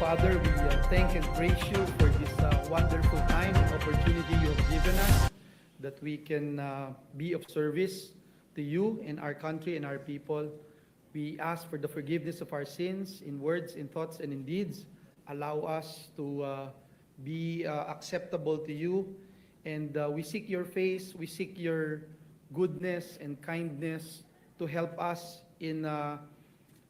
Father, we thank and praise you for this wonderful time and opportunity you have given us that we can be of service to you and our country and our people. We ask for the forgiveness of our sins in words, in thoughts, and in deeds. Allow us to be acceptable to you. And we seek your face, we seek your goodness and kindness to help us in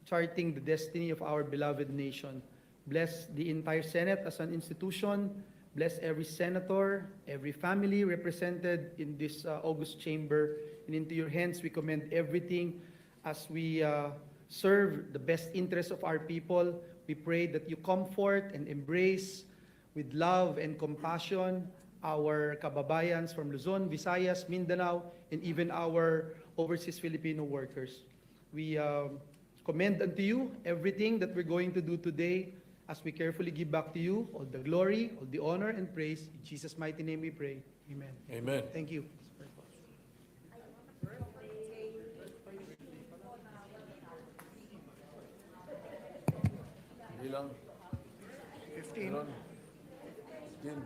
charting the destiny of our beloved nation. Bless the entire Senate as an institution. Bless every senator, every family represented in this august chamber. And into your hands we commend everything as we serve the best interests of our people. We pray that you comfort and embrace with love and compassion our kababayans from Luzon, Visayas, Mindanao, and even our overseas Filipino workers. We commend unto you everything that we're going to do today as we carefully give back to you all the glory, all the honor, and praise. In Jesus' mighty name we pray. Amen. Amen. Thank you. Bilang? 15. 15.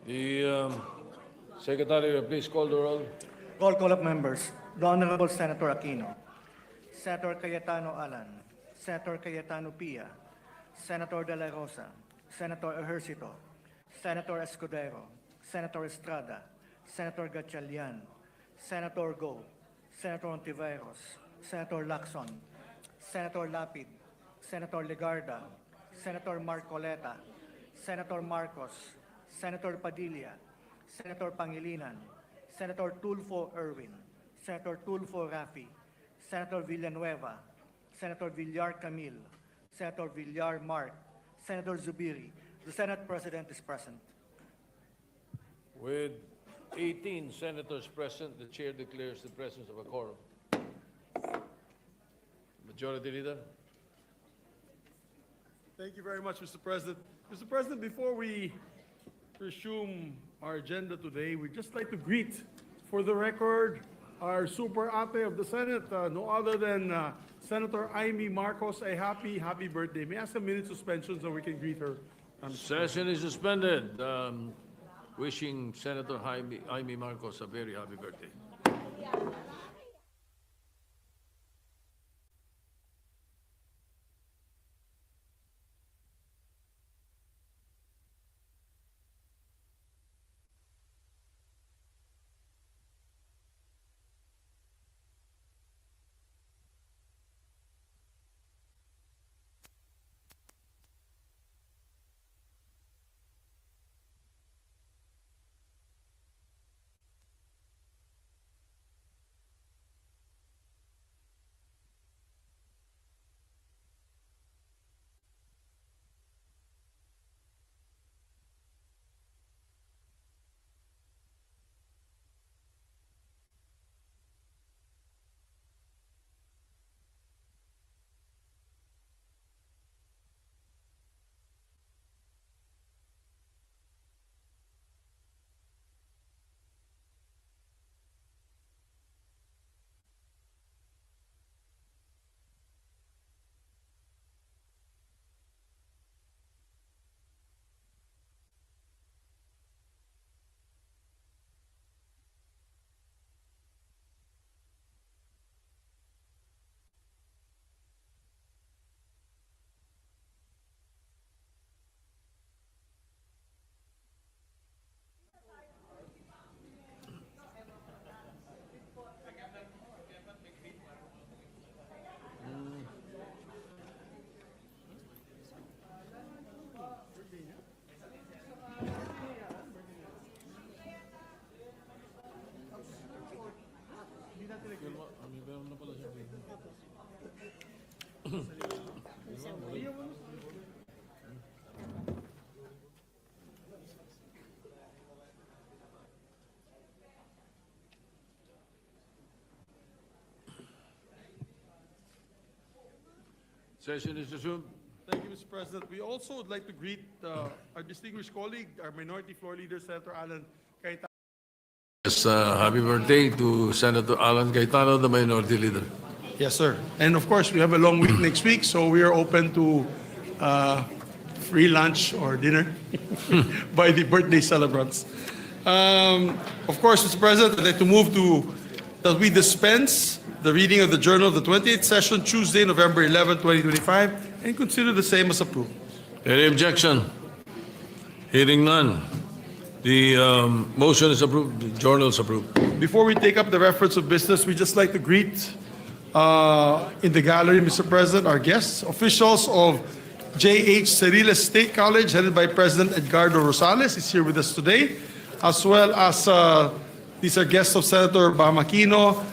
The Secretary, please call the roll. Roll call of members. The Honorable Senator Aquino, Senator Cayetano Alan, Senator Cayetano Pia, Senator De La Rosa, Senator Ejercito, Senator Escudero, Senator Estrada, Senator Gatchalian, Senator Go, Senator Ontiveros, Senator Lacson, Senator Lapid, Senator Legarda, Senator Marcoleta, Senator Marcos, Senator Padilla, Senator Pangilinan, Senator Tulfo Erwin, Senator Tulfo Rafi, Senator Villanueva, Senator Villar Camille, Senator Villar Mark, Senator Zubiri. The Senate President is present. With 18 senators present, the chair declares the presence of a quorum. Majority Leader. Thank you very much, Mr. President. Mr. President, before we resume our agenda today, we'd just like to greet, for the record, our super ate of the Senate, no other than Senator Amy Marcos. A happy birthday. May I ask a minute suspension so we can greet her? Session is suspended. Wishing Senator Amy Marcos a very happy birthday. Session is resumed. Thank you, Mr. President. We also would like to greet our distinguished colleague, our Minority Floor Leader, Senator Alan Cayetano. Yes, happy birthday to Senator Alan Cayetano, the Minority Leader. Yes, sir. And of course, we have a long week next week, so we are open to free lunch or dinner by the birthday celebrants. Of course, Mr. President, I'd like to move to that we dispense the reading of the journal of the 28th session, Tuesday, November 11, 2025, and consider the same as approved. Any objection? Hearing none. The motion is approved, the journal is approved. Before we take up the reference of business, we'd just like to greet in the gallery, Mr. President, our guests, officials of J.H. Ceriles State College, headed by President Edgardo Rosales, is here with us today, as well as these are guests of Senator Bamakino,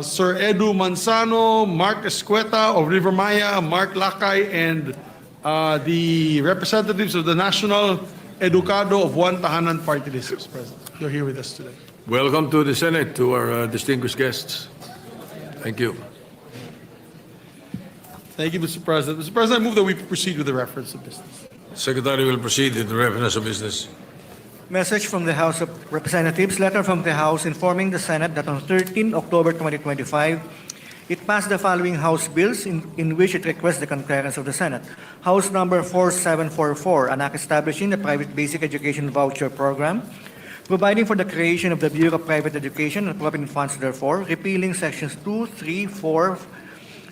Sir Edu Manzano, Mark Escueta of River Maya, Mark Lakay, and the representatives of the National Educado of One Tahanan Party List, Mr. President. You're here with us today. Welcome to the Senate, to our distinguished guests. Thank you. Thank you, Mr. President. Mr. President, I move that we proceed with the reference of business. Secretary will proceed with the reference of business. Message from the House of Representatives, letter from the House informing the Senate that on 13 October 2025, it passed the following House bills in which it requests the concurrence of the Senate. House number 4744, an act establishing the private basic education voucher program, providing for the creation of the Bureau of Private Education and appropriating funds therefore, repealing sections 2, 3, 4,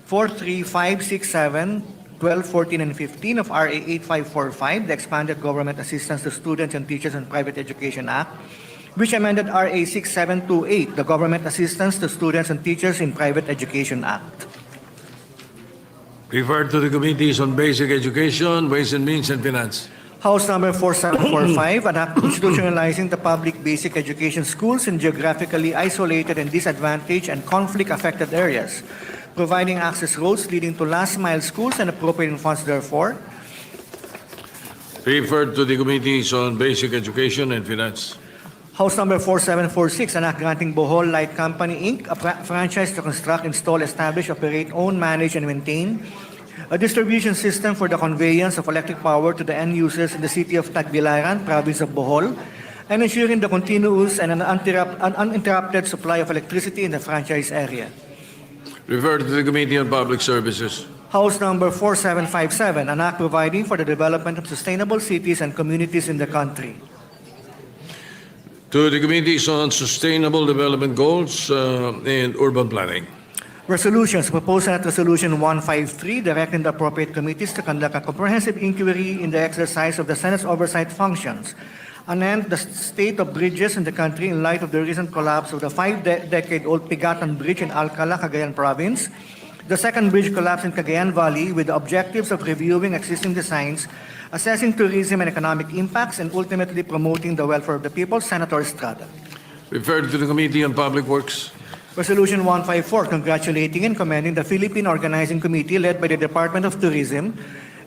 3, 5, 6, 7, 12, 14, and 15 of RA 8545, the Expanded Government Assistance to Students and Teachers in Private Education Act, which amended RA 6728, the Government Assistance to Students and Teachers in Private Education Act. Referred to the Committees on Basic Education, Ways and Means, and Finance. House number 4745, an act constitutionalizing the public basic education schools in geographically isolated and disadvantaged and conflict-affected areas, providing access roads leading to last-mile schools and appropriating funds therefore. Referred to the Committees on Basic Education and Finance. House number 4746, an act granting Bohol Light Company, Inc. a franchise to construct, install, establish, operate, own, manage, and maintain a distribution system for the conveyance of electric power to the end users in the city of Tagbilaran, province of Bohol, and ensuring the continuous and uninterrupted supply of electricity in the franchise area. Referred to the Committee on Public Services. House number 4757, an act providing for the development of sustainable cities and communities in the country. To the Committees on Sustainable Development Goals and Urban Planning. Resolutions. Proposed Senate Resolution 153, directing the appropriate committees to conduct a comprehensive inquiry in the exercise of the Senate's oversight functions, and the state of bridges in the country in light of the recent collapse of the five-decade-old Pigatan Bridge in Alcala, Cagayan Province, the second bridge collapse in Cagayan Valley, with the objectives of reviewing existing designs, assessing tourism and economic impacts, and ultimately promoting the welfare of the people. Senator Estrada. Referred to the Committee on Public Works. Resolution 154, congratulating and commending the Philippine Organizing Committee led by the Department of Tourism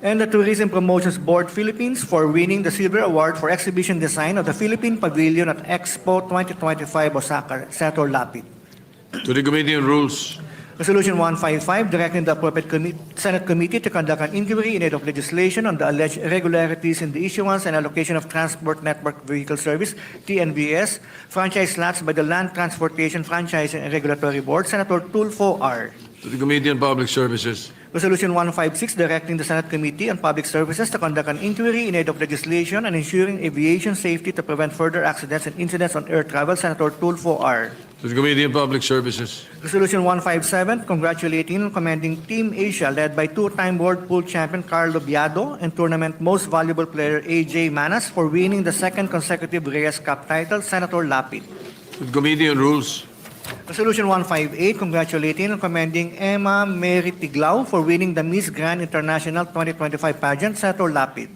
and the Tourism Promotions Board Philippines for winning the Silver Award for Exhibition Design of the Philippine Pavilion at Expo 2025 Osaka. Senator Lapid. To the Committee on Rules. Resolution 155, directing the appropriate Senate committee to conduct an inquiry in aid of legislation on the alleged irregularities in the issuance and allocation of Transport Network Vehicle Service, TNVS, franchise slots by the Land Transportation Franchising and Regulatory Board. Senator Tulfo R. To the Committee on Public Services. Resolution 156, directing the Senate Committee on Public Services to conduct an inquiry in aid of legislation and ensuring aviation safety to prevent further accidents and incidents on air travel. Senator Tulfo R. To the Committee on Public Services. Resolution 157, congratulating and commending Team Asia led by two-time world pool champion Carlo Biado and tournament most valuable player AJ Manas for winning the second consecutive Reyes Cup title. Senator Lapid. To the Committee on Rules. Resolution 158, congratulating and commending Emma Mary Tiglao for winning the Miss Grand International 2025 pageant. Senator Lapid.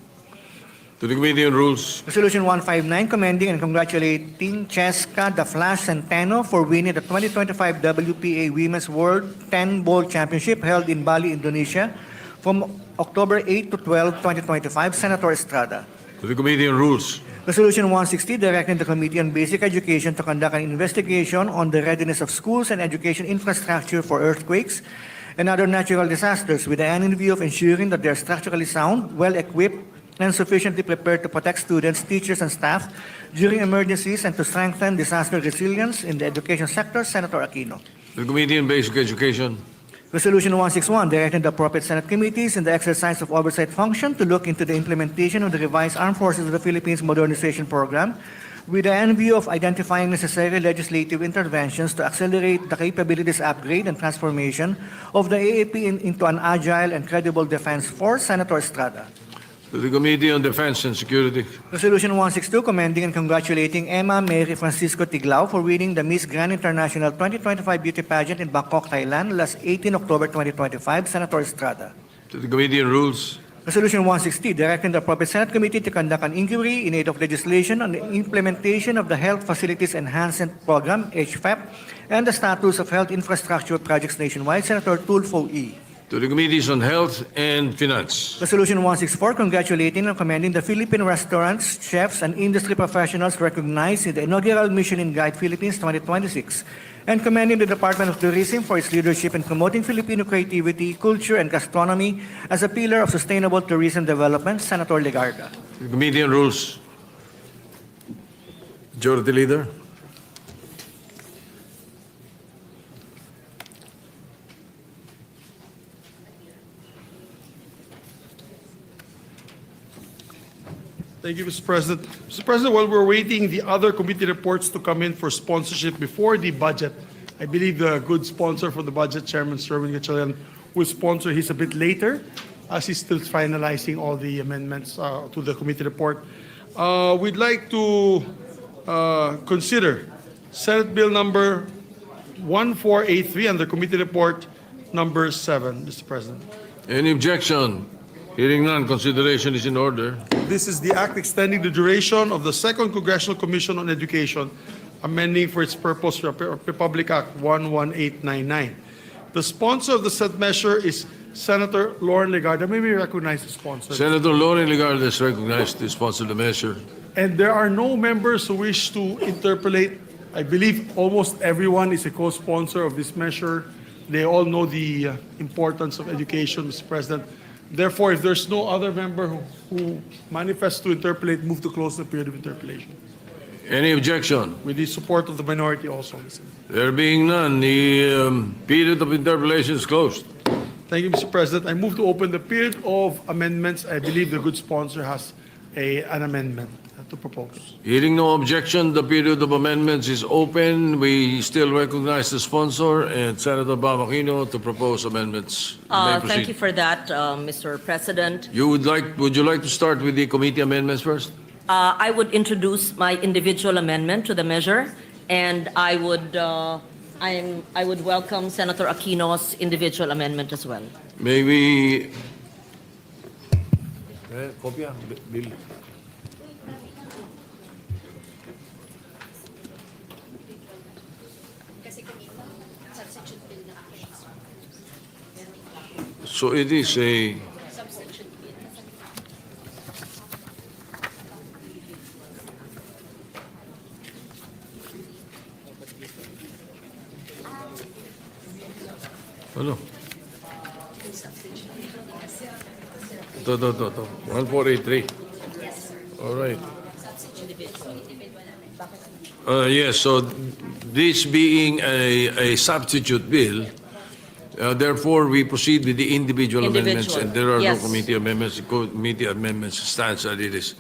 To the Committee on Rules. Resolution 159, commending and congratulating Cheska The Flash Centeno for winning the 2025 WPA Women's World 10 Bowl Championship held in Bali, Indonesia from October 8 to 12, 2025. Senator Estrada. To the Committee on Rules. Resolution 160, directing the Committee on Basic Education to conduct an investigation on the readiness of schools and education infrastructure for earthquakes and other natural disasters with the end view of ensuring that they are structurally sound, well-equipped, and sufficiently prepared to protect students, teachers, and staff during emergencies and to strengthen disaster resilience in the education sector. Senator Aquino. To the Committee on Basic Education. Resolution 161, directing the appropriate Senate committees in the exercise of oversight function to look into the implementation of the revised Armed Forces of the Philippines Modernization Program with the end view of identifying necessary legislative interventions to accelerate the capabilities upgrade and transformation of the AAP into an agile and credible defense force. Senator Estrada. To the Committee on Defense and Security. Resolution 162, commending and congratulating Emma Mary Francisco Tiglao for winning the Miss Grand International 2025 Beauty Pageant in Bangkok, Thailand, last 18 October 2025. Senator Estrada. To the Committee on Rules. Resolution 160, directing the appropriate Senate committee to conduct an inquiry in aid of legislation on the implementation of the Health Facilities Enhancement Program, HFEP, and the status of health infrastructure projects nationwide. Senator Tulfo E. To the Committees on Health and Finance. Resolution 164, congratulating and commending the Philippine restaurants, chefs, and industry professionals recognized in the inaugural Michelin Guide Philippines 2026, and commending the Department of Tourism for its leadership in promoting Filipino creativity, culture, and gastronomy as a pillar of sustainable tourism development. Senator Legarda. To the Committee on Rules. Majority Leader. Thank you, Mr. President. Mr. President, while we're waiting the other committee reports to come in for sponsorship before the budget, I believe the good sponsor for the budget, Chairman Sherwin Gatchalian, will sponsor his a bit later as he's still finalizing all the amendments to the committee report. We'd like to consider Senate Bill number 1483 under committee report number 7, Mr. President. Any objection? Hearing none, consideration is in order. This is the act extending the duration of the Second Congressional Commission on Education, amending for its purpose Republic Act 11899. The sponsor of the said measure is Senator Lauren Legarda. May we recognize the sponsor? Senator Lauren Legarda is recognized to sponsor the measure. And there are no members who wish to interpolate. I believe almost everyone is a co-sponsor of this measure. They all know the importance of education, Mr. President. Therefore, if there's no other member who manifests to interpolate, move to close the period of interpolation. Any objection? With the support of the minority also. There being none, the period of interpolation is closed. Thank you, Mr. President. I move to open the period of amendments. I believe the good sponsor has an amendment to propose. Hearing no objection, the period of amendments is open. We still recognize the sponsor and Senator Bamakino to propose amendments. You may proceed. Thank you for that, Mr. President. Would you like to start with the committee amendments first? I would introduce my individual amendment to the measure, and I would welcome Senator Aquino's individual amendment as well. May we... Kopya, Bill. So it is a... Ano? Ito. 1483. All right. Yes, so this being a substitute bill, therefore we proceed with the individual amendments, and there are no Yes. committee amendments. The committee amendments stands as it is.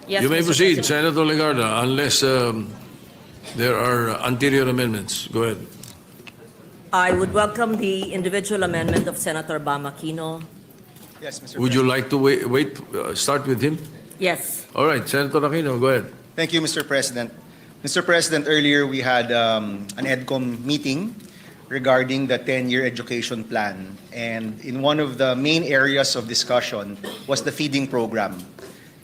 Yes, You may Mr. proceed, President. Senator Legarda, unless there are anterior amendments. Go ahead. I would welcome the individual amendment of Senator Bamakino. Yes, Mr. Would you like to start with him? Yes. All right, Senator Aquino, go ahead. Thank you, Mr. President. Mr. President, earlier we had an EDCOM meeting regarding the 10-year education plan. And in one of the main areas of discussion was the feeding program.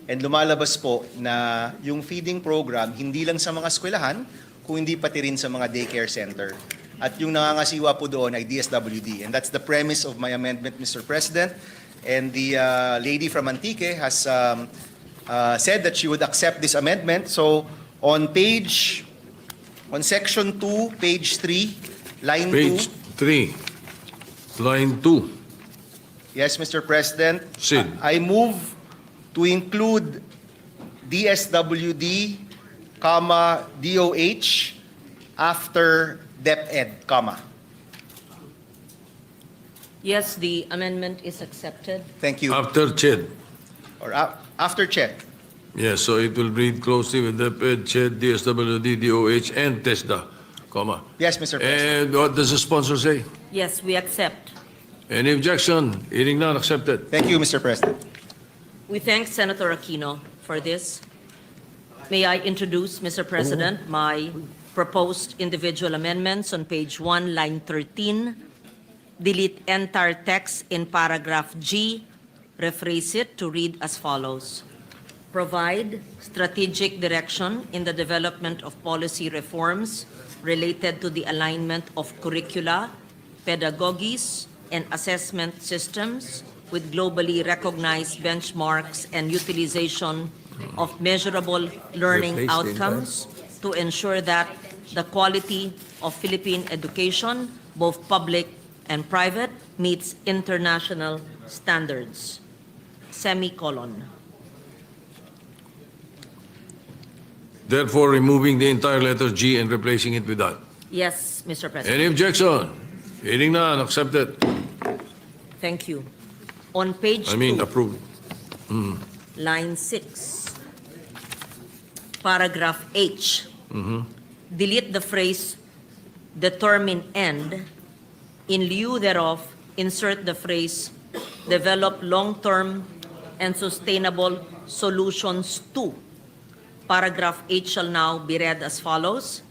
And lumalabas po na yung feeding program hindi lang sa mga eskwelahan, kung hindi pati rin sa mga daycare center. At yung nangangasiwa po doon ay DSWD. And that's the premise of my amendment, Mr. President. And the lady from Antique has said that she would accept this amendment. So on section 2, page 3, line 2. Page 3, line 2. Yes, Mr. President. Sid. I move to include DSWD, comma, DOH after DepEd, comma. Yes, the amendment is accepted. Thank you. After CHED. Or after check. Yes, so it will read closely with DepEd, CHED, DSWD, DOH, and TESDA, comma. Yes, Mr. President. And what does the sponsor say? Yes, we accept. Any objection? Hearing none, accepted. Thank you, Mr. President. We thank Senator Aquino for this. May I introduce, Mr. President, my proposed individual amendments on page 1, line 13. Delete entire text in paragraph G, rephrase it to read as follows. Provide strategic direction in the development of policy reforms related to the alignment of curricula, pedagogies, and assessment systems with globally recognized benchmarks and utilization of measurable learning Replace the outcomes to ensure that the quality of Philippine education, both public and private, meets international standards. Semicolon. Therefore, removing the entire letter G and replacing it with that. Yes, Mr. President. Any objection? Hearing none, accepted. Thank you. On page I mean, 2, approved. line 6, paragraph H, delete the phrase determine end. In lieu thereof, insert the phrase develop long-term and sustainable solutions to. Paragraph H shall now be read as follows.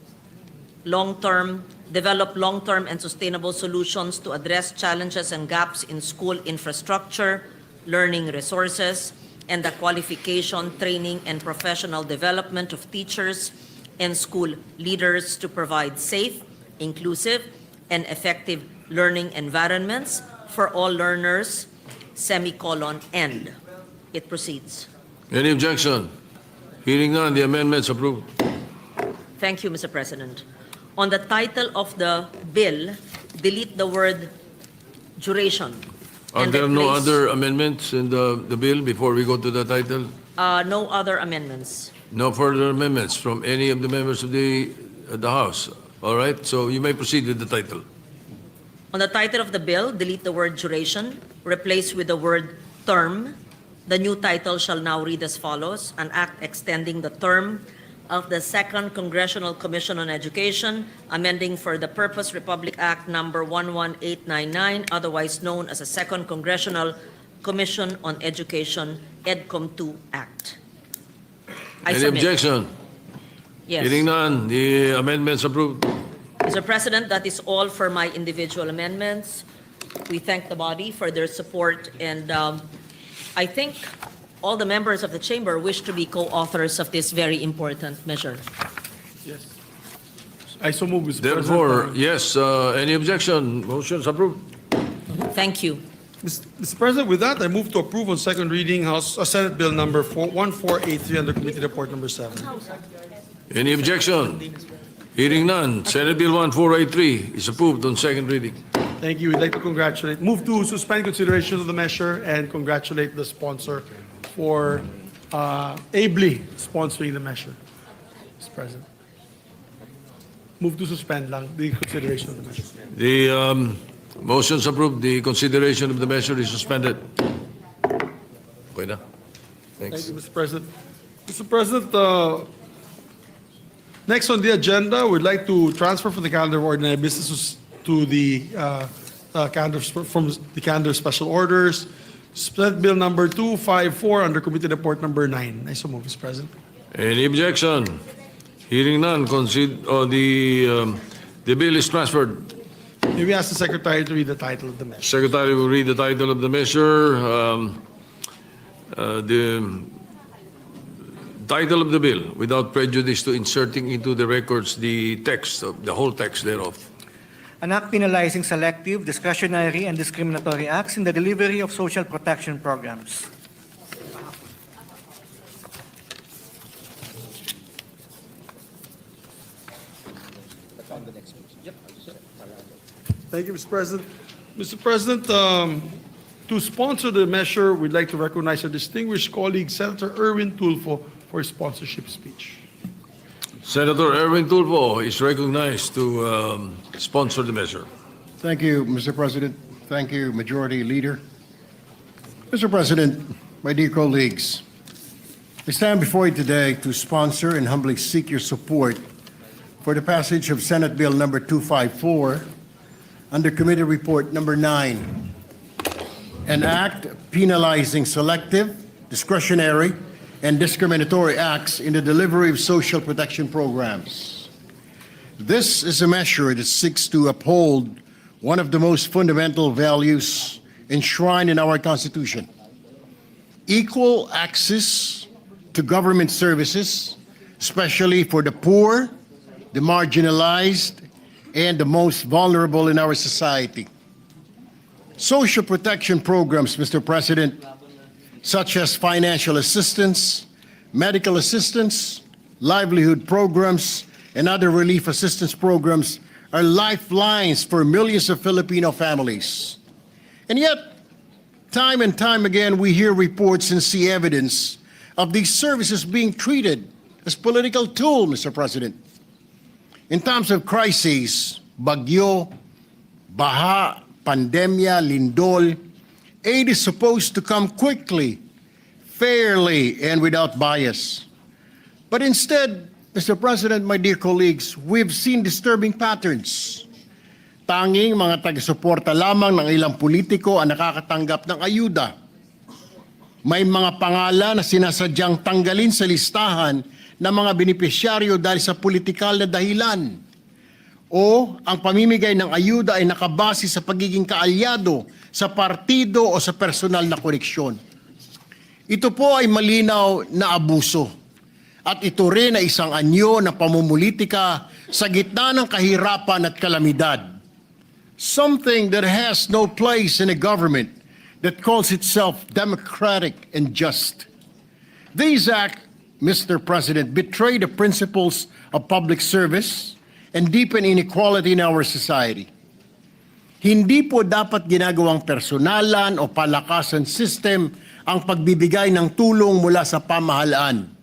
Develop long-term and sustainable solutions to address challenges and gaps in school infrastructure, learning resources, and the qualification, training, and professional development of teachers and school leaders to provide safe, inclusive, and effective learning environments for all learners, semicolon, end. It proceeds. Any objection? Hearing none, the amendment's approved. Thank you, Mr. President. On the title of the bill, delete the word duration. Are and there no replace- other amendments in the bill before we go to the title? No other amendments. No further amendments from any of the members of the House. All right, so you may proceed with the title. On the title of the bill, delete the word duration, replace with the word term. The new title shall now read as follows: An act extending the term of the Second Congressional Commission on Education, amending for the purpose Republic Act number 11899, otherwise known as the Second Congressional Commission on Education, EDCOM 2 Act. I Any submit. objection? Yes. Hearing none, the amendment's approved. Mr. President, that is all for my individual amendments. We thank the body for their support, and I think all the members of the chamber wish to be co-authors of this very important measure. Yes. I so move, Mr. Therefore, President. yes, any objection? Motion's approved. Thank you. Mr. President, with that, I move to approve on second reading Senate Bill number 1483 under Committee Report number 7. Any objection? Hearing none, Senate Bill 1483 is approved on second reading. Thank you. We'd like to move to suspend consideration of the measure and congratulate the sponsor for ably sponsoring the measure, Mr. President. Move to suspend lang the consideration of the measure. The motion's approved. The consideration of the measure is suspended. Okay na. Thank Thanks. you, Mr. President. Mr. President, next on the agenda, we'd like to transfer from the calendar of ordinary business to the calendar from the calendar of special orders. Senate Bill number 254 under Committee Report number 9. I so move, Mr. President. Any objection? Hearing none, the bill is transferred. May we ask the Secretary to read the title of the measure? Secretary will read the title of the measure. The title of the bill, without prejudice to inserting into the records the text, the whole text thereof. An act penalizing selective, discretionary, and discriminatory acts in the delivery of social protection programs. Thank you, Mr. President. Mr. President, to sponsor the measure, we'd like to recognize our distinguished colleague, Senator Erwin Tulfo, for his sponsorship speech. Senator Erwin Tulfo is recognized to sponsor the measure. Thank you, Mr. President. Thank you, Majority Leader. Mr. President, my dear colleagues, I stand before you today to sponsor and humbly seek your support for the passage of Senate Bill number 254 under Committee Report number 9, an act penalizing selective, discretionary, and discriminatory acts in the delivery of social protection programs. This is a measure that seeks to uphold one of the most fundamental values enshrined in our Constitution: equal access to government services, especially for the poor, the marginalized, and the most vulnerable in our society. Social protection programs, Mr. President, such as financial assistance, medical assistance, livelihood programs, and other relief assistance programs are lifelines for millions of Filipino families. And yet, time and time again, we hear reports and see evidence of these services being treated as political tool, Mr. President. In times of crises, bagyo, baha, pandemya, lindol, aid is supposed to come quickly, fairly, and without bias. But instead, Mr. President, my dear colleagues, we've seen disturbing patterns. Tanging mga taga-suporta lamang ng ilang politiko ang nakakatanggap ng ayuda. May mga pangalan na sinasadyang tanggalin sa listahan ng mga benepisyaryo dahil sa politikal na dahilan. O ang pamimigay ng ayuda ay nakabase sa pagiging kaalyado sa partido o sa personal na koneksyon. Ito po ay malinaw na abuso. At ito rin ay isang anyo ng pamumulitika sa gitna ng kahirapan at kalamidad. Something that has no place in a government that calls itself democratic and just. These acts, Mr. President, betray the principles of public service and deepen inequality in our society. Hindi po dapat ginagawang personalan o palakasan system ang pagbibigay ng tulong mula sa pamahalaan.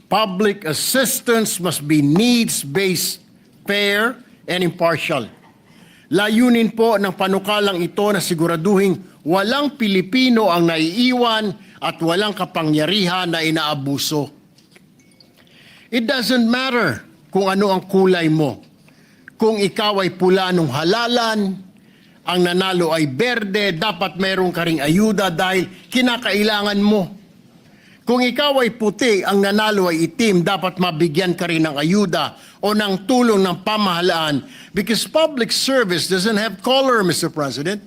Public assistance must be needs-based, fair, and impartial. Layunin po ng panukalang ito na siguraduhin walang Pilipino ang naiiwan at walang kapangyarihan na inaabuso. It doesn't matter kung ano ang kulay mo. Kung ikaw ay pula nung halalan, ang nanalo ay berde, dapat meron ka ring ayuda dahil kinakailangan mo. Kung ikaw ay puti, ang nanalo ay itim, dapat mabigyan ka rin ng ayuda o ng tulong ng pamahalaan because public service doesn't have color, Mr. President.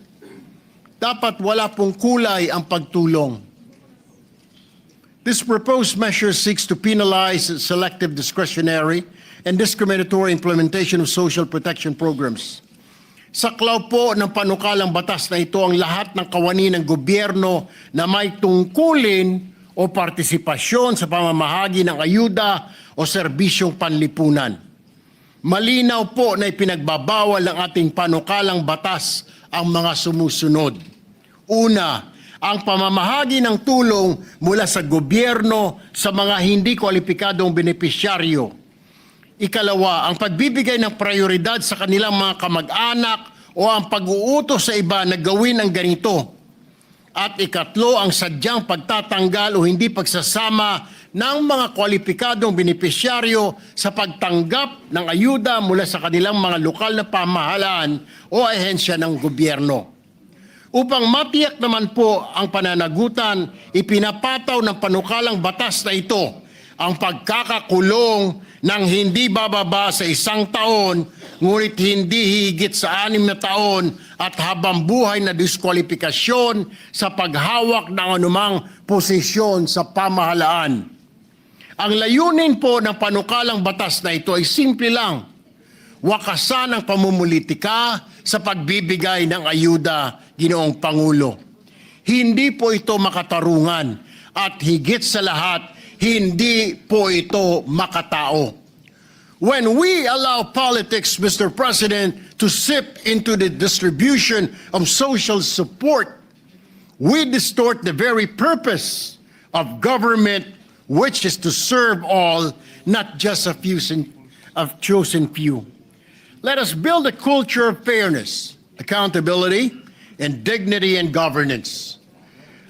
Dapat wala pong kulay ang pagtulong. This proposed measure seeks to penalize selective, discretionary, and discriminatory implementation of social protection programs. Saklaw po ng panukalang batas na ito ang lahat ng kawani ng gobyerno na may tungkulin o partisipasyon sa pamamahagi ng ayuda o serbisyong panlipunan. Malinaw po na ipinagbabawal ng ating panukalang batas ang mga sumusunod. Una, ang pamamahagi ng tulong mula sa gobyerno sa mga hindi kwalipikadong benepisyaryo. Ikalawa, ang pagbibigay ng prioridad sa kanilang mga kamag-anak o ang pag-uutos sa iba na gawin ang ganito. At ikatlo, ang sadyang pagtatanggal o hindi pagsasama ng mga kwalipikadong benepisyaryo sa pagtanggap ng ayuda mula sa kanilang mga lokal na pamahalaan o ahensya ng gobyerno. Upang matiyak naman po ang pananagutan, ipinapataw ng panukalang batas na ito ang pagkakakulong ng hindi bababa sa 1 taon, ngunit hindi higit sa 6 na taon at habang buhay na diskwalifikasyon sa paghawak ng anumang posisyon sa pamahalaan. Ang layunin po ng panukalang batas na ito ay simple lang: wakasan ang pamumulitika sa pagbibigay ng ayuda, Ginoong Pangulo. Hindi po ito makatarungan at higit sa lahat, hindi po ito makatao. When we allow politics, Mr. President, to sip into the distribution of social support, we distort the very purpose of government, which is to serve all, not just a few of chosen few. Let us build a culture of fairness, accountability, and dignity in governance.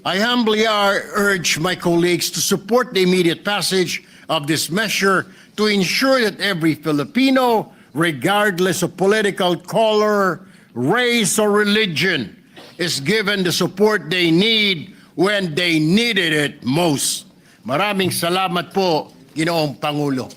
I humbly urge my colleagues to support the immediate passage of this measure to ensure that every Filipino, regardless of political color, race, or religion, is given the support they need when they needed it most. Maraming salamat po, Ginoong Pangulo.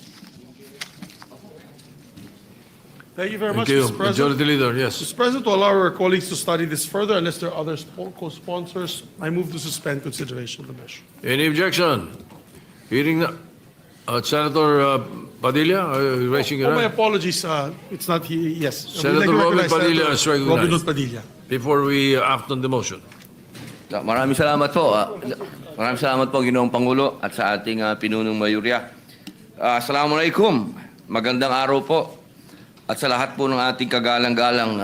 Thank you very much, Thank you. Mr. President. Majority Leader, yes. Mr. President, to allow our colleagues to study this further, unless there are other co-sponsors, I move to suspend consideration of the measure. Any objection? Hearing na, Senator Padilla, raising your Oh, my hand. apologies, it's not he, yes. Senator Robin Padilla is recognized. Robin Hood Padilla. Before we act on the motion. Maraming salamat po. Maraming salamat po, Ginoong Pangulo, at sa ating pinunong mayurya. Assalamualaikum. Magandang araw po. At sa lahat po ng ating kagalang-galang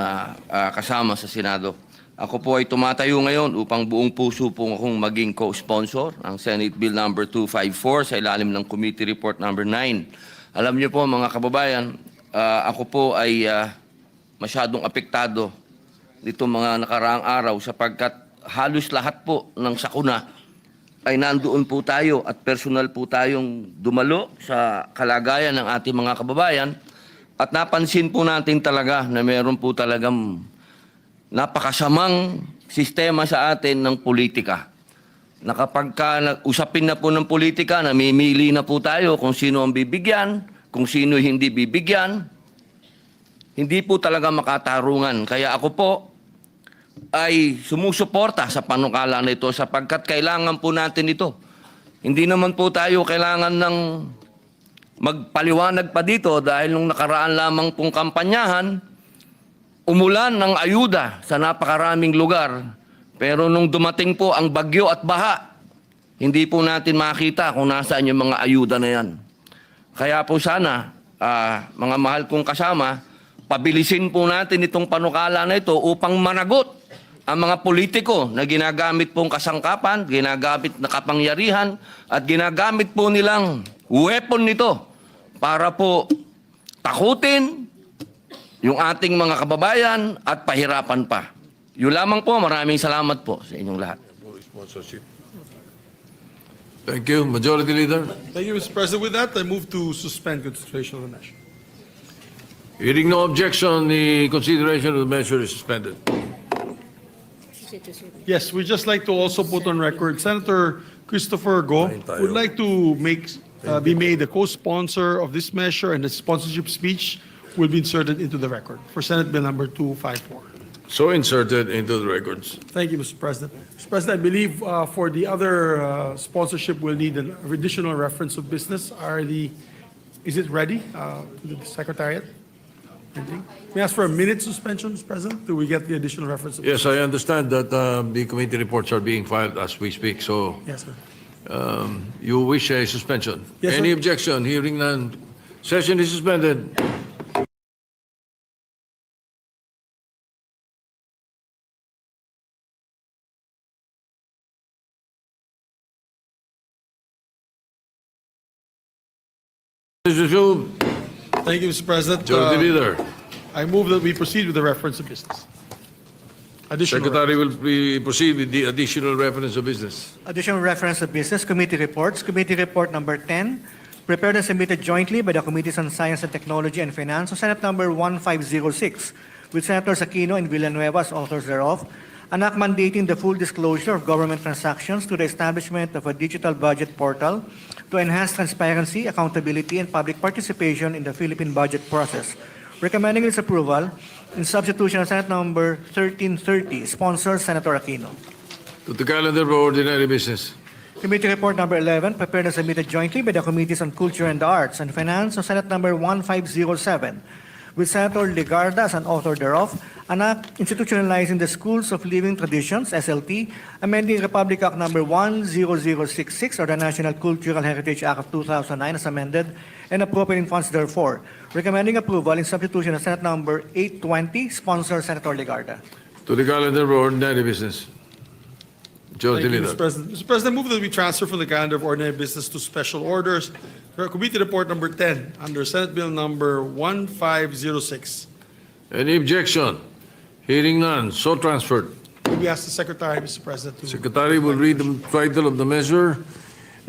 kasama sa Senado. Ako po ay tumatayo ngayon upang buong puso po akong maging co-sponsor ng Senate Bill number 254 sa ilalim ng Committee Report number 9. Alam niyo po mga kababayan, ako po ay masyadong apektado nito mga nakaraang araw sapagkat halos lahat po ng sakuna ay nandoon po tayo at personal po tayong dumalo sa kalagayan ng ating mga kababayan. At napansin po natin talaga na meron po talagang napakasamang sistema sa atin ng politika. Na kapag usapin na po ng politika, namimili na po tayo kung sino ang bibigyan, kung sino hindi bibigyan. Hindi po talaga makatarungan. Kaya ako po ay sumusuporta sa panukala na ito sapagkat kailangan po natin ito. Hindi naman po tayo kailangan ng magpaliwanag pa dito dahil nung nakaraan lamang pong kampanyahan, umulan ng ayuda sa napakaraming lugar. Pero nung dumating po ang bagyo at baha, hindi po natin makita kung nasaan yung mga ayuda na yan. Kaya po sana, mga mahal kong kasama, pabilisin po natin itong panukala na ito upang managot ang mga politiko na ginagamit pong kasangkapan, ginagamit na kapangyarihan, at ginagamit po nilang weapon nito para po takutin yung ating mga kababayan at pahirapan pa. Yun lamang po, maraming salamat po sa inyong lahat. Thank you. Majority Leader. Thank you, Mr. President. With that, I move to suspend consideration of the measure. Hearing no objection, the consideration of the measure is suspended. Yes, we'd just like to also put on record, Senator Christopher Go would like to be made the co-sponsor of this measure, and the sponsorship speech will be inserted into the record for Senate Bill number 254. So inserted into the records. Thank you, Mr. President. Mr. President, I believe for the other sponsorship, we'll need an additional reference of business. Is it ready to the Secretariat? Anything? May I ask for a minute suspension, Mr. President? Do we get the additional reference of Yes, I understand that the committee reports are being filed as we speak, so Yes, sir. you wish a suspension. Yes, Any sir. objection? Hearing none. Session is suspended. Resumed. Thank you, Mr. President. Majority Leader. I move that we proceed with the reference of business. Additional Secretary will proceed with the additional reference of business. Additional reference of business committee reports. Committee report number 10, prepared and submitted jointly by the Committees on Science and Technology and Finance, on Senate number 1506, with Senators Aquino and Villanueva as authors thereof, an act mandating the full disclosure of government transactions to the establishment of a digital budget portal to enhance transparency, accountability, and public participation in the Philippine budget process. Recommending its approval in substitution of Senate number 1330, sponsor Senator Aquino. To the calendar for ordinary business. Committee report number 11, prepared and submitted jointly by the Committees on Culture and the Arts and Finance, on Senate number 1507, with Senator Legarda as an author thereof, an act institutionalizing the Schools of Living Traditions, SLT, amending Republic Act number 10066, or the National Cultural Heritage Act of 2009 as amended, and appropriating funds therefore. Recommending approval in substitution of Senate number 820, sponsor Senator Legarda. To the calendar for ordinary business. Majority Thank you, Leader. Mr. President. Mr. President, I move that we transfer from the calendar of ordinary business to special orders. Committee report number 10 under Senate Bill number 1506. Any objection? Hearing none, so transferred. we ask the Secretary, Mr. President, to... Secretary will read the title of the measure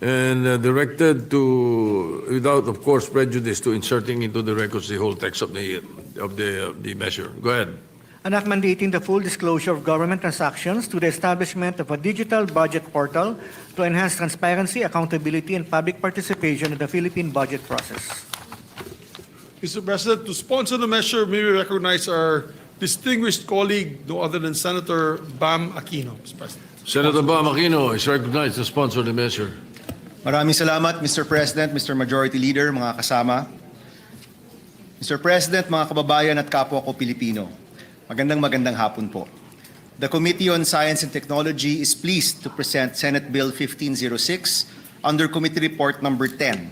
and directed to, without of course prejudice, to inserting into the records the whole text of the measure. Go ahead. An act mandating the full disclosure of government transactions to the establishment of a digital budget portal to enhance transparency, accountability, and public participation in the Philippine budget process. Mr. President, to sponsor the measure, may we recognize our distinguished colleague, no other than Senator Bam Aquino, Mr. President. Senator Bam Aquino is recognized to sponsor the measure. Maraming salamat, Mr. President, Mr. Majority Leader, mga kasama. Mr. President, mga kababayan at kapwa ko Pilipino, magandang hapon po. The Committee on Science and Technology is pleased to present Senate Bill 1506 under Committee Report Number 10,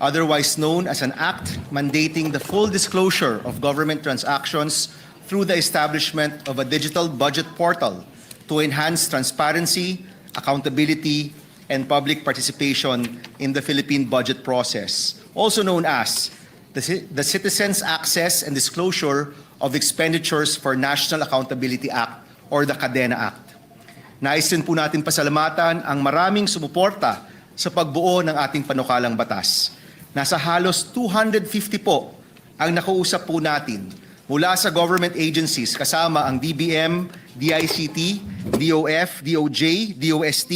otherwise known as an act mandating the full disclosure of government transactions through the establishment of a digital budget portal to enhance transparency, accountability, and public participation in the Philippine budget process, also known as the Citizens Access and Disclosure of Expenditures for National Accountability Act or the Cadena Act. Nais din po natin pasalamatan ang maraming sumuporta sa pagbuo ng ating panukalang batas. Nasa halos 250 po ang nakausap po natin mula sa government agencies kasama ang DBM, DICT, DOF, DOJ, DOST,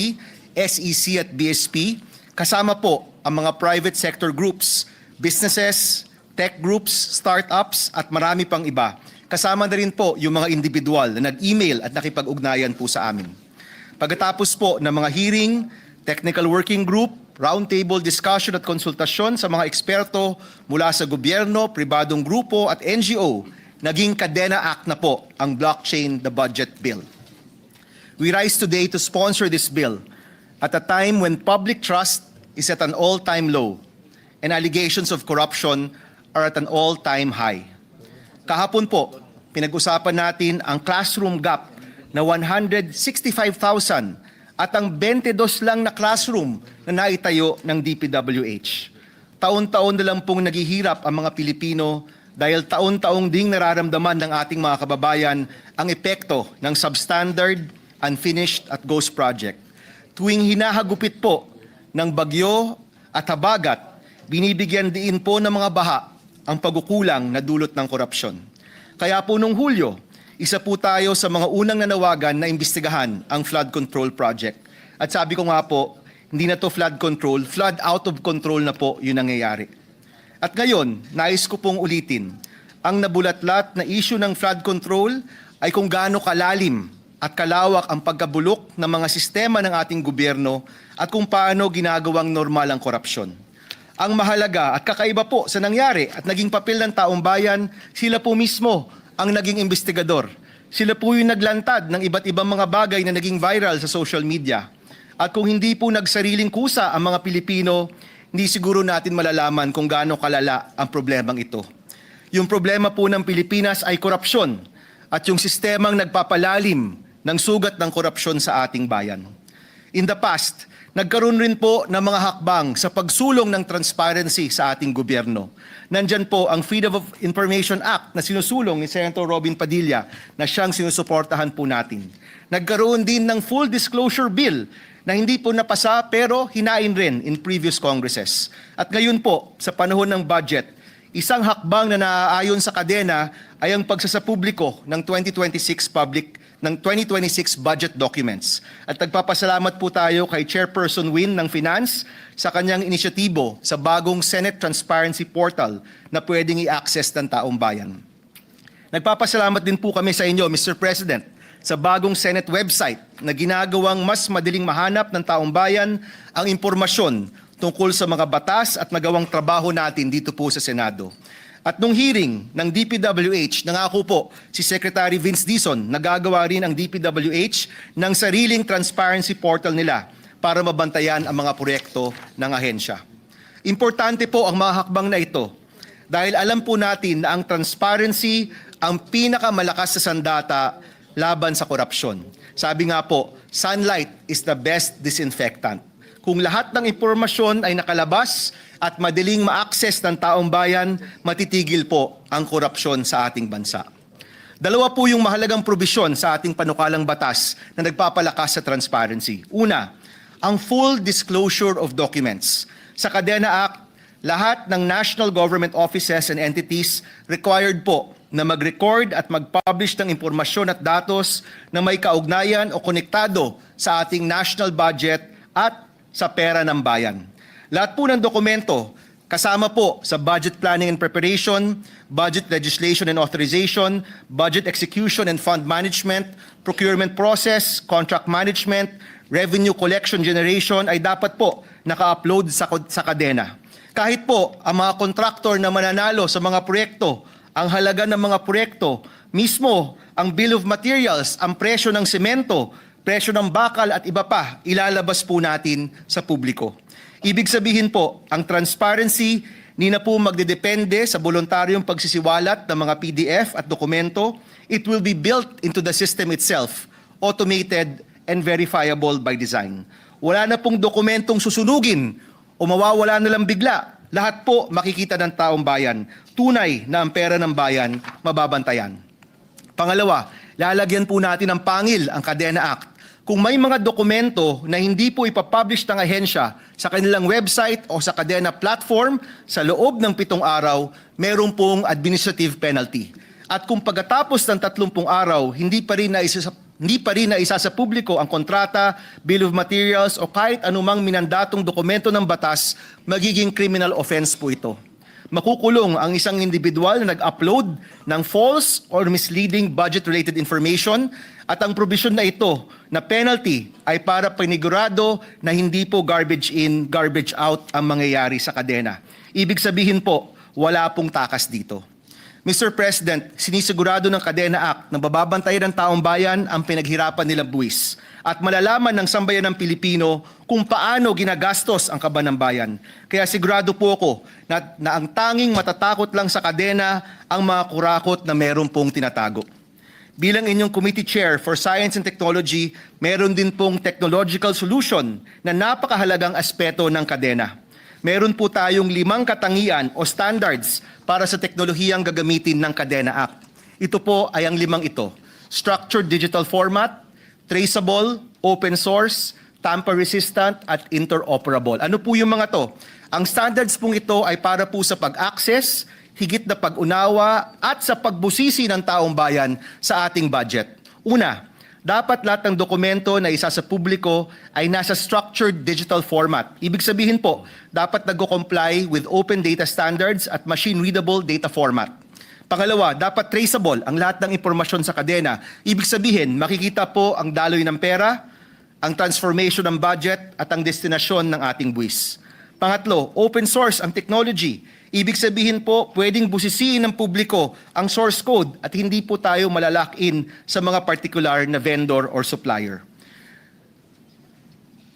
SEC at BSP, kasama po ang mga private sector groups, businesses, tech groups, startups at marami pang iba. Kasama na rin po yung mga individual na nag-email at nakipag-ugnayan po sa amin. Pagkatapos po ng mga hearing, technical working group, roundtable discussion at konsultasyon sa mga eksperto mula sa gobyerno, pribadong grupo at NGO, naging Cadena Act na po ang Blockchain the Budget Bill. We rise today to sponsor this bill at a time when public trust is at an all-time low and allegations of corruption are at an all-time high. Kahapon po, pinag-usapan natin ang classroom gap na 165,000 at ang 22 lang na classroom na naitayo ng DPWH. Taon-taon na lang pong naghihirap ang mga Pilipino dahil taon-taong ding nararamdaman ng ating mga kababayan ang epekto ng substandard, unfinished at ghost project. Tuwing hinahagupit po ng bagyo at habagat, binibigyan diin po ng mga baha ang pagkukulang na dulot ng korupsyon. Kaya po nung Hulyo, isa po tayo sa mga unang nanawagan na imbestigahan ang flood control project. At sabi ko nga po, hindi na to flood control, flood out of control na po yun nangyayari. At ngayon, nais ko pong ulitin, ang nabulatlat na issue ng flood control ay kung gaano kalalim at kalawak ang pagkabulok ng mga sistema ng ating gobyerno at kung paano ginagawang normal ang korupsyon. Ang mahalaga at kakaiba po sa nangyari at naging papel ng taong bayan, sila po mismo ang naging investigador. Sila po yung naglantad ng iba't ibang mga bagay na naging viral sa social media. At kung hindi po nagsariling kusa ang mga Pilipino, hindi siguro natin malalaman kung gaano kalala ang problemang ito. Yung problema po ng Pilipinas ay korupsyon at yung sistemang nagpapalalim ng sugat ng korupsyon sa ating bayan. In the past, nagkaroon rin po ng mga hakbang sa pagsulong ng transparency sa ating gobyerno. Nandyan po ang Freedom of Information Act na sinusulong ni Senator Robin Padilla na siyang sinusuportahan po natin. Nagkaroon din ng full disclosure bill na hindi po napasa pero hinain rin in previous Congresses. At ngayon po, sa panahon ng budget, isang hakbang na naaayon sa kadena ay ang pagsasapubliko ng 2026 budget documents. At nagpapasalamat po tayo kay Chairperson Win ng Finance sa kanyang inisyatibo sa bagong Senate Transparency Portal na pwedeng i-access ng taong bayan. Nagpapasalamat din po kami sa inyo, Mr. President, sa bagong Senate website na ginagawang mas madaling mahanap ng taong bayan ang impormasyon tungkol sa mga batas at nagawang trabaho natin dito po sa Senado. At nung hearing ng DPWH, nangako po si Secretary Vince Dizon na gagawa rin ang DPWH ng sariling transparency portal nila para mabantayan ang mga proyekto ng ahensya. Importante po ang mga hakbang na ito dahil alam po natin na ang transparency ang pinakamalakas sa sandata laban sa korupsyon. Sabi nga po, sunlight is the best disinfectant. Kung lahat ng impormasyon ay nakalabas at madaling ma-access ng taong bayan, matitigil po ang korupsyon sa ating bansa. Dalawa po yung mahalagang probisyon sa ating panukalang batas na nagpapalakas sa transparency. Una, ang full disclosure of documents. Sa Kadena Act, lahat ng national government offices and entities required po na mag-record at mag-publish ng impormasyon at datos na may kaugnayan o konektado sa ating national budget at sa pera ng bayan. Lahat po ng dokumento kasama po sa budget planning and preparation, budget legislation and authorization, budget execution and fund management, procurement process, contract management, revenue collection generation ay dapat po naka-upload sa kadena. Kahit po ang mga kontraktor na mananalo sa mga proyekto, ang halaga ng mga proyekto, mismo ang bill of materials, ang presyo ng semento, presyo ng bakal at iba pa, ilalabas po natin sa publiko. Ibig sabihin po, ang transparency hindi na po magdedepende sa voluntaryong pagsisiwalat ng mga PDF at dokumento. It will be built into the system itself, automated and verifiable by design. Wala na pong dokumentong susunugin o mawawala na lang bigla. Lahat po makikita ng taong bayan. Tunay na ang pera ng bayan mababantayan. Pangalawa, lalagyan po natin ng pangil ang Kadena Act. Kung may mga dokumento na hindi po ipapublish ng ahensya sa kanilang website o sa Kadena platform sa loob ng 7 araw, meron pong administrative penalty. At kung pagkatapos ng 30 araw, hindi pa rin naisa sa publiko ang kontrata, bill of materials o kahit anumang minandatong dokumento ng batas, magiging criminal offense po ito. Makukulong ang isang individual na nag-upload ng false or misleading budget-related information at ang provision na ito na penalty ay para panigurado na hindi po garbage in, garbage out ang mangyayari sa kadena. Ibig sabihin po, wala pong takas dito. Mr. President, sinisigurado ng Kadena Act na bababantayan ng taong bayan ang pinaghirapan nilang buwis at malalaman ng sambayan ng Pilipino kung paano ginagastos ang kaban ng bayan. Kaya sigurado po ako na ang tanging matatakot lang sa kadena ang mga kurakot na meron pong tinatago. Bilang inyong Committee Chair for Science and Technology, meron din pong technological solution na napakahalagang aspeto ng kadena. Meron po tayong 5 katangian o standards para sa teknolohiyang gagamitin ng Kadena Act. Ito po ay ang 5 ito: structured digital format, traceable, open source, tamper-resistant, at interoperable. Ano po yung mga to? Ang standards pong ito ay para po sa pag-access, higit na pag-unawa, at sa pagbusisi ng taong bayan sa ating budget. Una, dapat lahat ng dokumento na isa sa publiko ay nasa structured digital format. Ibig sabihin po, dapat nag-comply with open data standards at machine-readable data format. Pangalawa, dapat traceable ang lahat ng impormasyon sa kadena. Ibig sabihin, makikita po ang daloy ng pera, ang transformation ng budget at ang destinasyon ng ating buwis. Pangatlo, open source ang technology. Ibig sabihin po, pwedeng busisiin ng publiko ang source code at hindi po tayo malalock in sa mga particular na vendor or supplier.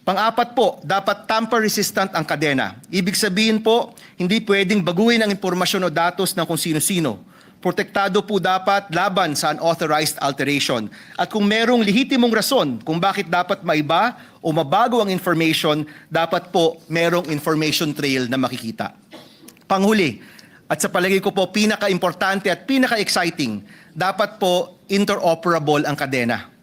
Pang-apat po, dapat tamper-resistant ang kadena. Ibig sabihin po, hindi pwedeng baguhin ang impormasyon o datos ng kung sino-sino. Protektado po dapat laban sa unauthorized alteration. At kung merong lehitimong rason kung bakit dapat maiba o mabago ang information, dapat po merong information trail na makikita. Panghuli, at sa palagay ko po pinaka-importante at pinaka-exciting, dapat po interoperable ang kadena.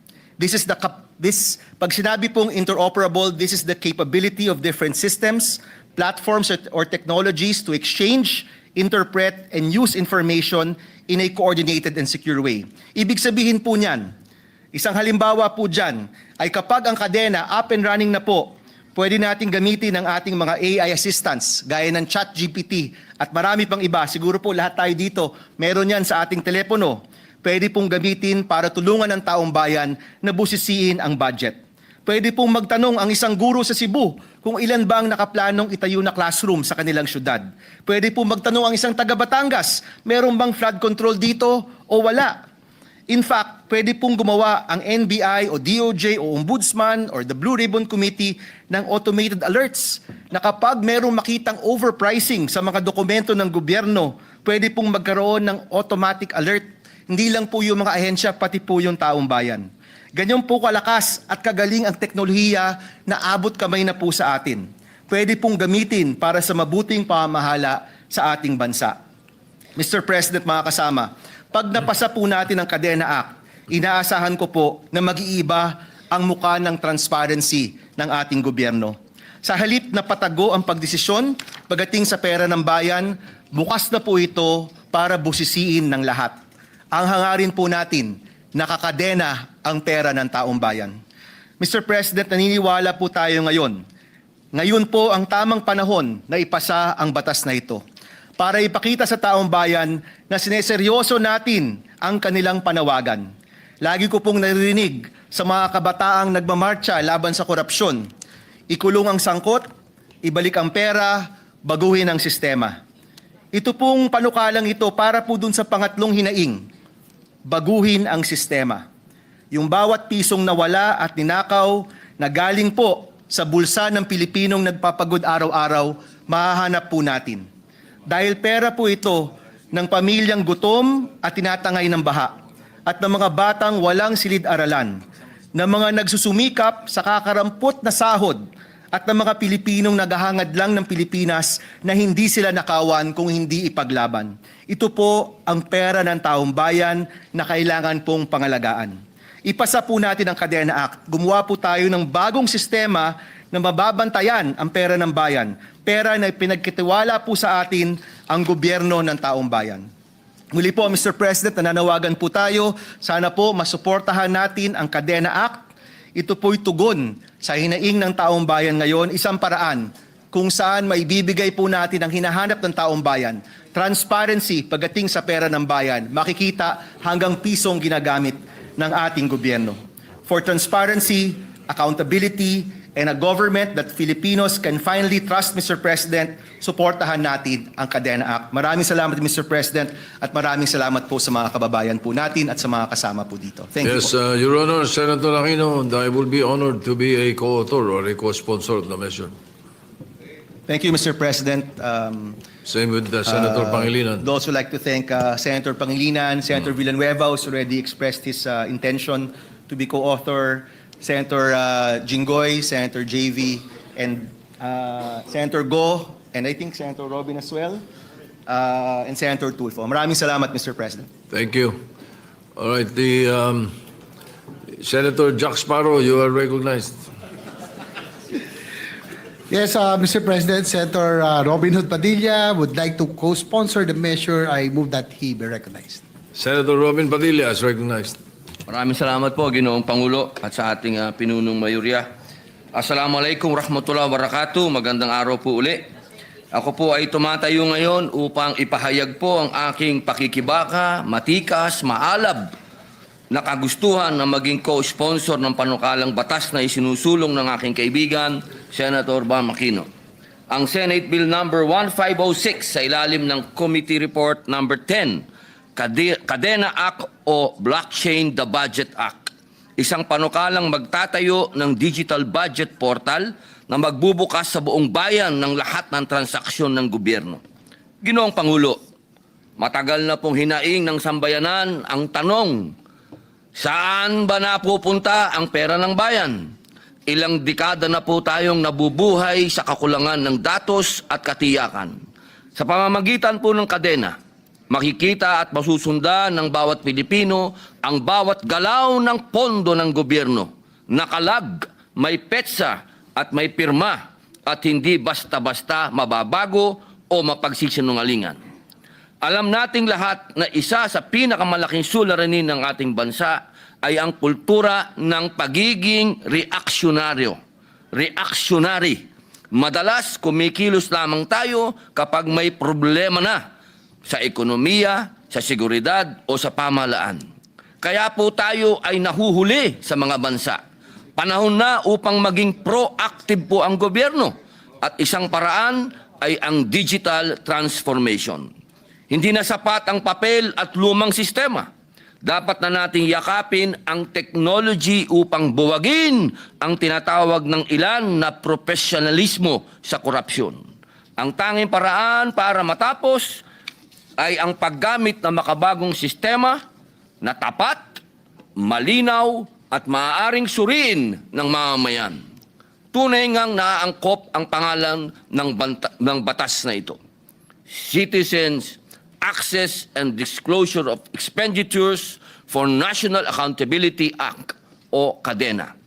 Pag sinabi pong interoperable, this is the capability of different systems, platforms or technologies to exchange, interpret, and use information in a coordinated and secure way. Ibig sabihin po niyan, isang halimbawa po dyan, ay kapag ang kadena up and running na po, pwede natin gamitin ang ating mga AI assistants gaya ng ChatGPT at marami pang iba. Siguro po lahat tayo dito, meron yan sa ating telepono. Pwede pong gamitin para tulungan ang taong bayan na busisiin ang budget. Pwede pong magtanong ang isang guro sa Cebu kung ilan ba ang nakaplanong itayo na classroom sa kanilang syudad. Pwede pong magtanong ang isang taga Batangas, meron bang flood control dito o wala? In fact, pwede pong gumawa ang NBI o DOJ o Ombudsman or the Blue Ribbon Committee ng automated alerts na kapag merong makitang overpricing sa mga dokumento ng gobyerno, pwede pong magkaroon ng automatic alert. Hindi lang po yung mga ahensya, pati po yung taong bayan. Ganyan po kalakas at kagaling ang teknolohiya na abot kamay na po sa atin. Pwede pong gamitin para sa mabuting pamamahala sa ating bansa. Mr. President, mga kasama, Pag napasa po natin ang Kadena Act, inaasahan ko po na mag-iiba ang mukha ng transparency ng ating gobyerno. Sa halip na patago ang pagdesisyon pagdating sa pera ng bayan, bukas na po ito para busisiin ng lahat. Ang hangarin po natin, nakakadena ang pera ng taong bayan. Mr. President, naniniwala po tayo ngayon. Ngayon po ang tamang panahon na ipasa ang batas na ito para ipakita sa taong bayan na sineseryoso natin ang kanilang panawagan. Lagi ko pong naririnig sa mga kabataang nagmamarcha laban sa korupsyon. Ikulong ang sangkot, ibalik ang pera, baguhin ang sistema. Ito pong panukalang ito para po dun sa pangatlong hinaing, baguhin ang sistema. Yung bawat pisong nawala at ninakaw na galing po sa bulsa ng Pilipinong nagpapagod araw-araw, mahahanap po natin. Dahil pera po ito ng pamilyang gutom at tinatangay ng baha at ng mga batang walang silid-aralan, ng mga nagsusumikap sa kakarampot na sahod at ng mga Pilipinong naghahangad lang ng Pilipinas na hindi sila nakawan kung hindi ipaglaban. Ito po ang pera ng taong bayan na kailangan pong pangalagaan. Ipasa po natin ang Kadena Act. Gumawa po tayo ng bagong sistema na mababantayan ang pera ng bayan. Pera na pinagkitiwala po sa atin ang gobyerno ng taong bayan. Muli po, Mr. President, nananawagan po tayo. Sana po masuportahan natin ang Kadena Act. Ito po'y tugon sa hinaing ng taong bayan ngayon, isang paraan kung saan maibibigay po natin ang hinahanap ng taong bayan. Transparency pagdating sa pera ng bayan, makikita hanggang pisong ginagamit ng ating gobyerno. For transparency, accountability, and a government that Filipinos can finally trust, Mr. President, suportahan natin ang Kadena Act. Maraming salamat, Mr. President, at maraming salamat po sa mga kababayan po natin at sa mga kasama po dito. Thank you Yes, po. Your Honor, Senator Aquino, I will be honored to be a co-author or a co-sponsor of the measure. Thank you, Mr. President. Same with Senator Pangilinan. I'd also like to thank Senator Pangilinan, Senator Villanueva, who's already expressed his intention to be co-author, Senator Jinggoy, Senator JV, and Senator Go, and I think Senator Robin as well, and Senator Tulfo. Maraming salamat, Mr. President. Thank you. All right, Senator Jack Sparrow, you are recognized. Yes, Mr. President, Senator Robin Hood Padilla would like to co-sponsor the measure. I move that he be recognized. Senator Robin Padilla is recognized. Maraming salamat po, Ginoong Pangulo, at sa ating pinunong mayurya. Assalamualaikum warahmatullahi wabarakatuh. Magandang araw po uli. Ako po ay tumatayo ngayon upang ipahayag po ang aking pakikibaka, matikas, maalab na kagustuhan na maging co-sponsor ng panukalang batas na isinusulong ng aking kaibigan, Senator Bam Aquino. Ang Senate Bill number 1506 sa ilalim ng Committee Report number 10, Kadena Act o Blockchain the Budget Act. Isang panukalang magtatayo ng digital budget portal na magbubukas sa buong bayan ng lahat ng transaksyon ng gobyerno. Ginoong Pangulo, matagal na pong hinaing ng sambayanan ang tanong, saan ba napupunta ang pera ng bayan? Ilang dekada na po tayong nabubuhay sa kakulangan ng datos at katiyakan. Sa pamamagitan po ng kadena, makikita at masusundan ng bawat Pilipino ang bawat galaw ng pondo ng gobyerno. Nakalag, may petsa at may pirma at hindi basta-basta mababago o mapagsisinungalingan. Alam nating lahat na isa sa pinakamalaking suliranin ng ating bansa ay ang kultura ng pagiging reactionary. Madalas kumikilos lamang tayo kapag may problema na sa ekonomiya, sa seguridad o sa pamahalaan. Kaya po tayo ay nahuhuli sa mga bansa. Panahon na upang maging proactive po ang gobyerno at isang paraan ay ang digital transformation. Hindi na sapat ang papel at lumang sistema. Dapat na nating yakapin ang technology upang buwagin ang tinatawag ng ilan na profesionalismo sa korupsyon. Ang tanging paraan para matapos ay ang paggamit ng makabagong sistema na tapat, malinaw at maaaring suriin ng mamamayan. Tunay ngang naaangkop ang pangalan ng batas na ito. Citizens Access and Disclosure of Expenditures for National Accountability Act o KADENA,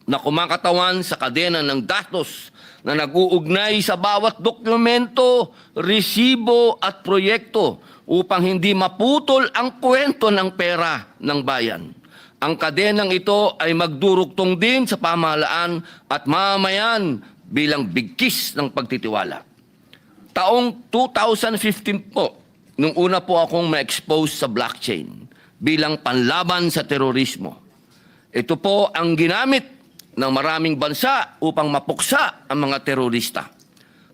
na kumakatawan sa kadena ng datos na nag-uugnay sa bawat dokumento, resibo at proyekto upang hindi maputol ang kwento ng pera ng bayan. Ang kadenang ito ay magdurugtong din sa pamahalaan at mamamayan bilang bigkis ng pagtitiwala. Taong 2015 po, nung una po akong ma-expose sa blockchain bilang panlaban sa terorismo. Ito po ang ginamit ng maraming bansa upang mapuksa ang mga terorista.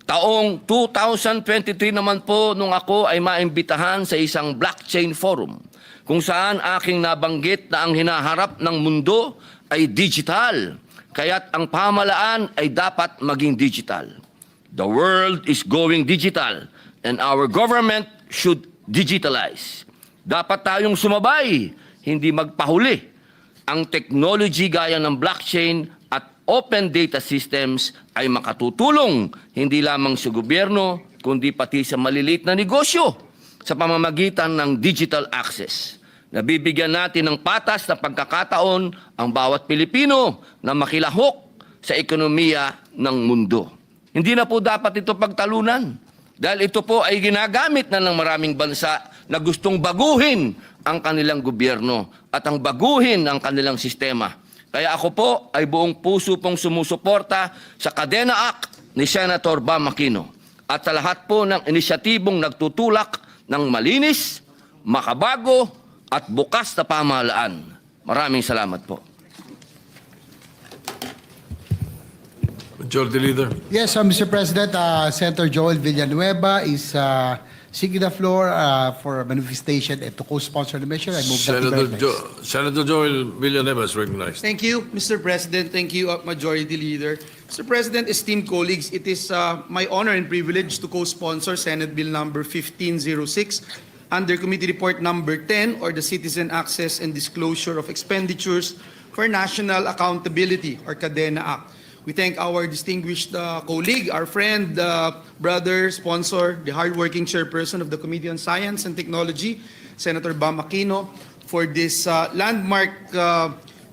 Taong 2023 naman po nung ako ay maimbitahan sa isang blockchain forum kung saan aking nabanggit na ang hinaharap ng mundo ay digital, kaya't ang pamahalaan ay dapat maging digital. The world is going digital and our government should digitalize. Dapat tayong sumabay, hindi magpahuli. Ang technology gaya ng blockchain at open data systems ay makatutulong hindi lamang sa gobyerno, kundi pati sa maliliit na negosyo sa pamamagitan ng digital access. Nabibigyan natin ng patas na pagkakataon ang bawat Pilipino na makilahok sa ekonomiya ng mundo. Hindi na po dapat ito pagtalunan dahil ito po ay ginagamit na ng maraming bansa na gustong baguhin ang kanilang gobyerno at ang baguhin ang kanilang sistema. Kaya ako po ay buong puso pong sumusuporta sa KADENA Act ni Senator Bam Aquino at sa lahat po ng inisyatibong nagtutulak ng malinis, makabago at bukas na pamahalaan. Maraming salamat po. Majority Leader. Yes, Mr. President, Senator Joel Villanueva is seeking the floor for a manifestation and to co-sponsor the measure. I move that to be recognized. Senator Joel Villanueva is recognized. Thank you, Mr. President. Thank you, Majority Leader. Mr. President, esteemed colleagues, it is my honor and privilege to co-sponsor Senate Bill number 1506 under Committee Report number 10, or the Citizen Access and Disclosure of Expenditures for National Accountability, or KADENA Act. We thank our distinguished colleague, our friend, brother, sponsor, the hardworking chairperson of the Committee on Science and Technology, Senator Bam Aquino, for this landmark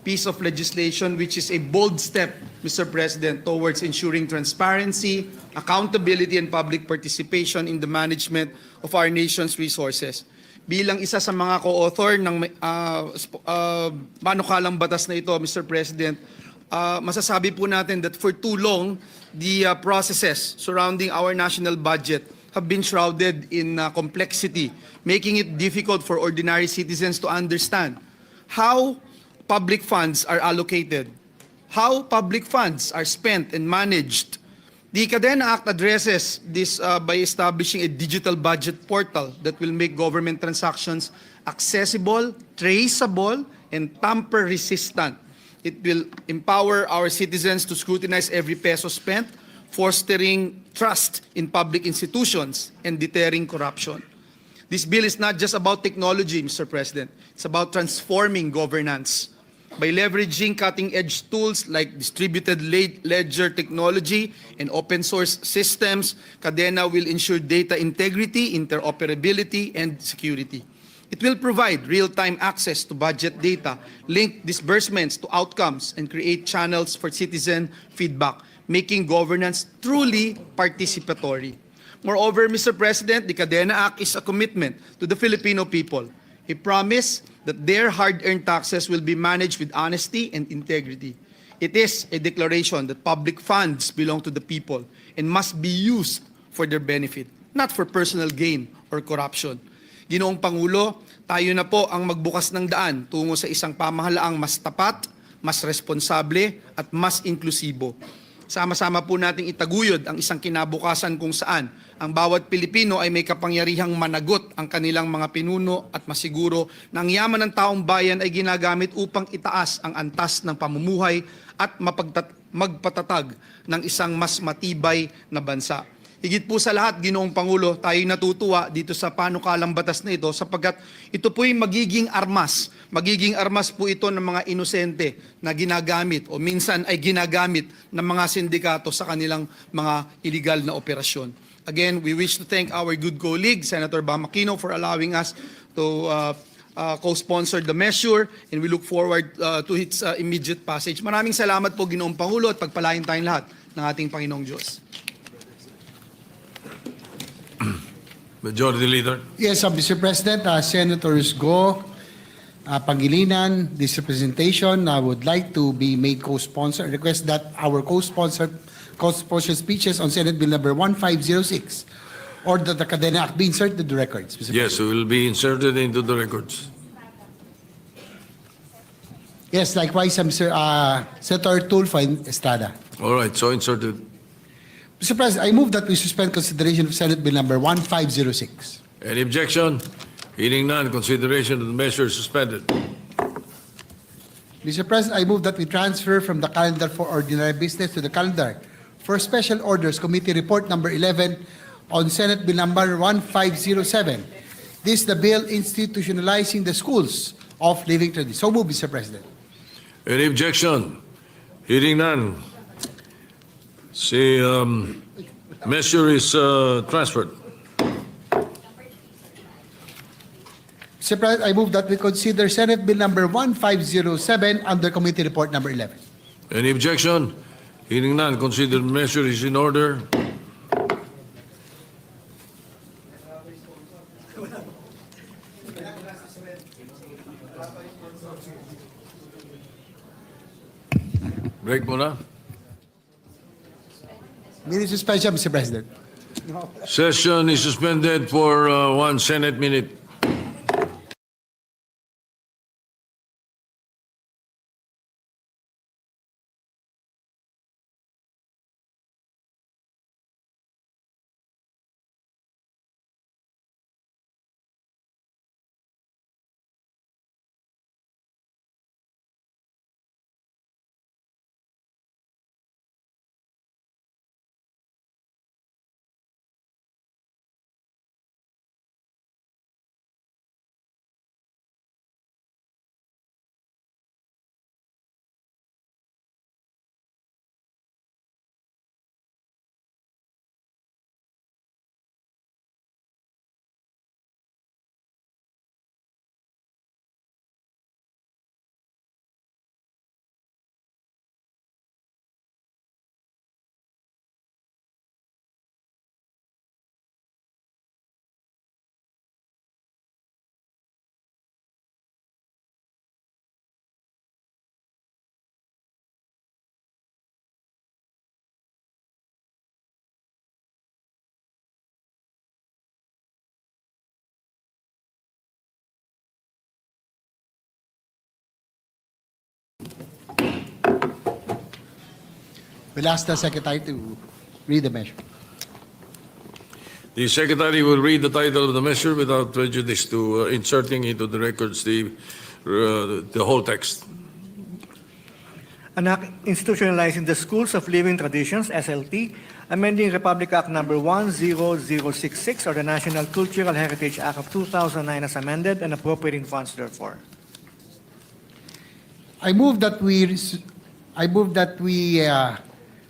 piece of legislation, which is a bold step, Mr. President, towards ensuring transparency, accountability, and public participation in the management of our nation's resources. Bilang isa sa mga co-author ng panukalang batas na ito, Mr. President, masasabi po natin that for too long, the processes surrounding our national budget have been shrouded in complexity, making it difficult for ordinary citizens to understand how public funds are allocated, how public funds are spent and managed. The KADENA Act addresses this by establishing a digital budget portal that will make government transactions accessible, traceable, and tamper-resistant. It will empower our citizens to scrutinize every peso spent, fostering trust in public institutions and deterring corruption. This bill is not just about technology, Mr. President. It's about transforming governance. By leveraging cutting-edge tools like distributed ledger technology and open-source systems, KADENA will ensure data integrity, interoperability, and security. It will provide real-time access to budget data, link disbursements to outcomes, and create channels for citizen feedback, making governance truly participatory. Moreover, Mr. President, the KADENA Act is a commitment to the Filipino people, a promise that their hard-earned taxes will be managed with honesty and integrity. It is a declaration that public funds belong to the people and must be used for their benefit, not for personal gain or corruption. Ginoong Pangulo, tayo na po ang magbukas ng daan tungo sa isang pamahalaang mas tapat, mas responsable, at mas inklusibo. Sama-sama po nating itaguyod ang isang kinabukasan kung saan ang bawat Pilipino ay may kapangyarihang managot ang kanilang mga pinuno at masiguro na ang yaman ng taong bayan ay ginagamit upang itaas ang antas ng pamumuhay at magpatatag ng isang mas matibay na bansa. Higit po sa lahat, Ginoong Pangulo, tayo natutuwa dito sa panukalang batas na ito sapagkat ito po'y magiging armas. Magiging armas po ito ng mga inosente na ginagamit o minsan ay ginagamit ng mga sindikato sa kanilang mga iligal na operasyon. Again, we wish to thank our good colleague, Senator Bam Aquino, for allowing us to co-sponsor the measure, and we look forward to its immediate passage. Maraming salamat po, Ginoong Pangulo, at pagpalain tayong lahat ng ating Panginoong Diyos. Majority Leader. Yes, Mr. President, Senators Go, Pangilinan, this representation would like to be made co-sponsor. Request that our co-sponsor speeches on Senate Bill number 1506 or that the Cadena Act be inserted into the records. Mr. Yes, it will be inserted into the records. Yes, likewise, Senator Tulfo and Estrada. All right, so inserted. Mr. President, I move that we suspend consideration of Senate Bill number 1506. Any objection? Hearing none, consideration of the measure is suspended. Mr. President, I move that we transfer from the calendar for ordinary business to the calendar for special orders committee report number 11 on Senate Bill number 1507. This is the bill institutionalizing the schools of living tradition. So move, Mr. President. Any objection? Hearing none. Measure is transferred. Mr. President, I move that we consider Senate Bill number 1507 under committee report number 11. Any objection? Hearing none, consider the measure is in order. Break muna. Minute suspension, Mr. President. Session is suspended for 1 Senate minute. We'll ask the Secretary to read the measure. The Secretary will read the title of the measure without prejudice to inserting into the records the whole text. An act institutionalizing the Schools of Living Traditions, SLT, amending Republic Act number 10066 or the National Cultural Heritage Act of 2009 as amended and appropriating funds therefore. I move that we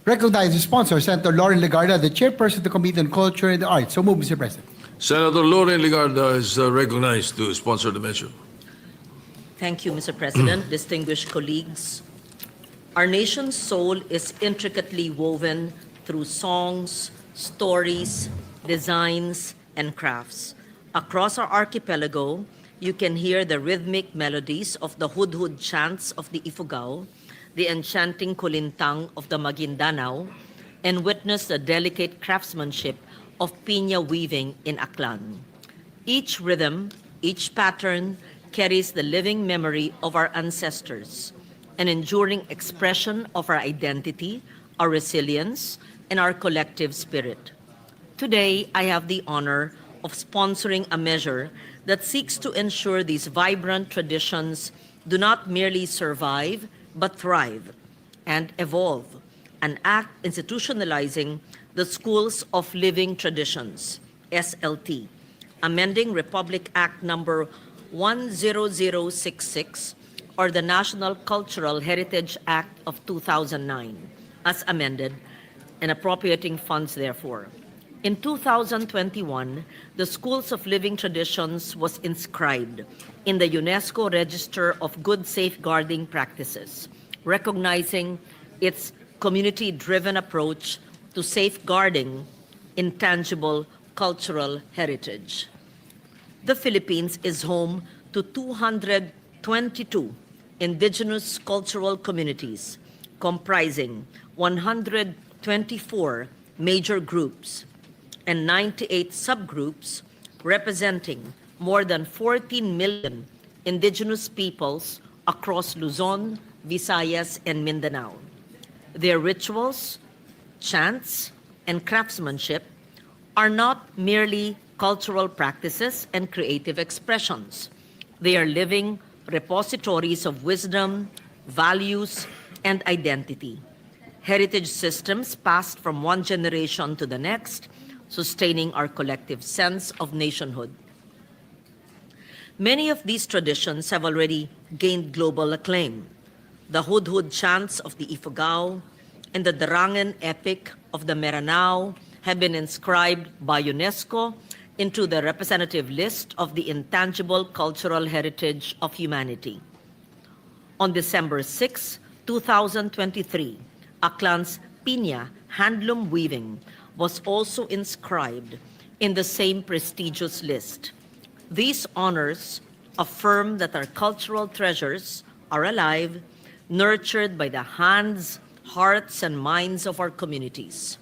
recognize the sponsor, Senator Lauren Legarda, the chairperson of the Committee on Culture and the Arts. So move, Mr. President. Senator Lauren Legarda is recognized to sponsor the measure. Thank you, Mr. President. Distinguished colleagues, our nation's soul is intricately woven through songs, stories, designs, and crafts. Across our archipelago, you can hear the rhythmic melodies of the hudhud chants of the Ifugao, the enchanting kulintang of the Maguindanao, and witness the delicate craftsmanship of piña weaving in Aklan. Each rhythm, each pattern carries the living memory of our ancestors, an enduring expression of our identity, our resilience, and our collective spirit. Today, I have the honor of sponsoring a measure that seeks to ensure these vibrant traditions do not merely survive, but thrive and evolve, an act institutionalizing the Schools of Living Traditions, SLT, amending Republic Act number 10066 or the National Cultural Heritage Act of 2009, as amended, and appropriating funds therefore. In 2021, the Schools of Living Traditions was inscribed in the UNESCO Register of Good Safeguarding Practices, recognizing its community-driven approach to safeguarding intangible cultural heritage. The Philippines is home to 222 indigenous cultural communities comprising 124 major groups and 98 subgroups representing more than 14 million indigenous peoples across Luzon, Visayas, and Mindanao. Their rituals, chants, and craftsmanship are not merely cultural practices and creative expressions. They are living repositories of wisdom, values, and identity. Heritage systems passed from one generation to the next, sustaining our collective sense of nationhood. Many of these traditions have already gained global acclaim. The Hudhud chants of the Ifugao and the Darangan epic of the Meranao have been inscribed by UNESCO into the representative list of the intangible cultural heritage of humanity. On December 6, 2023, Aklan's Piña handloom weaving was also inscribed in the same prestigious list. These honors affirm that our cultural treasures are alive, nurtured by the hands, hearts, and minds of our communities.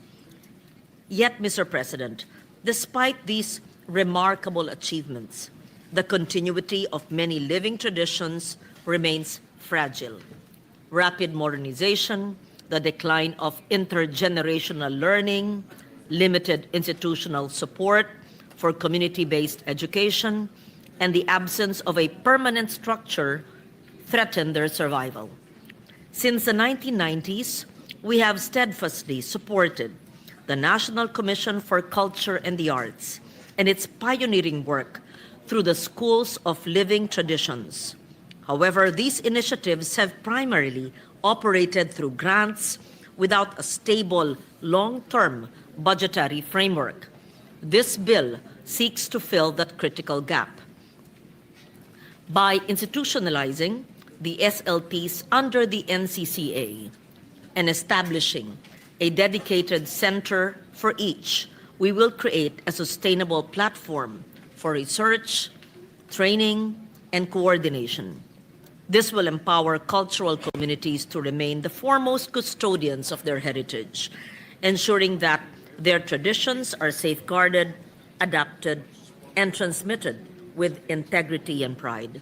Yet, Mr. President, despite these remarkable achievements, the continuity of many living traditions remains fragile. Rapid modernization, the decline of intergenerational learning, limited institutional support for community-based education, and the absence of a permanent structure threaten their survival. Since the 1990s, we have steadfastly supported the National Commission for Culture and the Arts and its pioneering work through the Schools of Living Traditions. However, these initiatives have primarily operated through grants without a stable, long-term budgetary framework. This bill seeks to fill that critical gap. By institutionalizing the SLTs under the NCCA and establishing a dedicated center for each, we will create a sustainable platform for research, training, and coordination. This will empower cultural communities to remain the foremost custodians of their heritage, ensuring that their traditions are safeguarded, adapted, and transmitted with integrity and pride.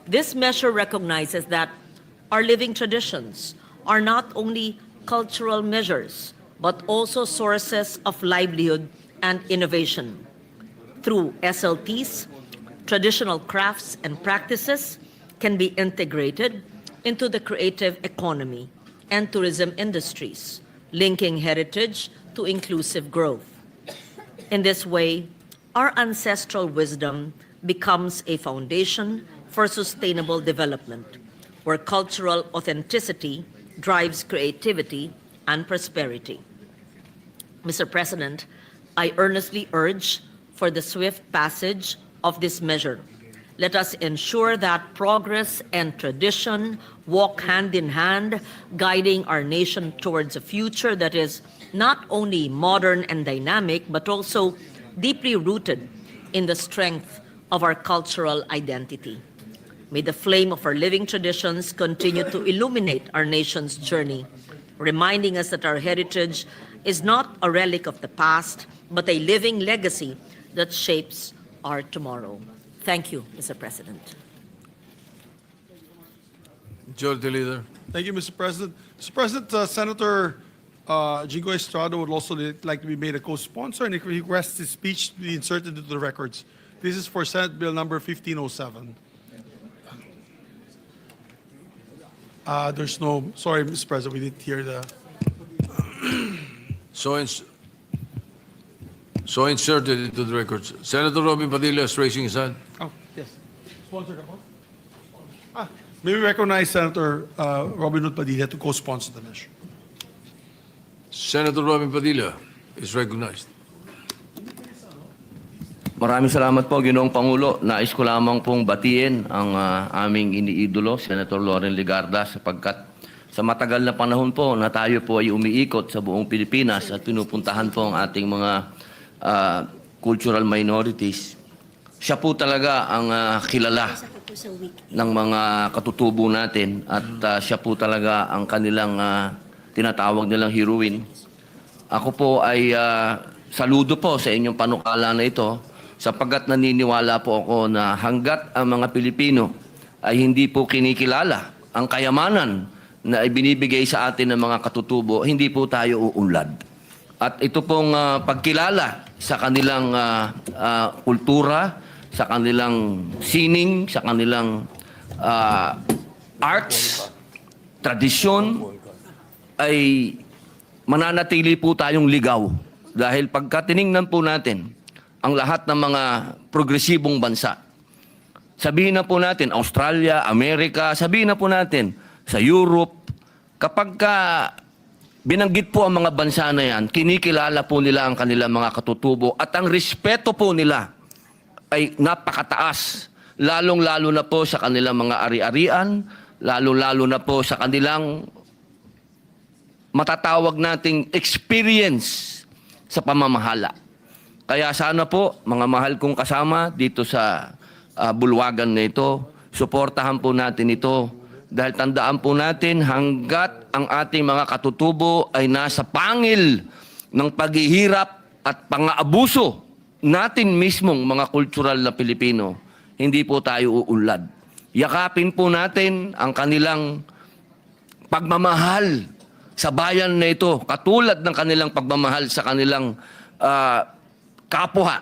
This measure recognizes that our living traditions are not only cultural measures, but also sources of livelihood and innovation. Through SLTs, traditional crafts and practices can be integrated into the creative economy and tourism industries, linking heritage to inclusive growth. In this way, our ancestral wisdom becomes a foundation for sustainable development, where cultural authenticity drives creativity and prosperity. Mr. President, I earnestly urge for the swift passage of this measure. Let us ensure that progress and tradition walk hand in hand, guiding our nation towards a future that is not only modern and dynamic, but also deeply rooted in the strength of our cultural identity. May the flame of our living traditions continue to illuminate our nation's journey, reminding us that our heritage is not a relic of the past, but a living legacy that shapes our tomorrow. Thank you, Mr. President. Majority Leader. Thank you, Mr. President. Mr. President, Senator Jigo Estrada would also like to be made a co-sponsor, and he requests his speech to be inserted into the records. This is for Senate Bill number 1507. There's no, sorry, Mr. President, we didn't hear the. So inserted into the records. Senator Robin Padilla is raising his hand. Oh, yes. Sponsor ka po? May we recognize Senator Robin Hood Padilla to co-sponsor the measure. Senator Robin Padilla is recognized. Maraming salamat po, Ginoong Pangulo. Nais ko lamang pong batiin ang aming iniidolo, Senator Loren Legarda, sapagkat sa matagal na panahon po na tayo po ay umiikot sa buong Pilipinas at pinupuntahan po ang ating mga cultural minorities. Siya po talaga ang kilala ng mga katutubo natin at siya po talaga ang kanilang tinatawag nilang heroine. Ako po ay saludo po sa inyong panukala na ito sapagkat naniniwala po ako na hanggat ang mga Pilipino ay hindi po kinikilala ang kayamanan na ibinibigay sa atin ng mga katutubo, hindi po tayo uunlad. At ito pong pagkilala sa kanilang kultura, sa kanilang sining, sa kanilang arts, tradisyon, ay mananatili po tayong ligaw. Dahil pagka tiningnan po natin ang lahat ng mga progresibong bansa, sabihin na po natin Australia, Amerika, sabihin na po natin sa Europe, kapag binanggit po ang mga bansa na yan, kinikilala po nila ang kanilang mga katutubo at ang respeto po nila ay napakataas, lalong-lalo na po sa kanilang mga ari-arian, lalong-lalo na po sa kanilang matatawag nating experience sa pamamahala. Kaya sana po, mga mahal kong kasama dito sa bulwagan na ito, suportahan po natin ito dahil tandaan po natin hanggat ang ating mga katutubo ay nasa pangil ng paghihirap at pang-aabuso natin mismong mga kultural na Pilipino, hindi po tayo uunlad. Yakapin po natin ang kanilang pagmamahal sa bayan na ito, katulad ng kanilang pagmamahal sa kanilang kapwa.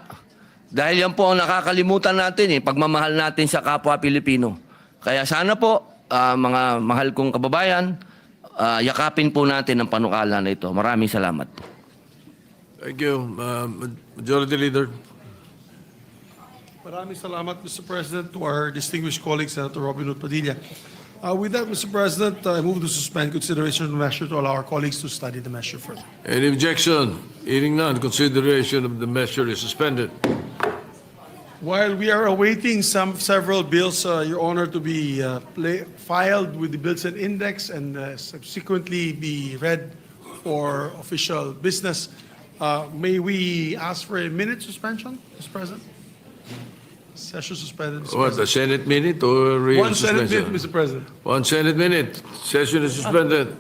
Dahil yan po ang nakakalimutan natin, pagmamahal natin sa kapwa Pilipino. Kaya sana po, mga mahal kong kababayan, yakapin po natin ang panukala na ito. Maraming salamat po. Thank you. Majority Leader. Maraming salamat, Mr. President, to our distinguished colleague, Senator Robin Hood Padilla. With that, Mr. President, I move to suspend consideration of the measure to allow our colleagues to study the measure further. Any objection? Hearing none, consideration of the measure is suspended. While we are awaiting several bills, Your Honor, to be filed with the bills and index and subsequently be read for official business, may we ask for a minute suspension, Mr. President? Session suspended, Mr. What, a President. Senate minute or real One Senate suspension? minute, Mr. President. One Senate minute. Session is suspended.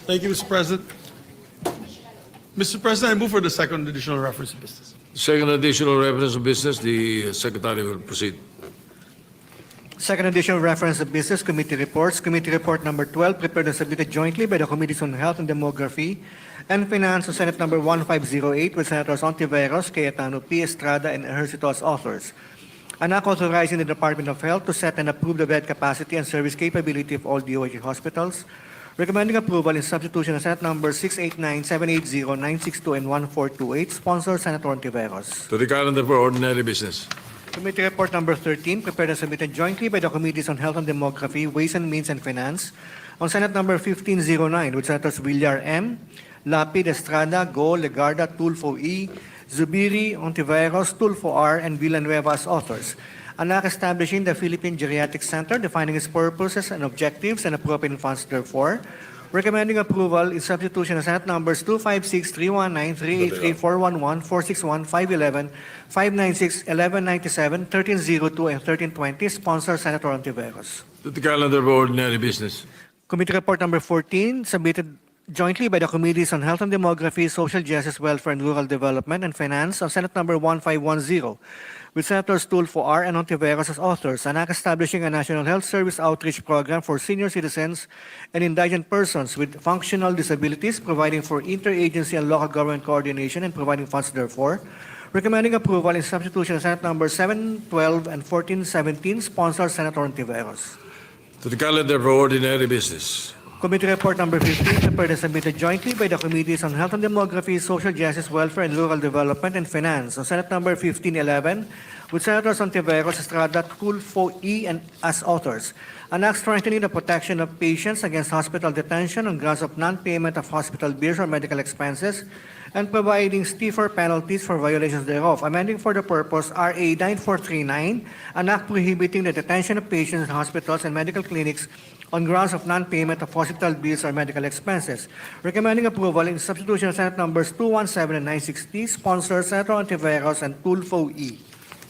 Thank you, Mr. President. Mr. President, I move for the second additional reference of business. Second additional reference of business, the Secretary will proceed. Second additional reference of business committee reports. Committee report number 12, prepared and submitted jointly by the Committees on Health and Demography and Finance on Senate number 1508 with Senators Ontiveros, Cayetano P. Estrada, and Ejercito as authors. An act authorizing the Department of Health to set and approve the bed capacity and service capability of all DOH hospitals. Recommending approval in substitution of Senate number 689, 780, 962, and 1428, sponsor Senator Ontiveros. To the calendar for ordinary business. Committee report number 13, prepared and submitted jointly by the Committees on Health and Demography, Ways and Means, and Finance on Senate number 1509 with Senators Villar M., Lapid, Estrada, Go, Legarda, Tulfo E., Zubiri, Ontiveros, Tulfo R., and Villanueva as authors. An act establishing the Philippine Geriatric Center, defining its purposes and objectives and appropriating funds therefore. Recommending approval in substitution of Senate numbers 256, 319, 383, 411, 461, 511, 596, 1197, 1302, and 1320, sponsor Senator Ontiveros. To the calendar for ordinary business. Committee report number 14, submitted jointly by the Committees on Health and Demography, Social Justice, Welfare, and Rural Development, and Finance on Senate number 1510, with Senators Tulfo R. and Ontiveros as authors, an act establishing a National Health Service Outreach Program for senior citizens and indigent persons with functional disabilities, providing for interagency and local government coordination and providing funds therefore. Recommending approval in substitution of Senate number 712 and 1417, sponsor Senator Ontiveros. To the calendar for ordinary business. Committee report number 15, prepared and submitted jointly by the Committees on Health and Demography, Social Justice, Welfare, and Rural Development, and Finance on Senate number 1511 with Senators Ontiveros, Estrada, Tulfo E. and as authors. An act strengthening the protection of patients against hospital detention on grounds of non-payment of hospital bills or medical expenses and providing stiffer penalties for violations thereof. Amending for the purpose RA 9439, an act prohibiting the detention of patients in hospitals and medical clinics on grounds of non-payment of hospital bills or medical expenses. Recommending approval in substitution of Senate numbers 217 and 960, sponsor Senator Ontiveros and Tulfo E.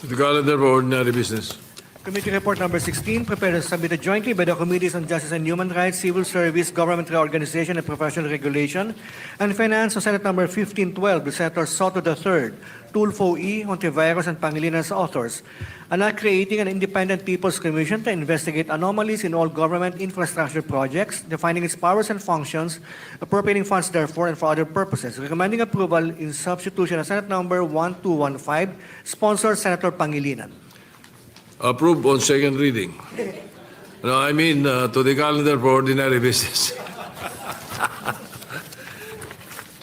To the calendar for ordinary business. Committee report number 16, prepared and submitted jointly by the Committees on Justice and Human Rights, Civil Service, Government Reorganization, and Professional Regulation, and Finance on Senate number 1512 with Senator Soto III, Tulfo E., Ontiveros, and Pangilinan as authors. An act creating an independent People's Commission to investigate anomalies in all government infrastructure projects, defining its powers and functions, appropriating funds therefore and for other purposes. Recommending approval in substitution of Senate number 1215, sponsor Senator Pangilinan. Approved on second reading. No, I mean to the calendar for ordinary business.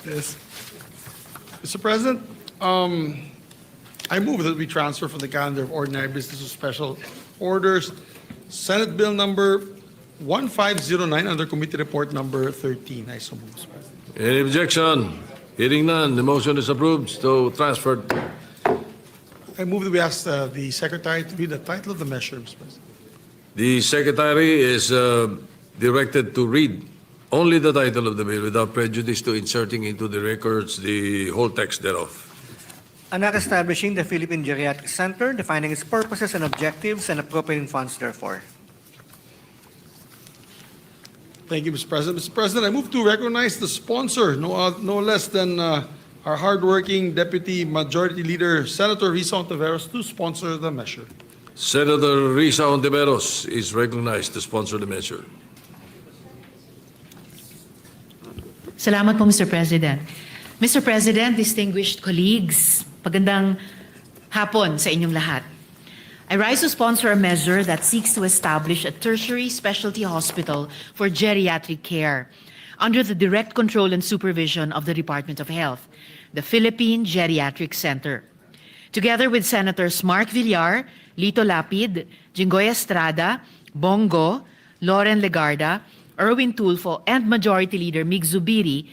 Yes. Mr. President, I move that we transfer from the calendar of ordinary business to special orders Senate Bill number 1509 under Committee Report number 13. I so move, Mr. President. Any objection? Hearing none, the motion is approved. So transferred. I move that we ask the Secretary to read the title of the measure, Mr. President. The Secretary is directed to read only the title of the bill without prejudice to inserting into the records the whole text thereof. An act establishing the Philippine Geriatric Center, defining its purposes and objectives, and appropriating funds therefore. Thank you, Mr. President. Mr. President, I move to recognize the sponsor, no less than our hardworking Deputy Majority Leader, Senator Risa Ontiveros, to sponsor the measure. Senator Risa Ontiveros is recognized to sponsor the measure. Salamat po, Mr. President. Mr. President, distinguished colleagues, magandang hapon sa inyong lahat. I rise to sponsor a measure that seeks to establish a tertiary specialty hospital for geriatric care under the direct control and supervision of the Department of Health, the Philippine Geriatric Center. Together with Senators Mark Villar, Lito Lapid, Jinggoy Estrada, Bongo, Loren Legarda, Erwin Tulfo, and Majority Leader Mig Zubiri,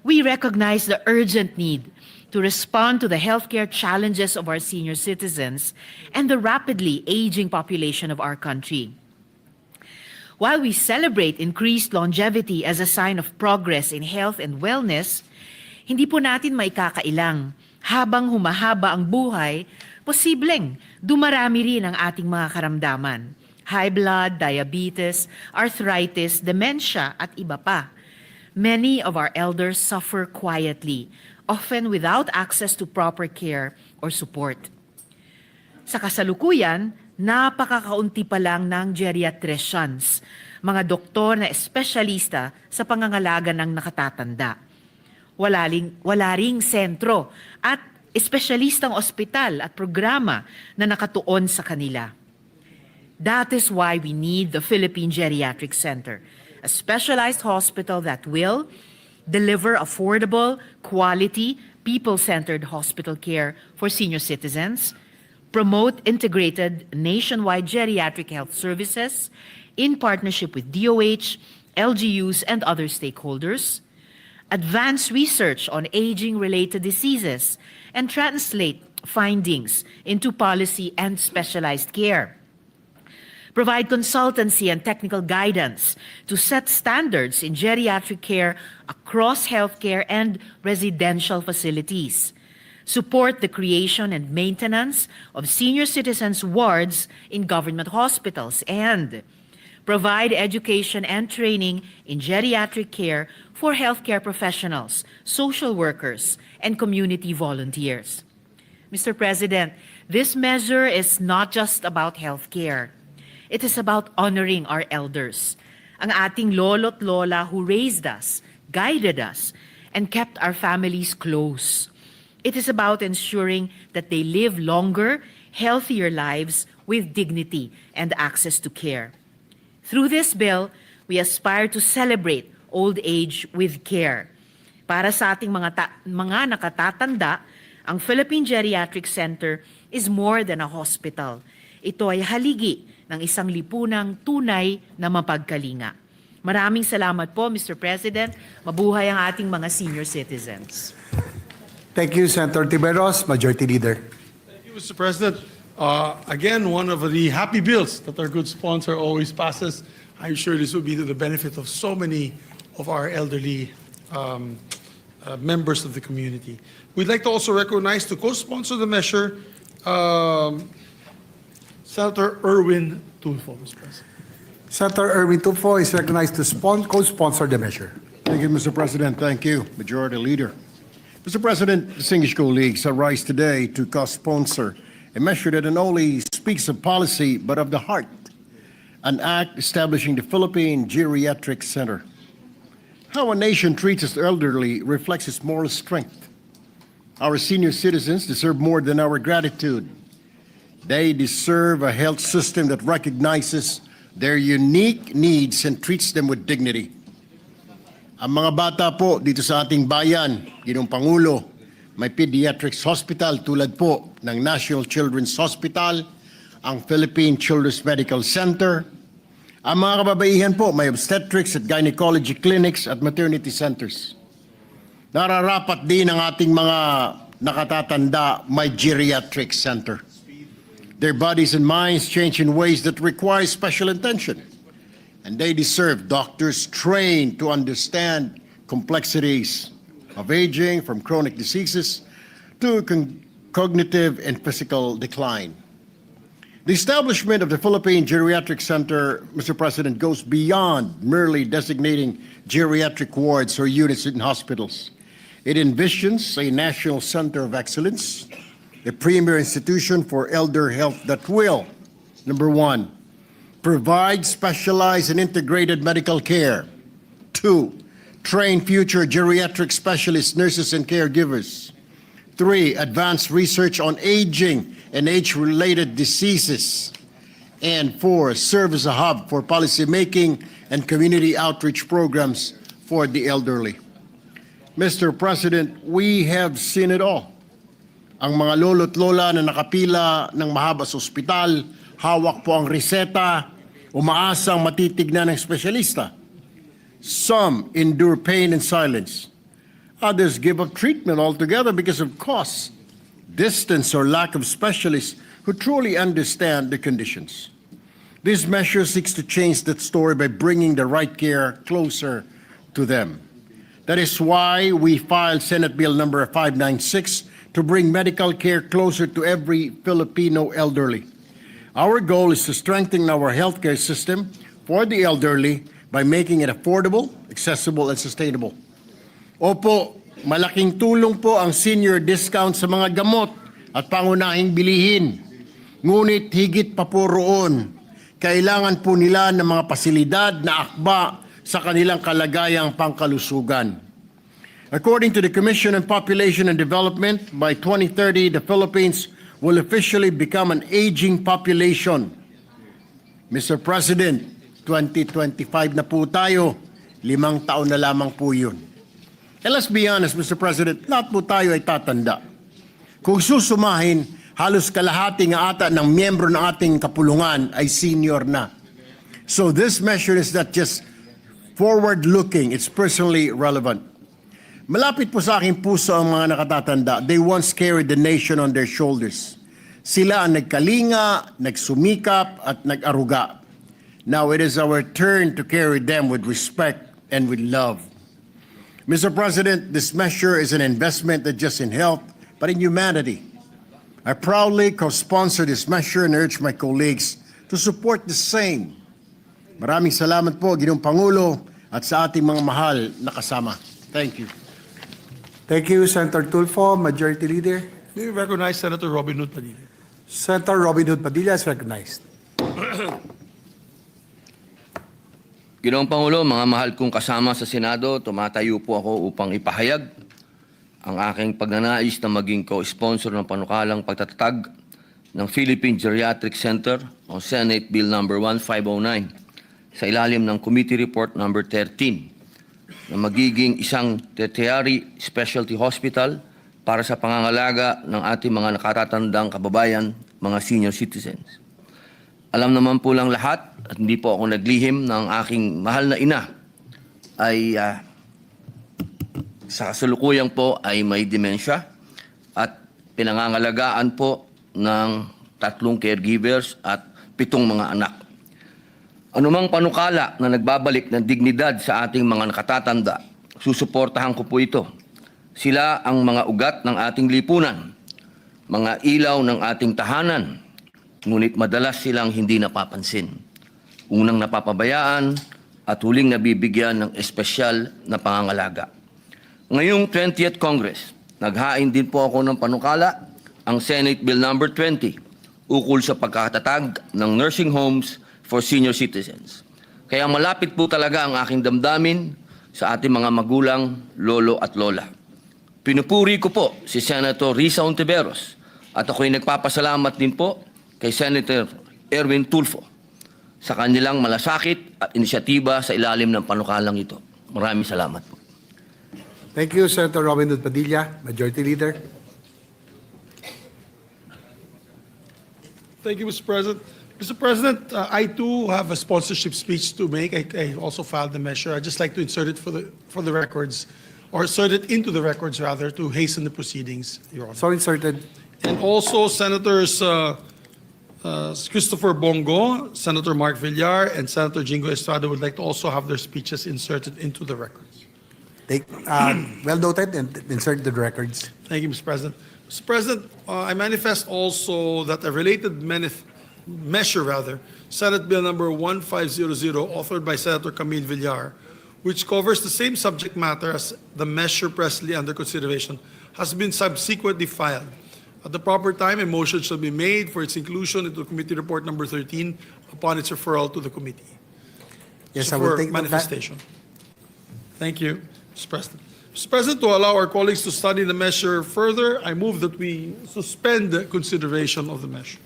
we recognize the urgent need to respond to the healthcare challenges of our senior citizens and the rapidly aging population of our country. While we celebrate increased longevity as a sign of progress in health and wellness, hindi po natin maikakailang habang humahaba ang buhay, posibleng dumarami rin ang ating mga karamdaman. High blood, diabetes, arthritis, dementia at iba pa. Many of our elders suffer quietly, often without access to proper care or support. Sa kasalukuyan, napakakaunti pa lang ng geriatricians, mga doktor na espesyalista sa pangangalaga ng nakatatanda. Wala ring sentro at espesyalistang ospital at programa na nakatuon sa kanila. That is why we need the Philippine Geriatric Center, a specialized hospital that will deliver affordable, quality, people-centered hospital care for senior citizens, promote integrated nationwide geriatric health services in partnership with DOH, LGUs, and other stakeholders, advance research on aging-related diseases, and translate findings into policy and specialized care. Provide consultancy and technical guidance to set standards in geriatric care across healthcare and residential facilities. Support the creation and maintenance of senior citizens' wards in government hospitals, and provide education and training in geriatric care for healthcare professionals, social workers, and community volunteers. Mr. President, this measure is not just about healthcare. It is about honoring our elders, ang ating lolo't lola who raised us, guided us, and kept our families close. It is about ensuring that they live longer, healthier lives with dignity and access to care. Through this bill, we aspire to celebrate old age with care. Para sa ating mga nakatatanda, ang Philippine Geriatric Center is more than a hospital. Ito ay haligi ng isang lipunang tunay na mapagkalinga. Maraming salamat po, Mr. President. Mabuhay ang ating mga senior citizens. Thank you, Senator Tiberos, Majority Leader. Thank you, Mr. President. Again, one of the happy bills that our good sponsor always passes. I'm sure this will be to the benefit of so many of our elderly members of the community. We'd like to also recognize to co-sponsor the measure, Senator Erwin Tulfo, Mr. President. Senator Erwin Tulfo is recognized to co-sponsor the measure. Thank you, Mr. President. Thank you, Majority Leader. Mr. President, distinguished colleagues, I rise today to co-sponsor a measure that not only speaks of policy but of the heart, an act establishing the Philippine Geriatric Center. How a nation treats its elderly reflects its moral strength. Our senior citizens deserve more than our gratitude. They deserve a health system that recognizes their unique needs and treats them with dignity. Ang mga bata po dito sa ating bayan, Ginoong Pangulo, may pediatrics hospital tulad po ng National Children's Hospital, ang Philippine Children's Medical Center. Ang mga kababaihan po may obstetrics at gynecology clinics at maternity centers. Nararapat din ang ating mga nakatatanda may geriatric center. Their bodies and minds change in ways that require special attention, and they deserve doctors trained to understand complexities of aging, from chronic diseases to cognitive and physical decline. The establishment of the Philippine Geriatric Center, Mr. President, goes beyond merely designating geriatric wards or units in hospitals. It envisions a national center of excellence, a premier institution for elder health that will, number one, provide specialized and integrated medical care. 2, train future geriatric specialists, nurses, and caregivers. 3, advance research on aging and age-related diseases. And 4, serve as a hub for policymaking and community outreach programs for the elderly. Mr. President, we have seen it all. Ang mga lolo't lola na nakapila ng mahaba sa ospital, hawak po ang reseta, umaasang matitignan ng espesyalista. Some endure pain in silence. Others give up treatment altogether because of cost, distance, or lack of specialists who truly understand the conditions. This measure seeks to change that story by bringing the right care closer to them. That is why we filed Senate Bill number 596 to bring medical care closer to every Filipino elderly. Our goal is to strengthen our healthcare system for the elderly by making it affordable, accessible, and sustainable. Opo, malaking tulong po ang senior discount sa mga gamot at pangunahing bilihin. Ngunit higit pa po roon, kailangan po nila ng mga pasilidad na akba sa kanilang kalagayang pangkalusugan. According to the Commission on Population and Development, by 2030, the Philippines will officially become an aging population. Mr. President, 2025 na po tayo, 5 taon na lamang po yun. And let's be honest, Mr. President, lahat po tayo ay tatanda. Kung susumahin, halos kalahati nga ata ng miyembro ng ating kapulungan ay senior na. So this measure is not just forward-looking, it's personally relevant. Malapit po sa aking puso ang mga nakatatanda. They once carried the nation on their shoulders. Sila ang nagkalinga, nagsumikap, at nag-aruga. Now it is our turn to carry them with respect and with love. Mr. President, this measure is an investment not just in health, but in humanity. I proudly co-sponsor this measure and urge my colleagues to support the same. Maraming salamat po, Ginoong Pangulo, at sa ating mga mahal na kasama. Thank you. Thank you, Senator Tulfo. Majority Leader. May we recognize Senator Robin Hood Padilla. Senator Robin Hood Padilla is recognized. Ginoong Pangulo, mga mahal kong kasama sa Senado, tumatayo po ako upang ipahayag ang aking pagnanais na maging co-sponsor ng panukalang pagtatatag ng Philippine Geriatric Center o Senate Bill No. 1509 sa ilalim ng Committee Report No. 13 na magiging isang tertiary specialty hospital para sa pangangalaga ng ating mga nakatatandang kababayan, mga senior citizens. Alam naman po lang lahat at hindi po ako naglihim ng aking mahal na ina ay sa kasalukuyang po ay may demensya at pinangangalagaan po ng 3 caregivers at 7 mga anak. Anumang panukala na nagbabalik ng dignidad sa ating mga nakatatanda, susuportahan ko po ito. Sila ang mga ugat ng ating lipunan, mga ilaw ng ating tahanan, ngunit madalas silang hindi napapansin. Unang napapabayaan at huling nabibigyan ng espesyal na pangangalaga. Ngayong 20th Congress, naghain din po ako ng panukala ang Senate Bill No. 20 ukol sa pagkakatatag ng nursing homes for senior citizens. Kaya malapit po talaga ang aking damdamin sa ating mga magulang, lolo at lola. Pinupuri ko po si Senator Risa Ontiveros at ako'y nagpapasalamat din po kay Senator Erwin Tulfo sa kanilang malasakit at inisyatiba sa ilalim ng panukalang ito. Maraming salamat po. Thank you, Senator Robin Hood Padilla. Majority Leader. Thank you, Mr. President. Mr. President, I too have a sponsorship speech to make. I also filed the measure. I'd just like to insert it for the records, or insert it into the records rather, to hasten the proceedings, Your Honor. So inserted. And also Senators Christopher Bongo, Senator Mark Villar, and Senator Jingo Estrada would like to also have their speeches inserted into the records. Well noted and inserted the records. Thank you, Mr. President. Mr. President, I manifest also that a related measure, Senate Bill number 1500, authored by Senator Camille Villar, which covers the same subject matter as the measure presently under consideration, has been subsequently filed. At the proper time, a motion shall be made for its inclusion into Committee Report number 13 upon its referral to the committee. Yes, So I will for take note of that. manifestation. Thank you, Mr. President. Mr. President, to allow our colleagues to study the measure further, I move that we suspend the consideration of the measure.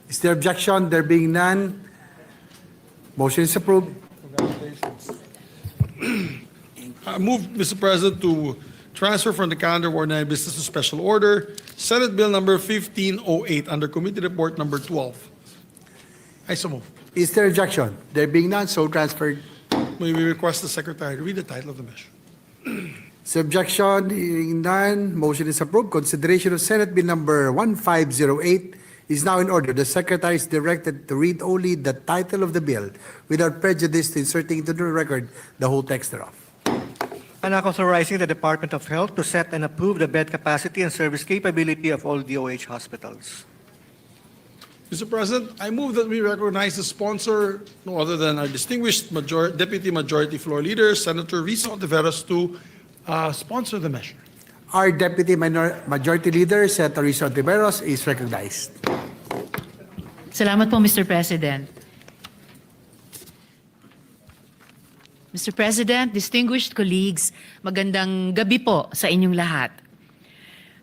Is there objection? There being none, motion is approved. I move, Mr. President, to transfer from the calendar of ordinary business to special order Senate Bill number 1508 under Committee Report number 12. I so move. Is there objection? There being none, so transferred. May we request the Secretary to read the title of the measure. Objection, hearing none, motion is approved. Consideration of Senate Bill number 1508 is now in order. The Secretary is directed to read only the title of the bill without prejudice to inserting into the record the whole text thereof. An act authorizing the Department of Health to set and approve the bed capacity and service capability of all DOH hospitals. Mr. President, I move that we recognize the sponsor, no other than our distinguished Deputy Majority Floor Leader, Senator Risa Ontiveros, to sponsor the measure. Our Deputy Majority Leader, Senator Risa Ontiveros, is recognized. Salamat po, Mr. President. Mr. President, distinguished colleagues, magandang gabi po sa inyong lahat.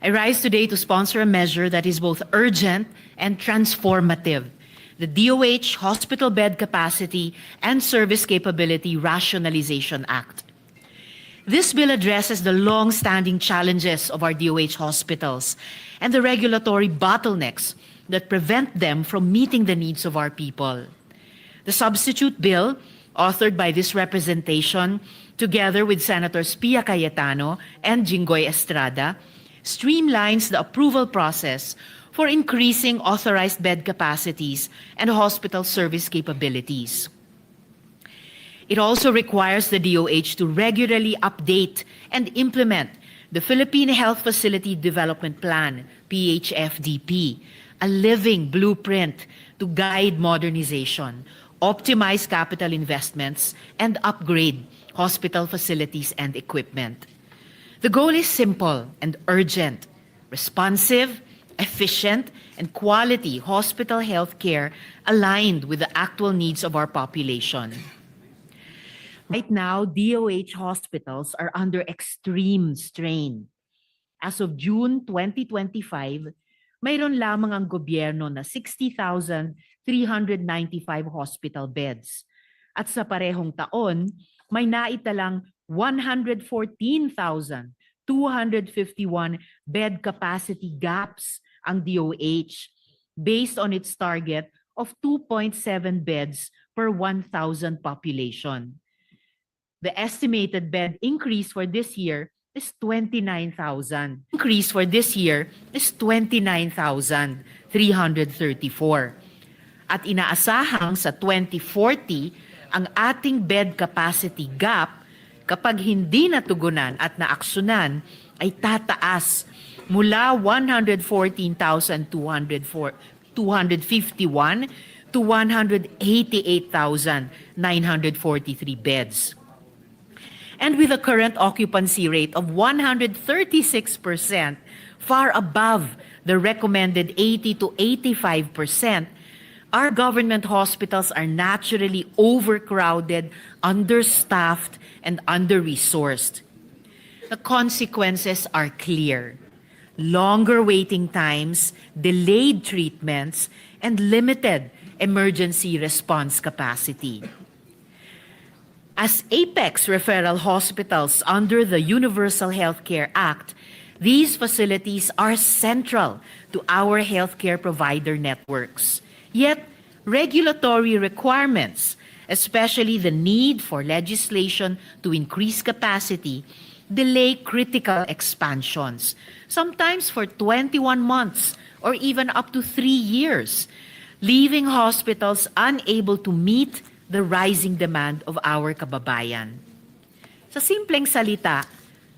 I rise today to sponsor a measure that is both urgent and transformative, the DOH Hospital Bed Capacity and Service Capability Rationalization Act. This bill addresses the long-standing challenges of our DOH hospitals and the regulatory bottlenecks that prevent them from meeting the needs of our people. The substitute bill, authored by this representation, together with Senators Pia Cayetano and Jinggoy Estrada, streamlines the approval process for increasing authorized bed capacities and hospital service capabilities. It also requires the DOH to regularly update and implement the Philippine Health Facility Development Plan, PHFDP, a living blueprint to guide modernization, optimize capital investments, and upgrade hospital facilities and equipment. The goal is simple and urgent: responsive, efficient, and quality hospital health care aligned with the actual needs of our population. Right now, DOH hospitals are under extreme strain. As of June 2025, mayroon lamang ang gobyerno na 60,395 hospital beds. At sa parehong taon, may naitalang 114,251 bed capacity gaps ang DOH based on its target of 2.7 beds per 1,000 population. The estimated bed increase for this year is 29,000. Increase for this year is 29,334. At inaasahang sa 2040, ang ating bed capacity gap, kapag hindi natugunan at naaksyonan, ay tataas mula 114,251 to 188,943 beds. And with a current occupancy rate of 136%, far above the recommended 80 to 85%, our government hospitals are naturally overcrowded, understaffed, and under-resourced. The consequences are clear: longer waiting times, delayed treatments, and limited emergency response capacity. As apex referral hospitals under the Universal Healthcare Act, these facilities are central to our healthcare provider networks. Yet, regulatory requirements, especially the need for legislation to increase capacity, delay critical expansions, sometimes for 21 months or even up to 3 years, leaving hospitals unable to meet the rising demand of our kababayan. Sa simpleng salita,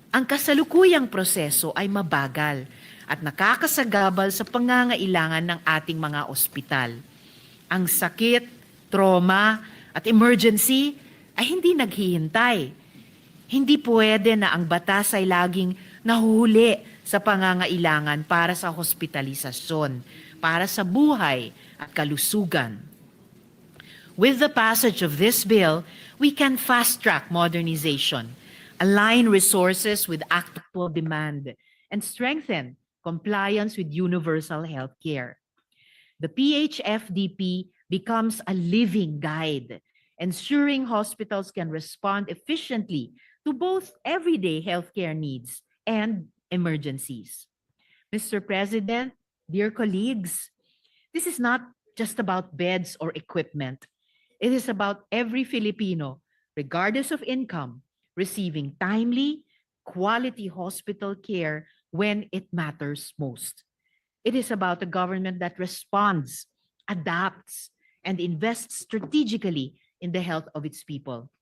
ang kasalukuyang proseso ay mabagal at nakakasagabal sa pangangailangan ng ating mga ospital. Ang sakit, trauma, at emergency ay hindi naghihintay. Hindi pwede na ang batas ay laging nahuhuli sa pangangailangan para sa hospitalisasyon, para sa buhay at kalusugan. With the passage of this bill, we can fast-track modernization, align resources with actual demand, and strengthen compliance with universal health care. The PHFDP becomes a living guide, ensuring hospitals can respond efficiently to both everyday healthcare needs and emergencies. Mr. President, dear colleagues, this is not just about beds or equipment. It is about every Filipino, regardless of income, receiving timely, quality hospital care when it matters most. It is about a government that responds, adapts, and invests strategically in the health of its people.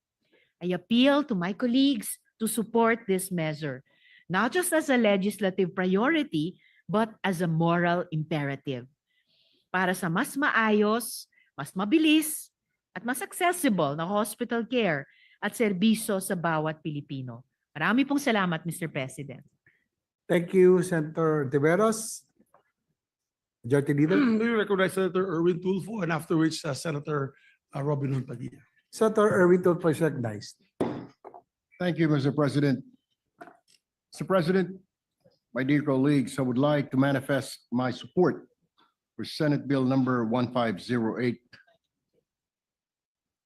I appeal to my colleagues to support this measure, not just as a legislative priority, but as a moral imperative. para sa mas maayos, mas mabilis, at mas accessible na hospital care at serbisyo sa bawat Pilipino. Marami pong salamat, Mr. President. Thank you, Senator Tiveros. Majority Leader. We recognize Senator Erwin Tulfo, and after which Senator Robin Hood Padilla. Senator Erwin Tulfo is recognized. Thank you, Mr. President. Mr. President, my dear colleagues, I would like to manifest my support for Senate Bill number 1508.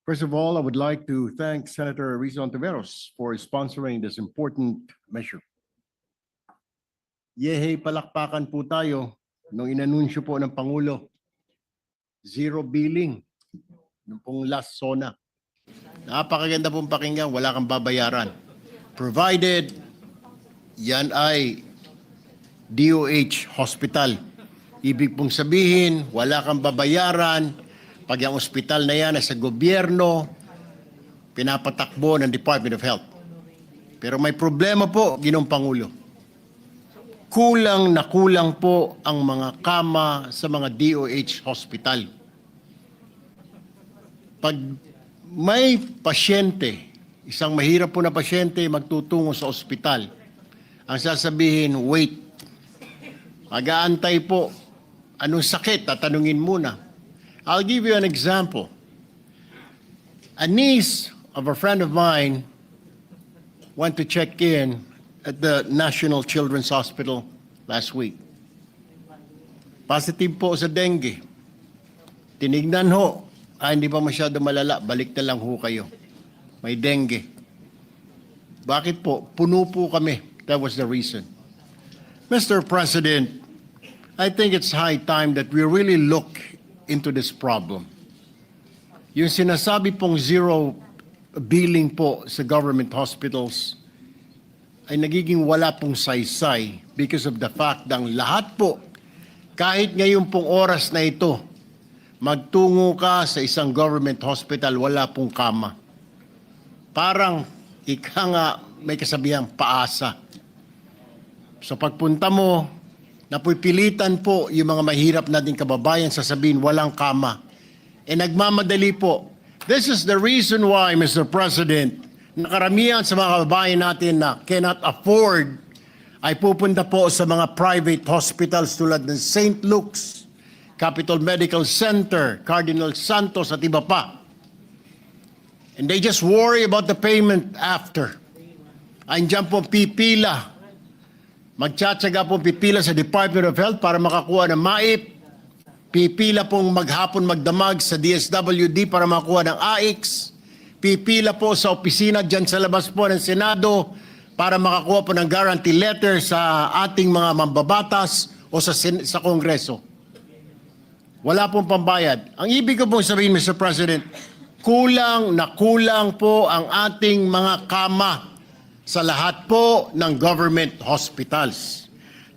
First of all, I would like to thank Senator Rizon Tiveros for sponsoring this important measure. Yehey, palakpakan po tayo nung inanunsyo po ng Pangulo. Zero billing nung pong last SONA. Napakaganda pong pakinggan, wala kang babayaran. Provided yan ay DOH hospital. Ibig pong sabihin, wala kang babayaran. Pag yung ospital na yan ay sa gobyerno, pinapatakbo ng Department of Health. Pero may problema po, Ginoong Pangulo. Kulang na kulang po ang mga kama sa mga DOH hospital. Pag may pasyente, isang mahirap po na pasyente magtutungo sa ospital, ang sasabihin, wait. Mag-aantay po. Anong sakit? Tatanungin muna. I'll give you an example. A niece of a friend of mine went to check in at the National Children's Hospital last week. Positive po sa dengue. Tinignan ho, hindi pa masyado malala, balik na lang ho kayo. May dengue. Bakit po? Puno po kami. That was the reason. Mr. President, I think it's high time that we really look into this problem. Yung sinasabi pong zero billing po sa government hospitals ay nagiging wala pong saysay because of the fact na lahat po, kahit ngayon pong oras na ito, magtungo ka sa isang government hospital, wala pong kama. Parang ika nga may kasabihang paasa. So pagpunta mo, napipilitan po yung mga mahirap nating kababayan sasabihin walang kama. E nagmamadali po. This is the reason why, Mr. President, nakaramihan sa mga kababayan natin na cannot afford ay pupunta po sa mga private hospitals tulad ng St. Luke's, Capital Medical Center, Cardinal Santos at iba pa. And they just worry about the payment after. Andiyan po pipila. Magtsatsaga pong pipila sa Department of Health para makakuha ng MAIP. Pipila pong maghapon magdamag sa DSWD para makakuha ng AIX. Pipila po sa opisina dyan sa labas po ng Senado para makakuha po ng guarantee letter sa ating mga mambabatas o sa Kongreso. Wala pong pambayad. Ang ibig ko pong sabihin, Mr. President, kulang na kulang po ang ating mga kama sa lahat po ng government hospitals.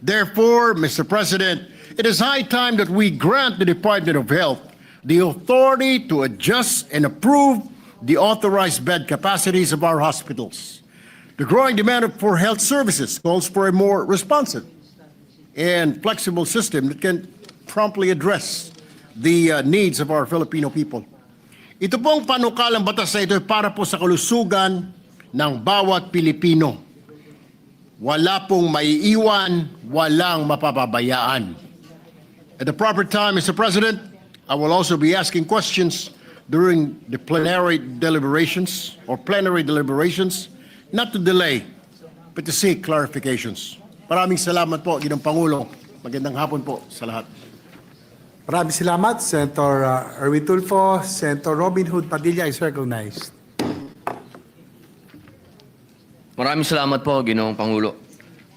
Therefore, Mr. President, it is high time that we grant the Department of Health the authority to adjust and approve the authorized bed capacities of our hospitals. The growing demand for health services calls for a more responsive and flexible system that can promptly address the needs of our Filipino people. Ito pong panukalang batas na ito ay para po sa kalusugan ng bawat Pilipino. Wala pong maiiwan, walang mapapabayaan. At the proper time, Mr. President, I will also be asking questions during the plenary deliberations, not to delay, but to seek clarifications. Maraming salamat po, Ginoong Pangulo. Magandang hapon po sa lahat. Maraming salamat, Senator Erwin Tulfo. Senator Robin Hood Padilla is recognized. Maraming salamat po, Ginoong Pangulo.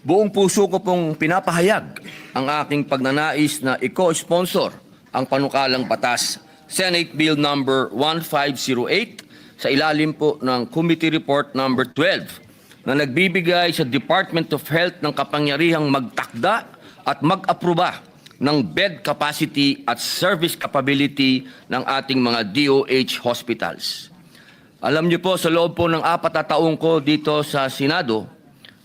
Buong puso ko pong pinapahayag ang aking pagnanais na i-co-sponsor ang panukalang batas, Senate Bill number 1508, sa ilalim po ng Committee Report number 12, na nagbibigay sa Department of Health ng kapangyarihang magtakda at mag-aproba ng bed capacity at service capability ng ating mga DOH hospitals. Alam niyo po, sa loob po ng 4 na taong ko dito sa Senado,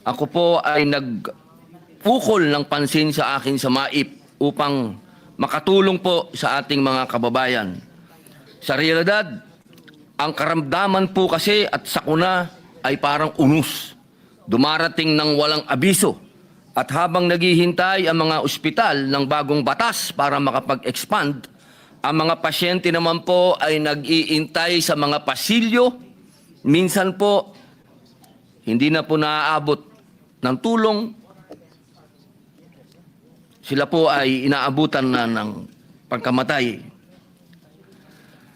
ako po ay nagpukol ng pansin sa akin sa MAIP upang makatulong po sa ating mga kababayan. Sa realidad, ang karamdaman po kasi at sakuna ay parang unus. Dumarating ng walang abiso. At habang naghihintay ang mga ospital ng bagong batas para makapag-expand, ang mga pasyente naman po ay nag-iintay sa mga pasilyo. Minsan po, hindi na po naaabot ng tulong. Sila po ay inaabutan na ng pagkamatay.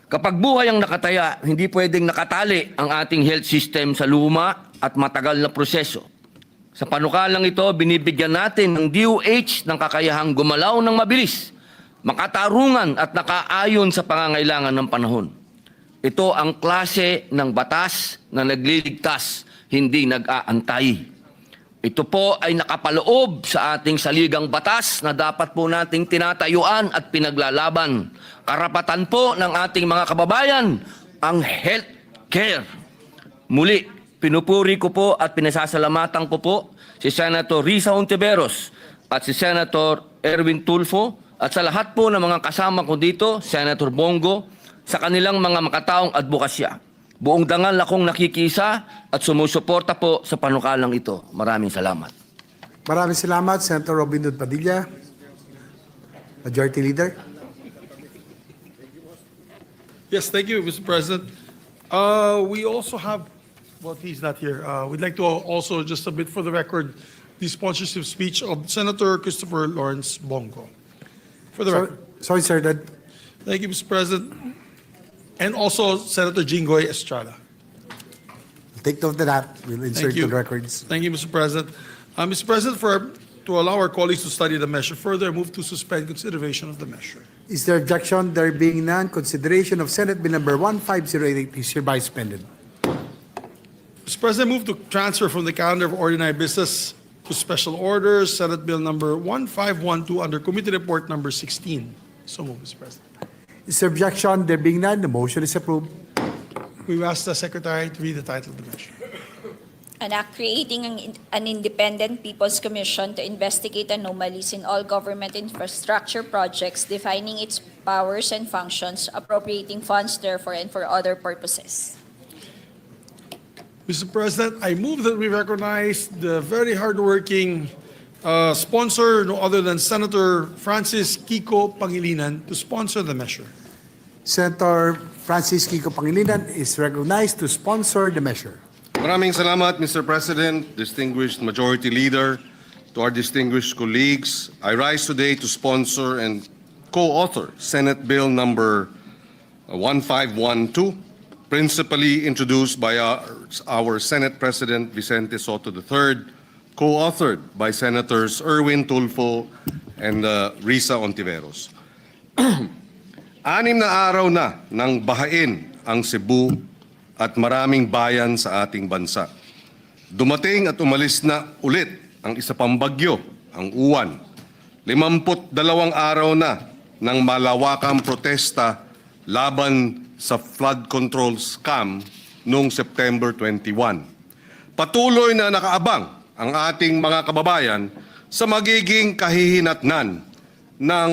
Kapag buhay ang nakataya, hindi pwedeng nakatali ang ating health system sa luma at matagal na proseso. Sa panukalang ito, binibigyan natin ng DOH ng kakayahang gumalaw ng mabilis, makatarungan at nakaayon sa pangangailangan ng panahon. Ito ang klase ng batas na nagliligtas, hindi nag-aantay. Ito po ay nakapaloob sa ating saligang batas na dapat po nating tinatayuan at pinaglalaban. Karapatan po ng ating mga kababayan ang health care. Muli, pinupuri ko po at pinasasalamatan ko po si Senator Risa Hontiveros at si Senator Erwin Tulfo at sa lahat po ng mga kasama ko dito, Senator Bongo, sa kanilang mga makataong advokasya. Buong dangal akong nakikisa at sumusuporta po sa panukalang ito. Maraming salamat. Maraming salamat, Senator Robin Hood Padilla, Majority Leader. Yes, thank you, Mr. President. We also have, well, he's not here. We'd like to also just submit for the record the sponsorship speech of Senator Christopher Lawrence Bongo. For the record. Sorry, sir. Thank you, Mr. President. And also Senator Jinggoy Estrada. Take note of that. We'll insert you. the records. Thank you, Mr. President. Mr. President, to allow our colleagues to study the measure further, I move to suspend consideration of the measure. Is there objection? There being none, consideration of Senate Bill number 15088 is hereby suspended. Mr. President, I move to transfer from the calendar of ordinary business to special orders, Senate Bill number 1512 under Committee Report number 16. So move, Mr. President. Is there objection? There being none, the motion is approved. We will ask the Secretary to read the title of the measure. An act creating an independent People's Commission to investigate anomalies in all government infrastructure projects, defining its powers and functions, appropriating funds therefore and for other purposes. Mr. President, I move that we recognize the very hardworking sponsor, no other than Senator Francis Kiko Pangilinan, to sponsor the measure. Senator Francis Kiko Pangilinan is recognized to sponsor the measure. Maraming salamat, Mr. President, distinguished Majority Leader, to our distinguished colleagues. I rise today to sponsor and co-author Senate Bill number 1512, principally introduced by our Senate President Vicente Soto III, co-authored by Senators Erwin Tulfo and Risa Hontiveros. 6 na araw na nang bahain ang Cebu at maraming bayan sa ating bansa. Dumating at umalis na ulit ang isa pang bagyo, ang Uwan. 52 araw na ng malawakang protesta laban sa flood control scam noong September 21. Patuloy na nakaabang ang ating mga kababayan sa magiging kahihinatnan ng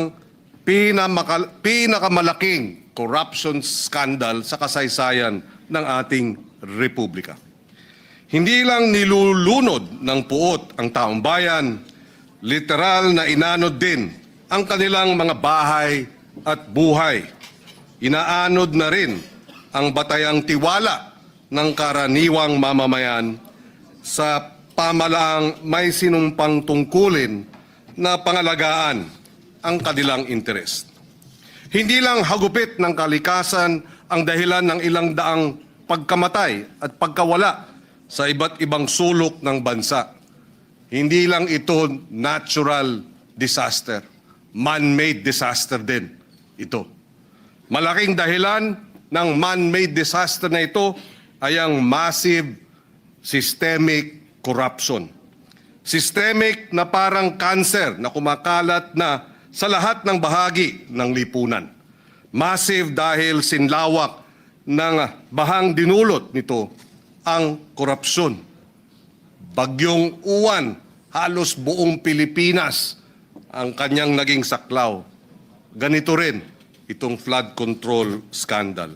pinakamalaking corruption scandal sa kasaysayan ng ating republika. Hindi lang nilulunod ng puot ang taong bayan, literal na inanod din ang kanilang mga bahay at buhay. Inaanod na rin ang batayang tiwala ng karaniwang mamamayan sa pamalaang may sinumpang tungkulin na pangalagaan ang kanilang interes. Hindi lang hagupit ng kalikasan ang dahilan ng ilang daang pagkamatay at pagkawala sa iba't ibang sulok ng bansa. Hindi lang ito natural disaster, man-made disaster din ito. Malaking dahilan ng man-made disaster na ito ay ang massive systemic corruption. Systemic na parang cancer na kumakalat na sa lahat ng bahagi ng lipunan. Massive dahil sinlawak ng bahang dinulot nito ang korupsyon. Bagyong Uwan, halos buong Pilipinas ang kanyang naging saklaw. ganito rin itong flood control scandal.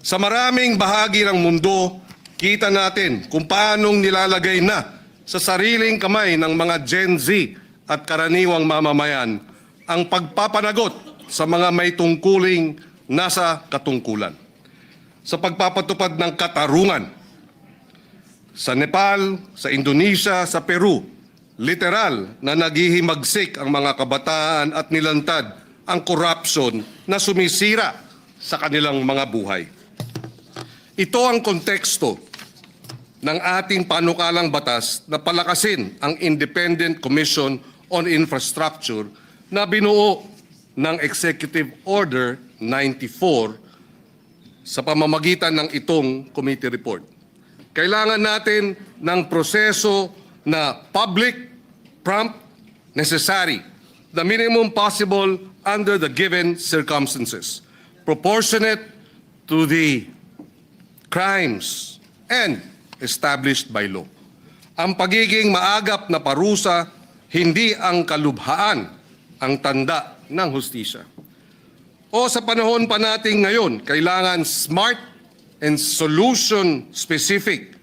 Sa maraming bahagi ng mundo, kita natin kung paanong nilalagay na sa sariling kamay ng mga Gen Z at karaniwang mamamayan ang pagpapanagot sa mga may tungkuling nasa katungkulan. Sa pagpapatupad ng katarungan, sa Nepal, sa Indonesia, sa Peru, literal na naghihimagsik ang mga kabataan at nilantad ang corruption na sumisira sa kanilang mga buhay. Ito ang konteksto ng ating panukalang batas na palakasin ang Independent Commission on Infrastructure na binuo ng Executive Order 94 sa pamamagitan ng itong committee report. Kailangan natin ng proseso na public, prompt, necessary, the minimum possible under the given circumstances, proportionate to the crimes and established by law. Ang pagiging maagap na parusa, hindi ang kalubhaan ang tanda ng hustisya. O sa panahon pa natin ngayon, kailangan smart and solution-specific,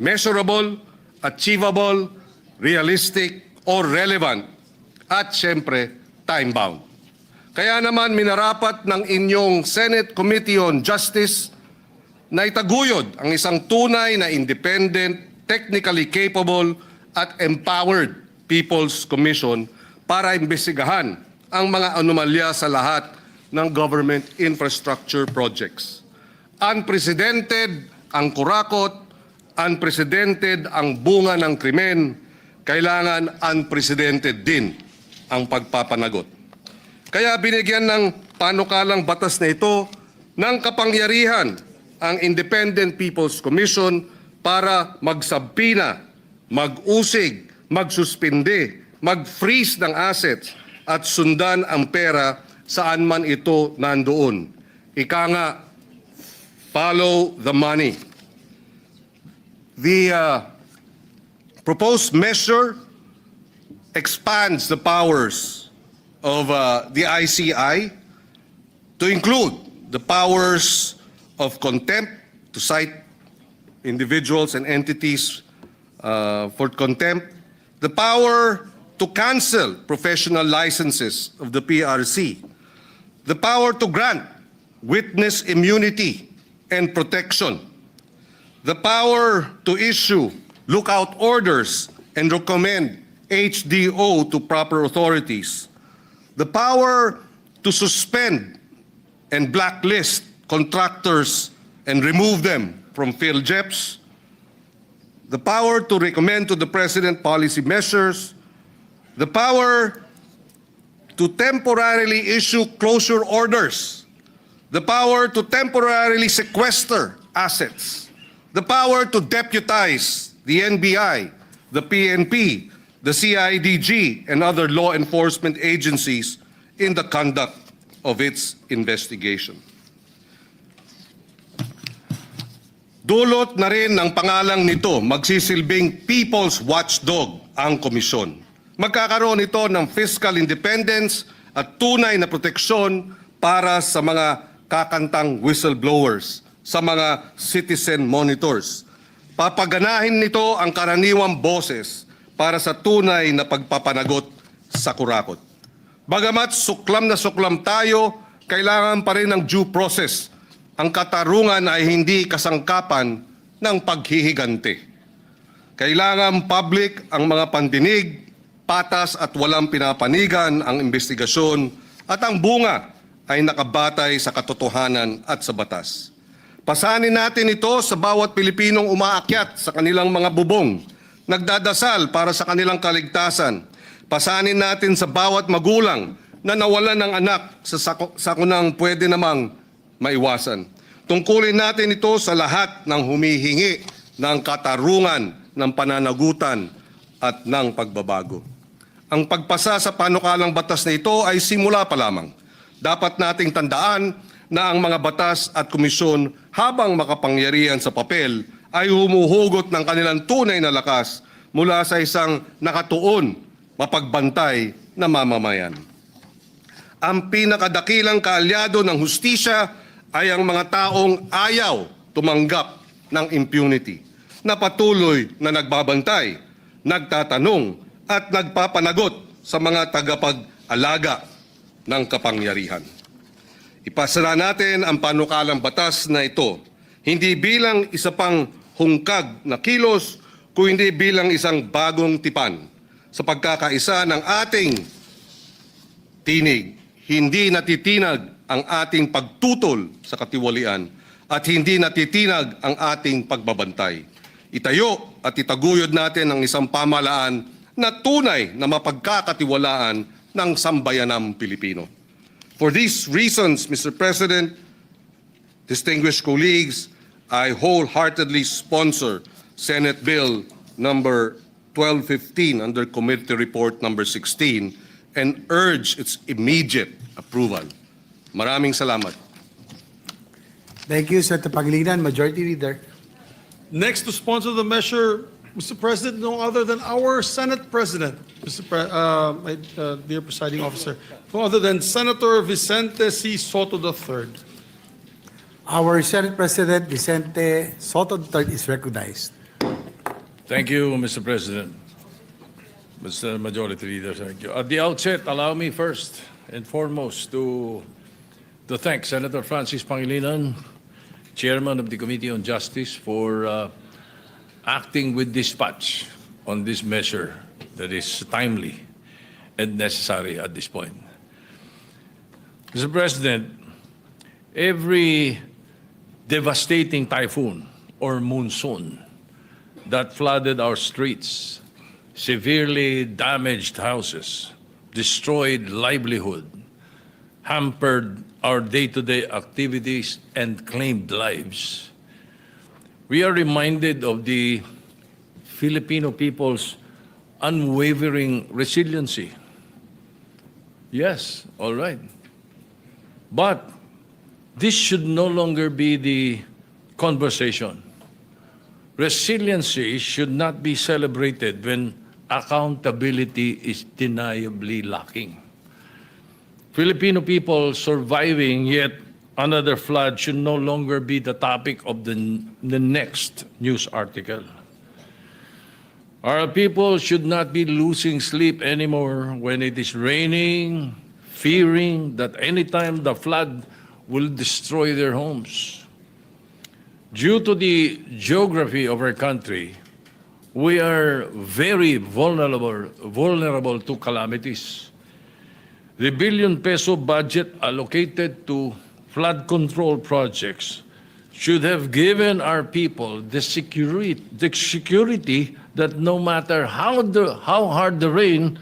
measurable, achievable, realistic, or relevant, at syempre, time-bound. Kaya naman minarapat ng inyong Senate Committee on Justice na itaguyod ang isang tunay na independent, technically capable, at empowered People's Commission para imbestigahan ang mga anomalya sa lahat ng government infrastructure projects. Unprecedented ang kurakot, unprecedented ang bunga ng krimen, kailangan unprecedented din ang pagpapanagot. Kaya binigyan ng panukalang batas na ito ng kapangyarihan ang Independent People's Commission para magsabpina, mag-usig, magsuspinde, mag-freeze ng assets at sundan ang pera saan man ito nandoon. Ika nga, follow the money. The proposed measure expands the powers of the ICI to include the powers of contempt, to cite individuals and entities for contempt, the power to cancel professional licenses of the PRC, the power to grant witness immunity and protection, the power to issue lookout orders and recommend HDO to proper authorities, the power to suspend and blacklist contractors and remove them from PhilJeps, the power to recommend to the President policy measures, the power to temporarily issue closure orders, the power to temporarily sequester assets, the power to deputize the NBI, the PNP, the CIDG, and other law enforcement agencies in the conduct of its investigation. Dulot na rin ng pangalang nito, magsisilbing People's Watchdog ang komisyon. Magkakaroon ito ng fiscal independence at tunay na proteksyon para sa mga kakantang whistleblowers, sa mga citizen monitors. Papaganahin nito ang karaniwang boses para sa tunay na pagpapanagot sa kurakot. Bagamat suklam na suklam tayo, kailangan pa rin ng due process. Ang katarungan ay hindi kasangkapan ng paghihigante. Kailangan public ang mga pandinig, patas at walang pinapanigan ang investigasyon at ang bunga ay nakabatay sa katotohanan at sa batas. Pasanin natin ito sa bawat Pilipinong umaakyat sa kanilang mga bubong, nagdadasal para sa kanilang kaligtasan. Pasanin natin sa bawat magulang na nawalan ng anak sa sakunang pwede namang maiwasan. Tungkulin natin ito sa lahat ng humihingi ng katarungan, ng pananagutan at ng pagbabago. Ang pagpasa sa panukalang batas na ito ay simula pa lamang. Dapat nating tandaan na ang mga batas at komisyon habang makapangyarihan sa papel ay humuhugot ng kanilang tunay na lakas mula sa isang nakatuon, mapagbantay na mamamayan. Ang pinakadakilang kaalyado ng hustisya ay ang mga taong ayaw tumanggap ng impunity, na patuloy na nagbabantay, nagtatanong at nagpapanagot sa mga tagapag-alaga ng kapangyarihan. Ipasara natin ang panukalang batas na ito, hindi bilang isa pang hungkag na kilos, kundi bilang isang bagong tipan sa pagkakaisa ng ating tinig. Hindi natitinag ang ating pagtutol sa katiwalian at hindi natitinag ang ating pagbabantay. Itayo at itaguyod natin ang isang pamahalaan na tunay na mapagkakatiwalaan ng sambayanang Pilipino. For these reasons, Mr. President, distinguished colleagues, I wholeheartedly sponsor Senate Bill number 1215 under Committee Report number 16 and urge its immediate approval. Maraming salamat. Thank you, Senator Pangilinan, Majority Leader. Next to sponsor the measure, Mr. President, no other than our Senate President, dear presiding officer, no other than Senator Vicente C. Soto III. Our Senate President, Vicente Soto III, is recognized. Thank you, Mr. President. Mr. Majority Leader, thank you. At the outset, allow me first and foremost to thank Senator Francis Pangilinan, Chairman of the Committee on Justice, for acting with dispatch on this measure that is timely and necessary at this point. Mr. President, every devastating typhoon or monsoon that flooded our streets, severely damaged houses, destroyed livelihood, hampered our day-to-day activities, and claimed lives. We are reminded of the Filipino people's unwavering resiliency. Yes, all right. But this should no longer be the conversation. Resiliency should not be celebrated when accountability is deniably lacking. Filipino people surviving yet another flood should no longer be the topic of the next news article. Our people should not be losing sleep anymore when it is raining, fearing that anytime the flood will destroy their homes. Due to the geography of our country, we are very vulnerable to calamities. The billion-peso budget allocated to flood control projects should have given our people the security that no matter how hard the rain,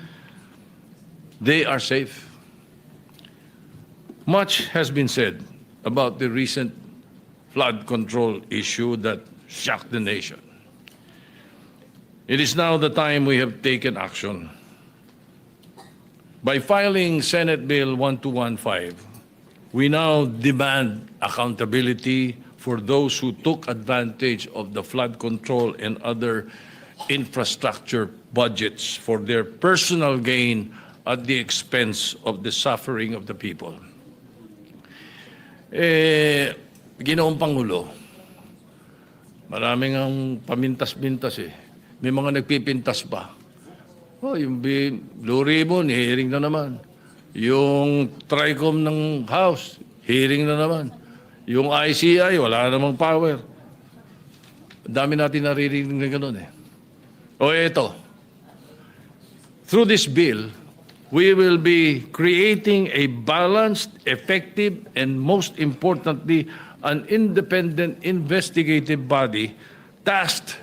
they are safe. Much has been said about the recent flood control issue that shocked the nation. It is now the time we have taken action. By filing Senate Bill 1215, we now demand accountability for those who took advantage of the flood control and other infrastructure budgets for their personal gain at the expense of the suffering of the people. Ginoong Pangulo, maraming ang pamintas-mintas eh. May mga nagpipintas pa. Yung Blue Ribbon, hearing na naman. Yung TRICOM ng House, hearing na naman. Yung ICI, wala namang power. Dami natin naririnig na gano'n eh. Eto. Through this bill, we will be creating a balanced, effective, and most importantly, an independent investigative body tasked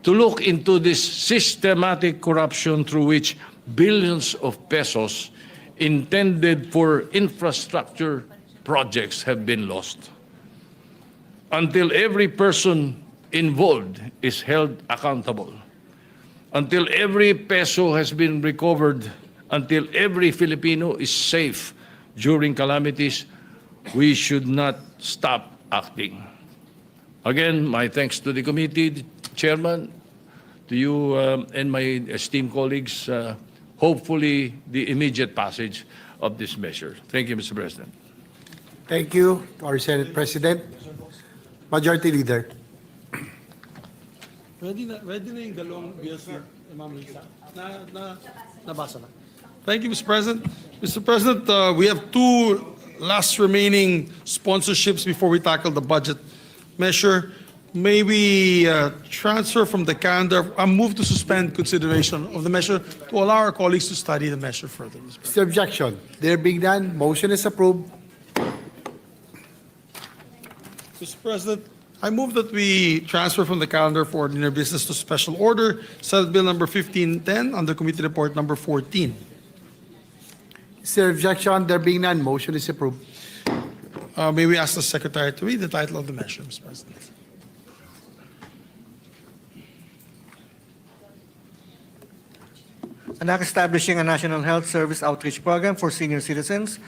to look into this systematic corruption through which billions of pesos intended for infrastructure projects have been lost. Until every person involved is held accountable, until every peso has been recovered, until every Filipino is safe during calamities, we should not stop acting. Again, my thanks to the committee, Chairman, to you and my esteemed colleagues. Hopefully, the immediate passage of this measure. Thank you, Mr. President. Thank you to our Senate President. Majority Leader. Ready na yung dalawang bills na Ma'am Risa? Nabasa na. Thank you, Mr. President. Mr. President, we have two last remaining sponsorships before we tackle the budget measure. May we transfer from the calendar, move to suspend consideration of the measure to allow our colleagues to study the measure further, Mr. President. Is there objection? There being none, motion is approved. Mr. President, I move that we transfer from the calendar for ordinary business to special order, Senate Bill number 1510 under Committee Report number 14. Is there objection? There being none, motion is approved. May we ask the Secretary to read the title of the measure, Mr. President? An act establishing a national health service outreach program for senior citizens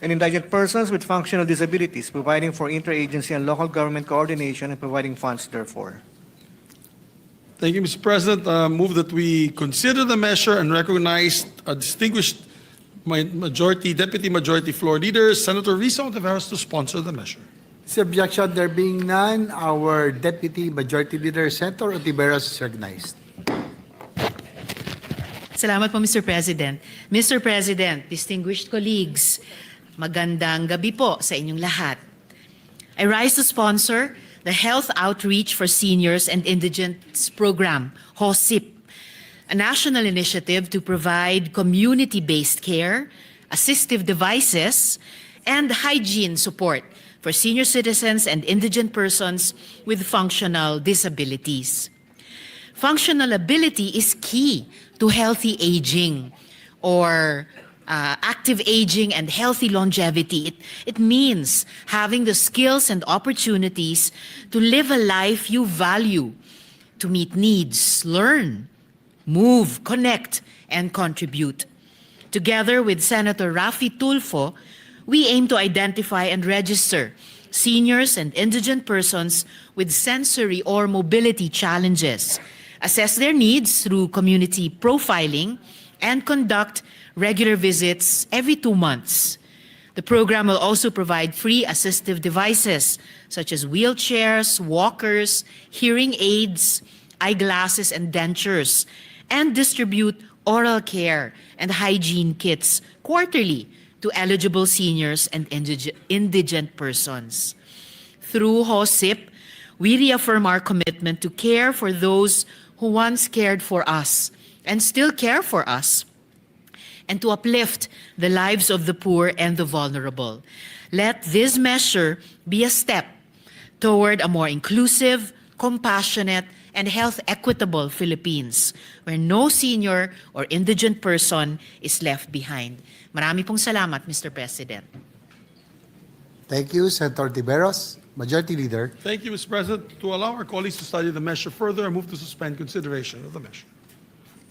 and indigent persons with functional disabilities, providing for interagency and local government coordination and providing funds therefore. Thank you, Mr. President. Move that we consider the measure and recognize a distinguished Deputy Majority Floor Leader, Senator Risa Ontiveros, to sponsor the measure. Is there objection? There being none, our Deputy Majority Leader, Senator Ontiveros, is recognized. Salamat po, Mr. President. Mr. President, distinguished colleagues, magandang gabi po sa inyong lahat. I rise to sponsor the Health Outreach for Seniors and Indigents Program, HOSIP, a national initiative to provide community-based care, assistive devices, and hygiene support for senior citizens and indigent persons with functional disabilities. Functional ability is key to healthy aging or active aging and healthy longevity. It means having the skills and opportunities to live a life you value, to meet needs, learn, move, connect, and contribute. Together with Senator Raffy Tulfo, we aim to identify and register seniors and indigent persons with sensory or mobility challenges, assess their needs through community profiling, and conduct regular visits every 2 months. The program will also provide free assistive devices such as wheelchairs, walkers, hearing aids, eyeglasses, and dentures, and distribute oral care and hygiene kits quarterly to eligible seniors and indigent persons. Through HOSIP, we reaffirm our commitment to care for those who once cared for us and still care for us, and to uplift the lives of the poor and the vulnerable. Let this measure be a step toward a more inclusive, compassionate, and health equitable Philippines, where no senior or indigent person is left behind. Marami pong salamat, Mr. President. Thank you, Senator Ontiveros. Majority Leader. Thank you, Mr. President. To allow our colleagues to study the measure further, I move to suspend consideration of the measure.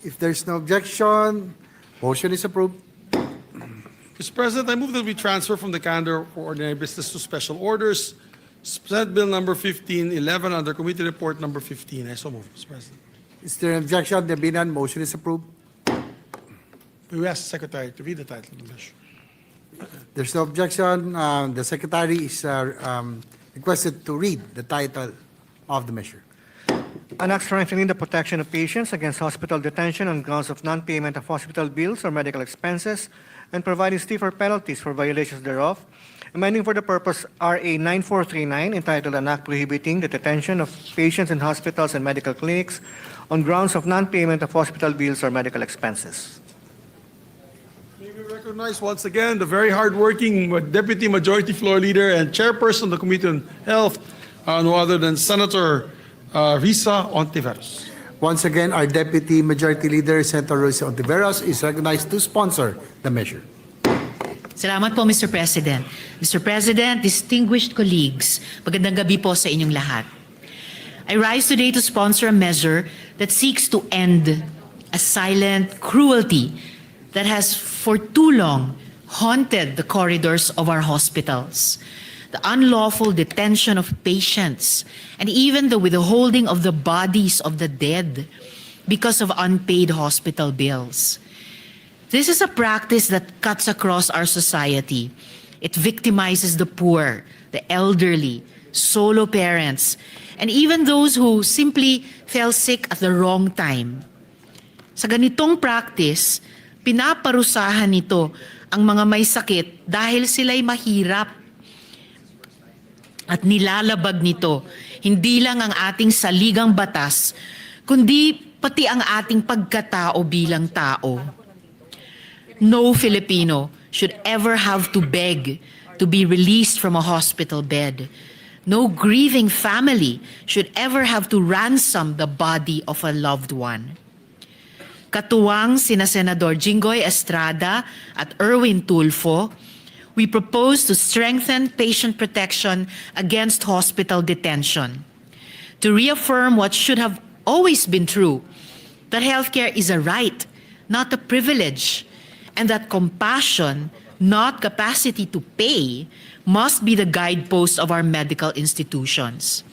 If there's no objection, motion is approved. Mr. President, I move that we transfer from the calendar for ordinary business to special orders, Senate Bill number 1511 under Committee Report number 15. I so move, Mr. President. Is there an objection? There being none, motion is approved. We ask the Secretary to read the title of the measure. There's no objection. The Secretary is requested to read the title of the measure. An act strengthening the protection of patients against hospital detention on grounds of non-payment of hospital bills or medical expenses and providing stiffer penalties for violations thereof, amending for the purpose RA 9439 entitled An Act Prohibiting the Detention of Patients in Hospitals and Medical Clinics on grounds of non-payment of hospital bills or medical expenses. May we recognize once again the very hardworking Deputy Majority Floor Leader and Chairperson of the Committee on Health, no other than Senator Risa Ontiveros. Once again, our Deputy Majority Leader, Senator Risa Ontiveros, is recognized to sponsor the measure. Salamat po, Mr. President. Mr. President, distinguished colleagues, magandang gabi po sa inyong lahat. I rise today to sponsor a measure that seeks to end a silent cruelty that has for too long haunted the corridors of our hospitals. The unlawful detention of patients, and even the withholding of the bodies of the dead because of unpaid hospital bills. This is a practice that cuts across our society. It victimizes the poor, the elderly, solo parents, and even those who simply fell sick at the wrong time. Sa ganitong practice, pinaparusahan nito ang mga may sakit dahil sila'y mahirap. At nilalabag nito hindi lang ang ating saligang batas, kundi pati ang ating pagkatao bilang tao. No Filipino should ever have to beg to be released from a hospital bed. No grieving family should ever have to ransom the body of a loved one. Katuwang sina Senador Jinggoy Estrada at Erwin Tulfo, we propose to strengthen patient protection against hospital detention, to reaffirm what should have always been true, that healthcare is a right, not a privilege, and that compassion, not capacity to pay, must be the guidepost of our medical institutions.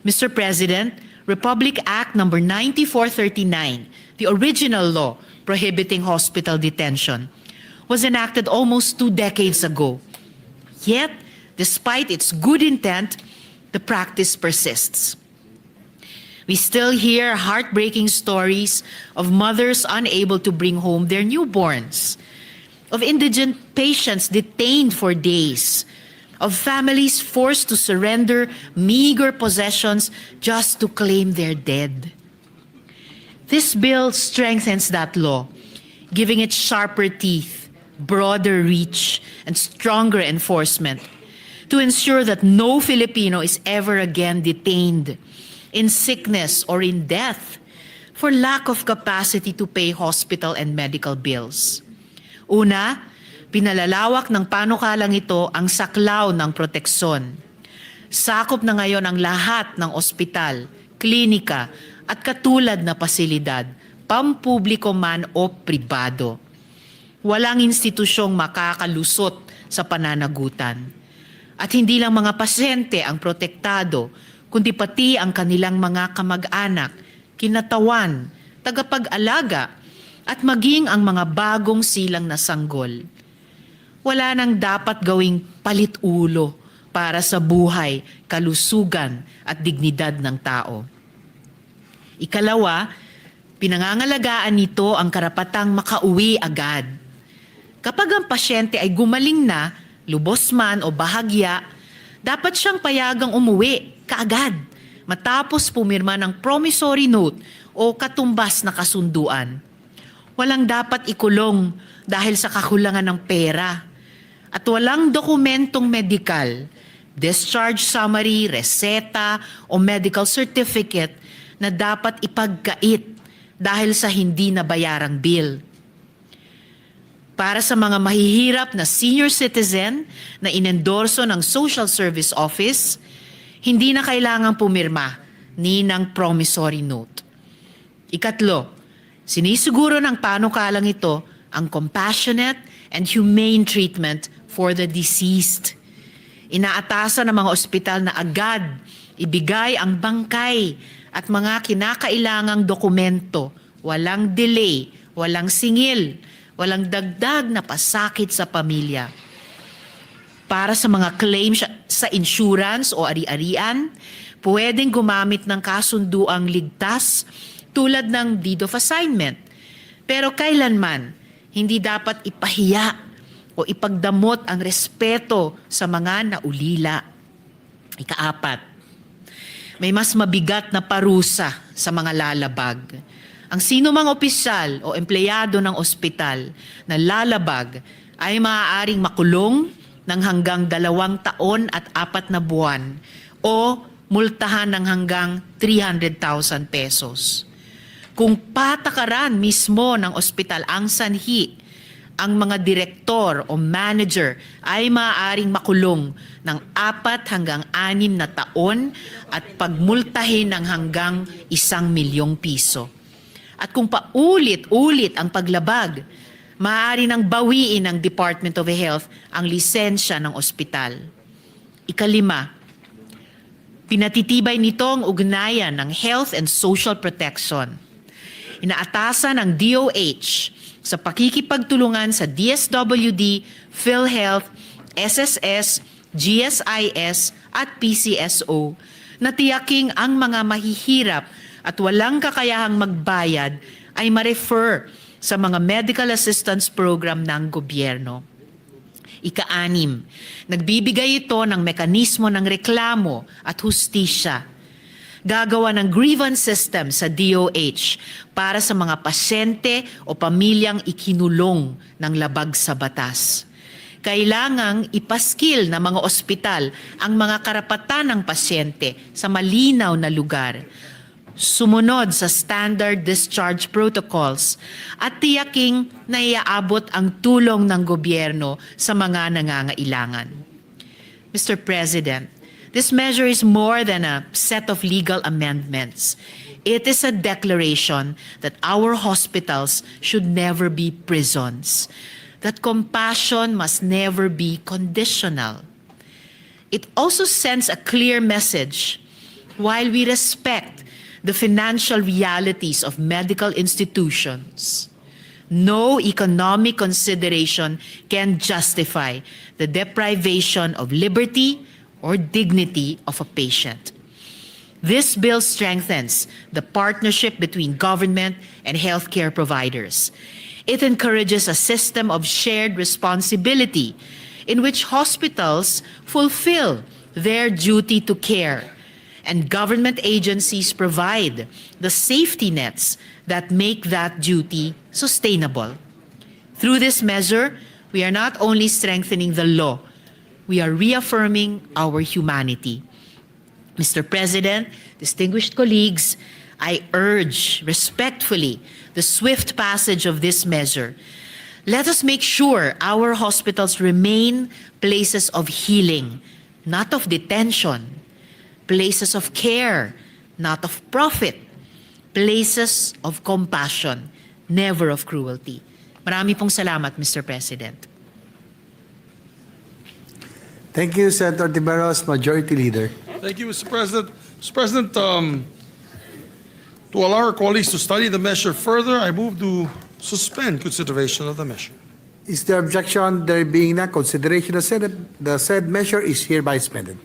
Mr. President, Republic Act number 9439, the original law prohibiting hospital detention, was enacted almost 2 decades ago. Yet, despite its good intent, the practice persists. We still hear heartbreaking stories of mothers unable to bring home their newborns, of indigent patients detained for days, of families forced to surrender meager possessions just to claim their dead. This bill strengthens that law, giving it sharper teeth, broader reach, and stronger enforcement to ensure that no Filipino is ever again detained in sickness or in death for lack of capacity to pay hospital and medical bills. Una, pinalalawak ng panukalang ito ang saklaw ng proteksyon. Sakop na ngayon ang lahat ng ospital, klinika, at katulad na pasilidad, pampubliko man o pribado. Walang institusyong makakalusot sa pananagutan. At hindi lang mga pasyente ang protektado, kundi pati ang kanilang mga kamag-anak, kinatawan, tagapag-alaga, at maging ang mga bagong silang na sanggol. Wala nang dapat gawing palit-ulo para sa buhay, kalusugan, at dignidad ng tao. Ikalawa, pinangangalagaan nito ang karapatang makauwi agad. Kapag ang pasyente ay gumaling na, lubos man o bahagya, dapat siyang payagang umuwi kaagad matapos pumirma ng promissory note o katumbas na kasunduan. Walang dapat ikulong dahil sa kakulangan ng pera at walang dokumentong medikal, discharge summary, reseta o medical certificate na dapat ipagkait dahil sa hindi nabayarang bill. Para sa mga mahihirap na senior citizen na inendorso ng Social Service Office, hindi na kailangang pumirma ni ng promissory note. Ikatlo, sinisiguro ng panukalang ito ang compassionate and humane treatment for the deceased. Inaatasan ng mga ospital na agad ibigay ang bangkay at mga kinakailangang dokumento, walang delay, walang singil, walang dagdag na pasakit sa pamilya. Para sa mga claims sa insurance o ari-arian, pwedeng gumamit ng kasunduang ligtas tulad ng deed of assignment. Pero kailanman, hindi dapat ipahiya o ipagdamot ang respeto sa mga naulila. Ikaapat, may mas mabigat na parusa sa mga lalabag. Ang sinumang opisyal o empleyado ng ospital na lalabag ay maaaring makulong ng hanggang 2 taon at 4 na buwan o multahan ng hanggang 300,000 pesos. Kung patakaran mismo ng ospital ang sanhi, ang mga direktor o manager ay maaaring makulong ng 4 hanggang 6 na taon at pagmultahin ng hanggang 1 milyong piso. At kung paulit-ulit ang paglabag, maaari nang bawiin ng Department of Health ang lisensya ng ospital. Ikalima, pinatitibay nito ang ugnayan ng health and social protection. Inaatasan ng DOH sa pakikipagtulungan sa DSWD, PhilHealth, SSS, GSIS at PCSO na tiyaking ang mga mahihirap at walang kakayahang magbayad ay ma-refer sa mga medical assistance program ng gobyerno. Ika-anim, nagbibigay ito ng mekanismo ng reklamo at hustisya. Gagawa ng grievance system sa DOH para sa mga pasyente o pamilyang ikinulong ng labag sa batas. Kailangang ipaskil ng mga ospital ang mga karapatan ng pasyente sa malinaw na lugar, sumunod sa standard discharge protocols at tiyaking na iaabot ang tulong ng gobyerno sa mga nangangailangan. Mr. President, this measure is more than a set of legal amendments. It is a declaration that our hospitals should never be prisons, that compassion must never be conditional. It also sends a clear message. While we respect the financial realities of medical institutions, no economic consideration can justify the deprivation of liberty or dignity of a patient. This bill strengthens the partnership between government and healthcare providers. It encourages a system of shared responsibility in which hospitals fulfill their duty to care and government agencies provide the safety nets that make that duty sustainable. Through this measure, we are not only strengthening the law, we are reaffirming our humanity. Mr. President, distinguished colleagues, I urge respectfully the swift passage of this measure. Let us make sure our hospitals remain places of healing, not of detention, places of care, not of profit, places of compassion, never of cruelty. Marami pong salamat, Mr. President. Thank you, Senator Tiberos, Majority Leader. Thank you, Mr. President. Mr. President, to allow our colleagues to study the measure further, I move to suspend consideration of the measure. Is there objection? There being none, consideration of the said measure is hereby suspended.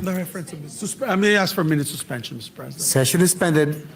The reference of I may ask for a minute suspension, Mr. President. Session is suspended.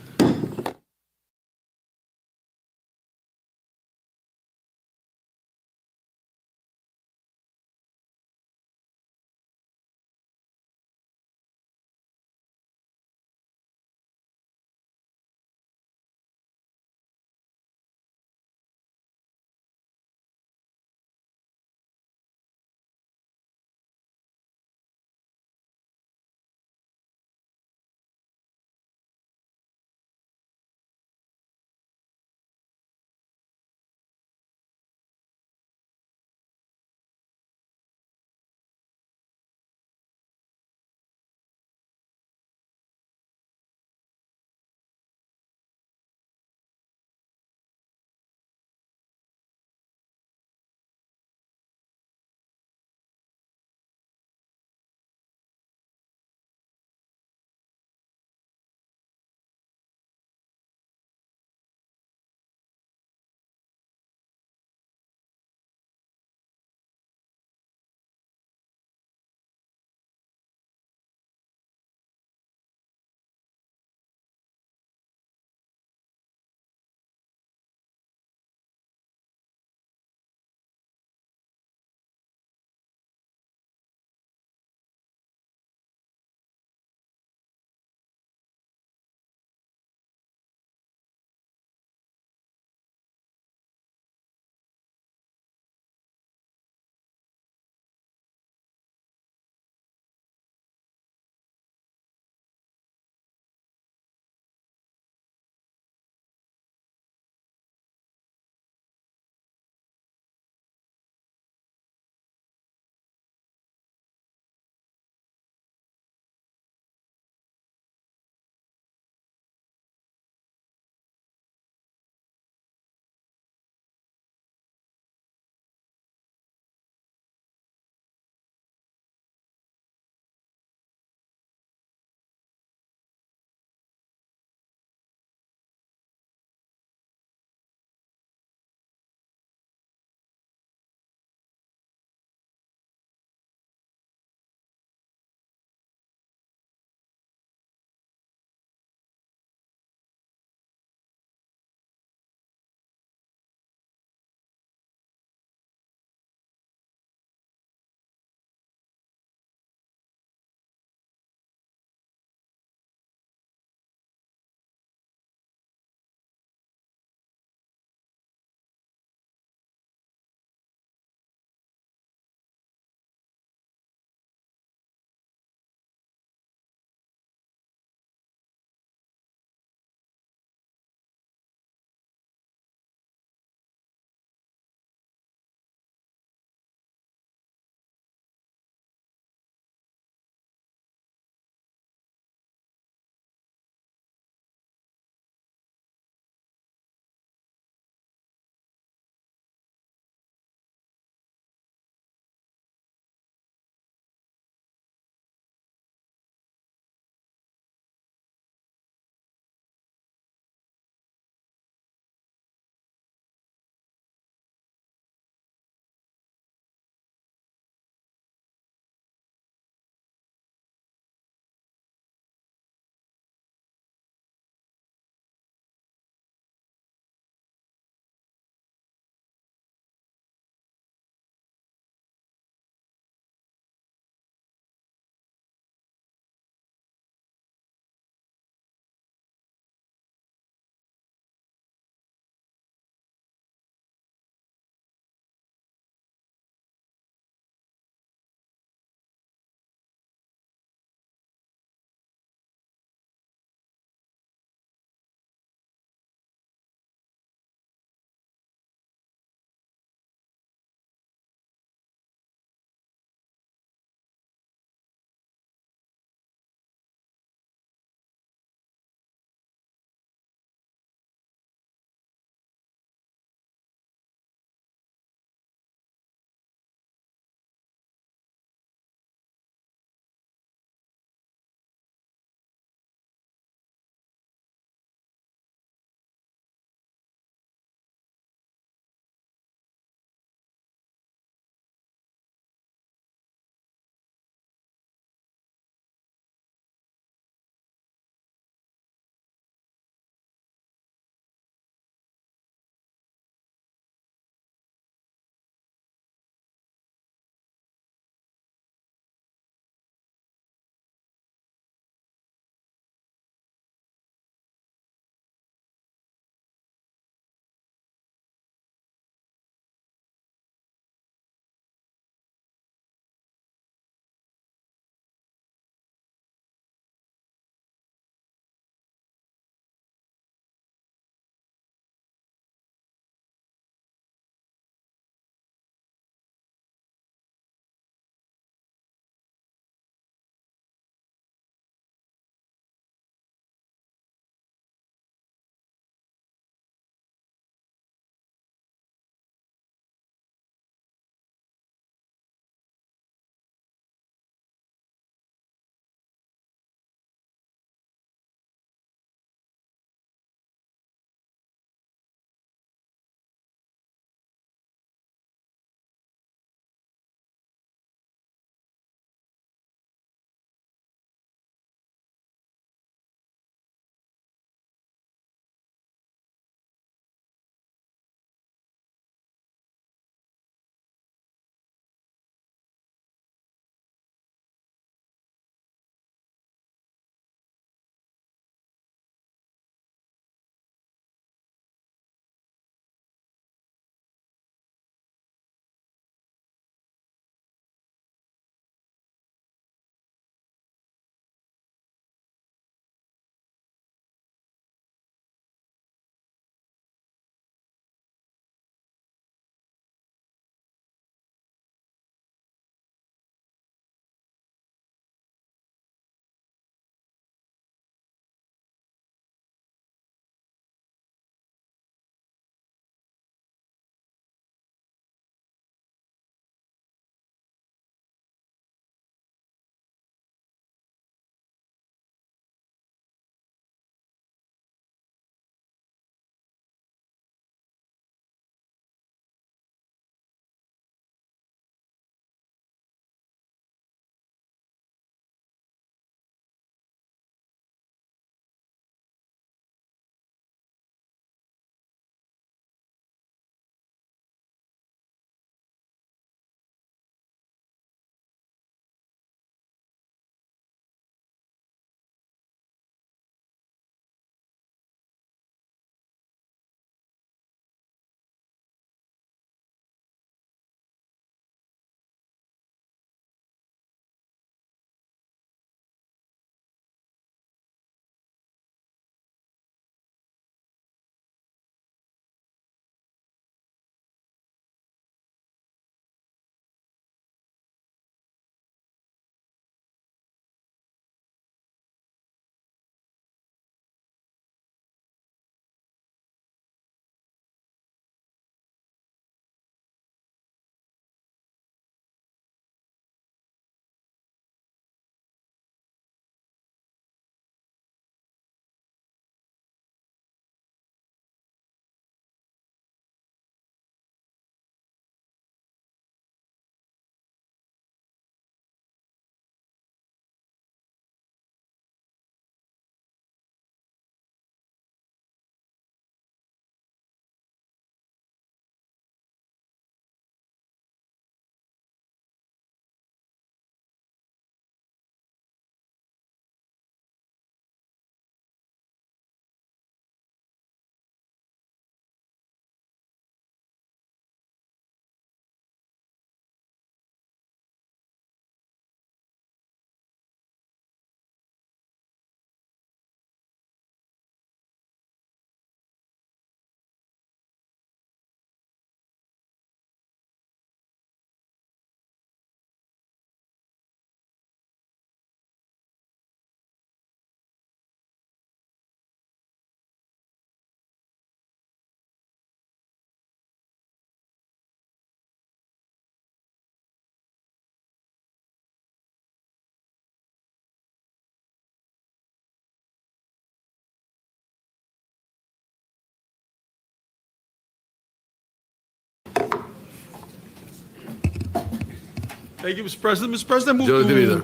Thank you, Mr. President. Mr. President, I Majority Leader.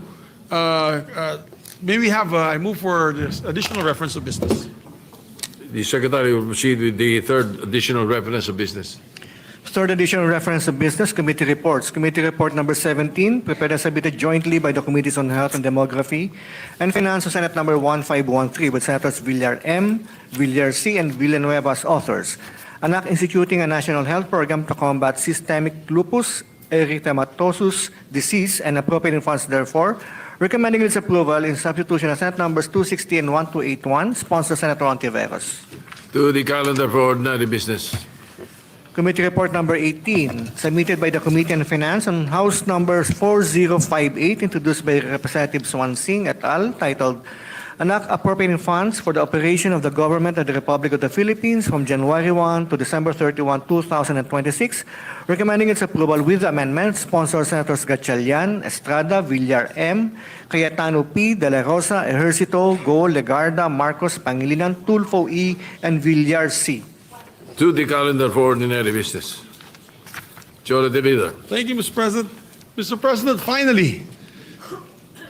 may we have, I move for this additional reference of business. The Secretary will proceed with the third additional reference of business. Third additional reference of business, committee reports. Committee report number 17, prepared and submitted jointly by the Committees on Health and Demography and Finance on Senate number 1513 with Senators Villar M., Villar C., and Villanueva as authors. An act instituting a national health program to combat systemic lupus erythematosus disease and appropriating funds therefore, recommending its approval in substitution of Senate numbers 260 and 1281, sponsor Senator Ontiveros. To the calendar for ordinary business. Committee report number 18, submitted by the Committee on Finance on House numbers 4058, introduced by Representative Swan Singh et al., titled An Act Appropriating Funds for the Operation of the Government of the Republic of the Philippines from January 1 to December 31, 2026, recommending its approval with amendments, sponsor Senators Gatchalian, Estrada, Villar M., Cayetano P., De La Rosa, Ejercito, Go, Legarda, Marcos, Pangilinan, Tulfo E., and Villar C. To the calendar for ordinary business. Majority Leader. Thank you, Mr. President. Mr. President, finally,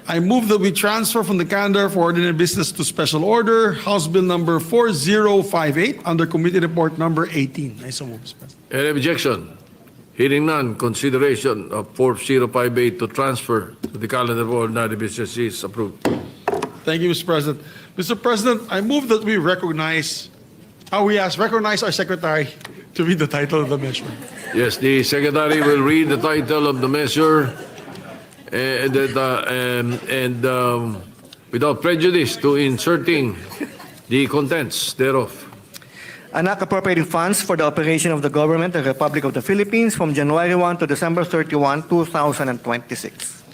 I move that we transfer from the calendar for ordinary business to special order, House Bill number 4058 under Committee Report number 18. I so move, Mr. President. Any objection? Hearing none, consideration of 4058 to transfer to the calendar for ordinary business is approved. Thank you, Mr. President. Mr. President, I move that we recognize our Secretary to read the title of the measure. Yes, the Secretary will read the title of the measure without prejudice to inserting the contents thereof. An act appropriating funds for the operation of the government of the Republic of the Philippines from January 1 to December 31, 2026.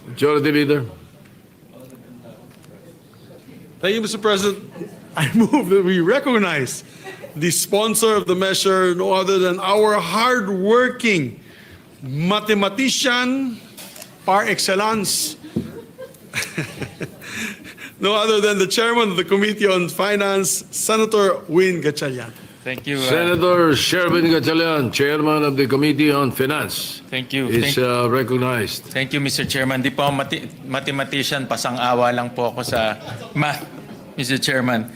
Majority Leader. Thank you, Mr. President. I move that we recognize the sponsor of the measure, no other than our hard-working mathematician par excellence, no other than the chairman of the Committee on Finance, Senator Win Gatchalian. Thank you. Senator Sherwin Gatchalian, Chairman of the Committee on Finance, Thank you. is recognized. Thank you, Mr. Chairman. Di po ako mathematician, pasang-awa lang po ako sa math, Mr. Chairman.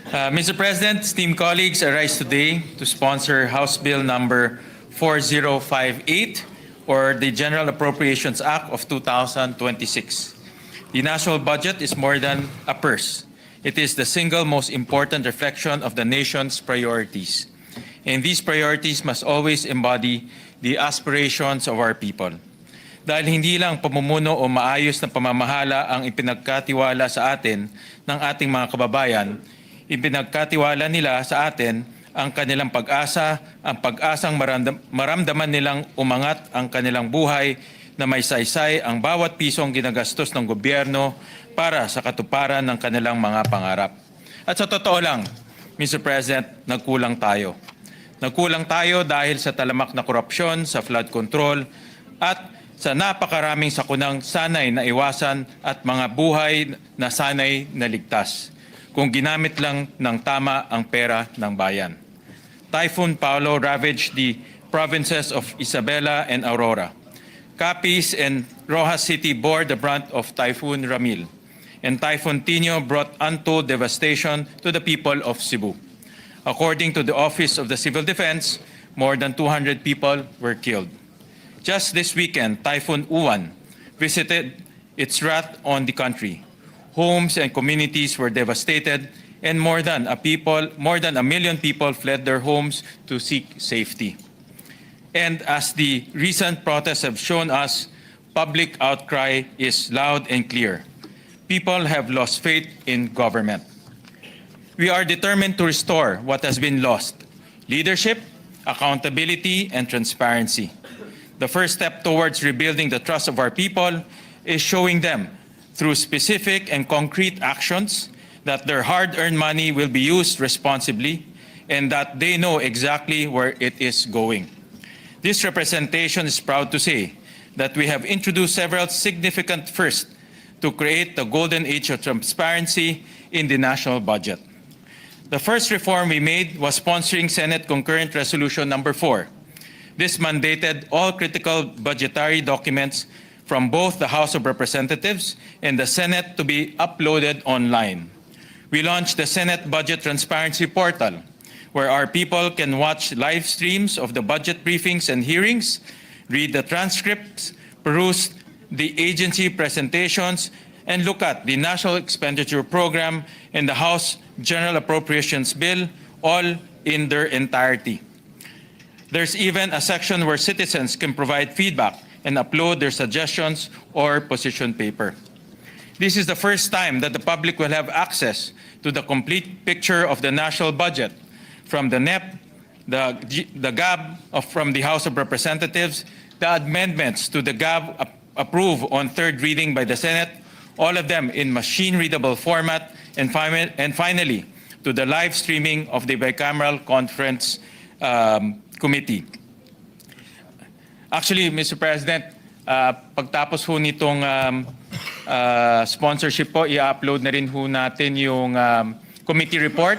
Mr. President, esteemed colleagues, I rise today to sponsor House Bill number 4058, or the General Appropriations Act of 2026. The national budget is more than a purse. It is the single most important reflection of the nation's priorities. And these priorities must always embody the aspirations of our people. Dahil hindi lang pamumuno o maayos na pamamahala ang ipinagkatiwala sa atin ng ating mga kababayan, ipinagkatiwala nila sa atin ang kanilang pag-asa, ang pag-asang maramdaman nilang umangat ang kanilang buhay na may saysay ang bawat pisong ginagastos ng gobyerno para sa katuparan ng kanilang mga pangarap. At sa totoo lang, Mr. President, nagkulang tayo. Nagkulang tayo dahil sa talamak na korupsyon, sa flood control, at sa napakaraming sakunang sanay na iwasan at mga buhay na sanay na ligtas kung ginamit lang ng tama ang pera ng bayan. Typhoon Paolo ravaged the provinces of Isabela and Aurora. Capiz and Rojas City bore the brunt of Typhoon Ramil, and Typhoon Tino brought untold devastation to the people of Cebu. According to the Office of the Civil Defense, more than 200 people were killed. Just this weekend, Typhoon Uwan visited its wrath on the country. Homes and communities were devastated, and more than a million people fled their homes to seek safety. And as the recent protests have shown us, public outcry is loud and clear. People have lost faith in government. We are determined to restore what has been lost: leadership, accountability, and transparency. The first step towards rebuilding the trust of our people is showing them, through specific and concrete actions, that their hard-earned money will be used responsibly and that they know exactly where it is going. This representation is proud to say that we have introduced several significant firsts to create the golden age of transparency in the national budget. The first reform we made was sponsoring Senate Concurrent Resolution number 4, This mandated all critical budgetary documents from both the House of Representatives and the Senate to be uploaded online. We launched the Senate Budget Transparency Portal, where our people can watch live streams of the budget briefings and hearings, read the transcripts, peruse the agency presentations, and look at the National Expenditure Program and the House General Appropriations Bill, all in their entirety. There's even a section where citizens can provide feedback and upload their suggestions or position paper. This is the first time that the public will have access to the complete picture of the national budget, from the NEP, the GAB from the House of Representatives, the amendments to the GAB approved on third reading by the Senate, all of them in machine-readable format, and finally, to the live streaming of the bicameral conference committee. Actually, Mr. President, pagtapos ho nitong sponsorship po, i-upload na rin ho natin yung committee report.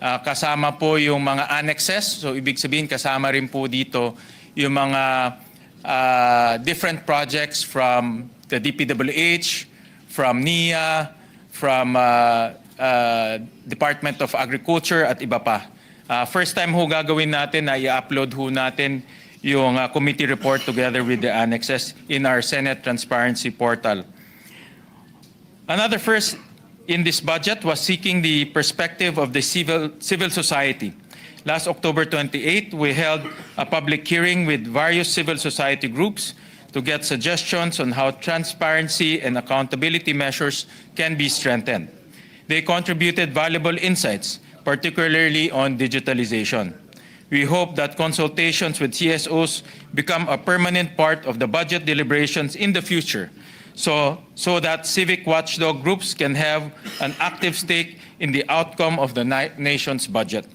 Kasama po yung mga annexes. So, ibig sabihin, kasama rin po dito yung mga different projects from the DPWH, from NIA, from Department of Agriculture at iba pa. First time ho gagawin natin na i-upload ho natin yung committee report together with the annexes in our Senate Transparency Portal. Another first in this budget was seeking the perspective of the civil society. Last October 28, we held a public hearing with various civil society groups to get suggestions on how transparency and accountability measures can be strengthened. They contributed valuable insights, particularly on digitalization. We hope that consultations with CSOs become a permanent part of the budget deliberations in the future, so that civic watchdog groups can have an active stake in the outcome of the nation's budget.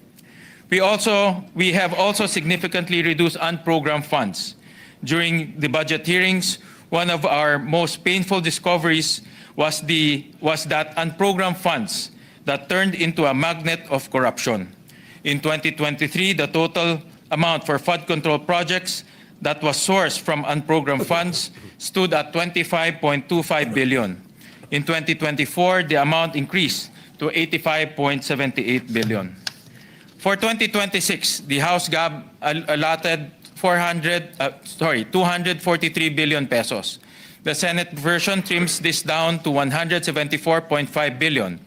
We have also significantly reduced unprogrammed funds. During the budget hearings, one of our most painful discoveries was that unprogrammed funds that turned into a magnet of corruption. In 2023, the total amount for flood control projects that was sourced from unprogrammed funds stood at 25.25 billion. In 2024, the amount increased to 85.78 billion. For 2026, the House GAB allotted 243 billion pesos. The Senate version trims this down to 174.5 billion,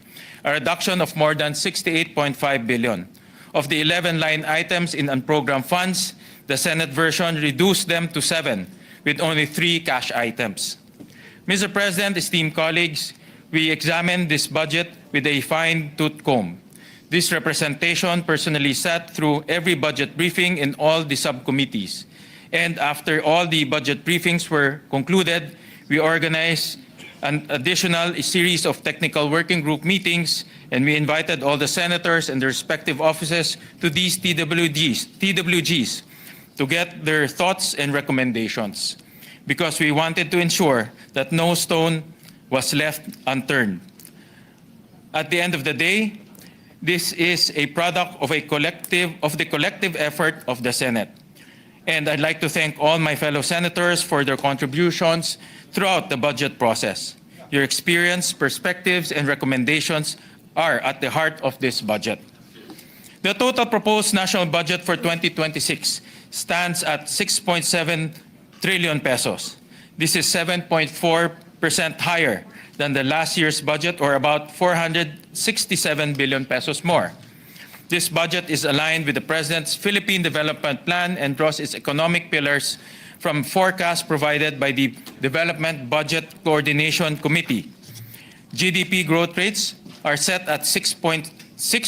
a reduction of more than 68.5 billion. Of the 11 line items in unprogrammed funds, the Senate version reduced them to 7, with only 3 cash items. Mr. President, esteemed colleagues, we examined this budget with a fine-tooth comb. This representation personally sat through every budget briefing in all the subcommittees. And after all the budget briefings were concluded, we organized an additional series of technical working group meetings, and we invited all the senators and their respective offices to these TWGs to get their thoughts and recommendations, because we wanted to ensure that no stone was left unturned. At the end of the day, this is a product of the collective effort of the Senate. And I'd like to thank all my fellow senators for their contributions throughout the budget process. Your experience, perspectives, and recommendations are at the heart of this budget. The total proposed national budget for 2026 stands at 6.7 trillion pesos. This is 7.4% higher than the last year's budget, or about 467 billion pesos more. This budget is aligned with the President's Philippine Development Plan and draws its economic pillars from forecasts provided by the Development Budget Coordination Committee. GDP growth rates are set at 6.6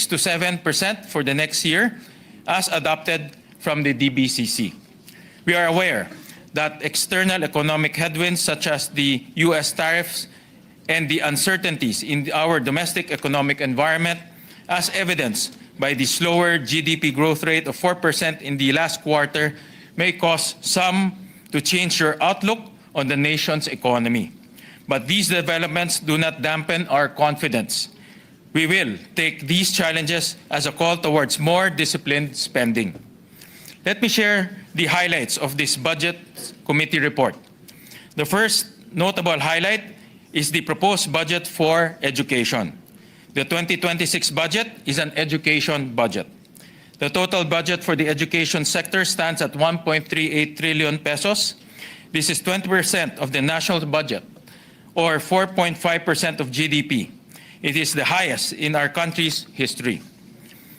to 7% for the next year, as adopted from the DBCC. We are aware that external economic headwinds such as the U.S. tariffs and the uncertainties in our domestic economic environment, as evidenced by the slower GDP growth rate of 4% in the last quarter, may cause some to change their outlook on the nation's economy. But these developments do not dampen our confidence. We will take these challenges as a call towards more disciplined spending. Let me share the highlights of this Budget Committee report. The first notable highlight is the proposed budget for education. The 2026 budget is an education budget. The total budget for the education sector stands at 1.38 trillion pesos. This is 20% of the national budget, or 4.5% of GDP. It is the highest in our country's history.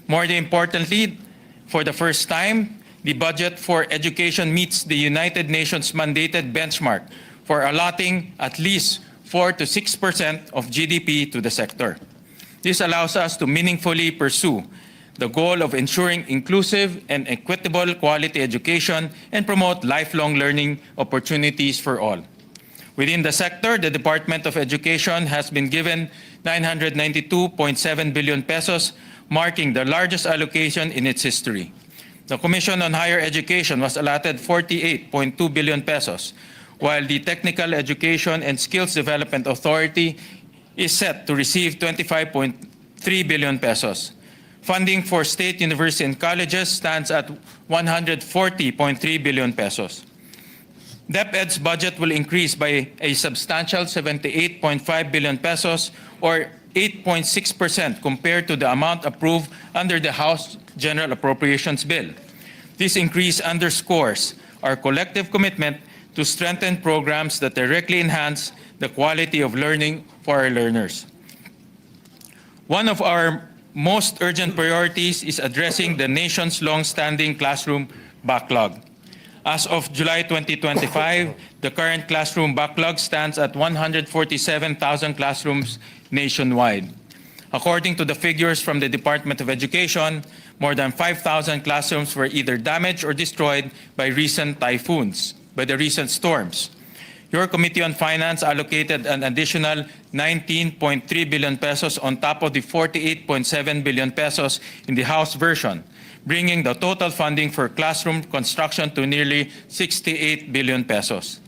More importantly, for the first time, the budget for education meets the United Nations mandated benchmark for allotting at least 4 to 6% of GDP to the sector. This allows us to meaningfully pursue the goal of ensuring inclusive and equitable quality education and promote lifelong learning opportunities for all. Within the sector, the Department of Education has been given 992.7 billion pesos, marking the largest allocation in its history. The Commission on Higher Education was allotted 48.2 billion pesos, while the Technical Education and Skills Development Authority is set to receive 25.3 billion pesos. Funding for state universities and colleges stands at 140.3 billion pesos. DepEd's budget will increase by a substantial 78.5 billion pesos, or 8.6% compared to the amount approved under the House General Appropriations Bill. This increase underscores our collective commitment to strengthen programs that directly enhance the quality of learning for our learners. One of our most urgent priorities is addressing the nation's long-standing classroom backlog. As of July 2025, the current classroom backlog stands at 147,000 classrooms nationwide. According to the figures from the Department of Education, more than 5,000 classrooms were either damaged or destroyed by the recent storms. Your Committee on Finance allocated an additional 19.3 billion pesos on top of the 48.7 billion pesos in the House version, bringing the total funding for classroom construction to nearly 68 billion pesos.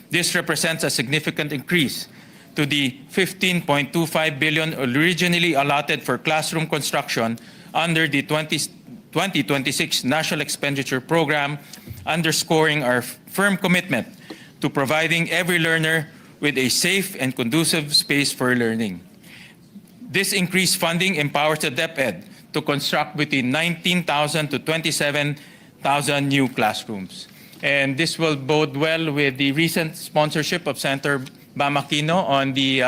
This represents a significant increase to the 15.25 billion originally allotted for classroom construction under the 2026 National Expenditure Program, underscoring our firm commitment to providing every learner with a safe and conducive space for learning. This increased funding empowers the DepEd to construct between 19,000 to 27,000 new classrooms. And this will bode well with the recent sponsorship of Senator Bamakino on the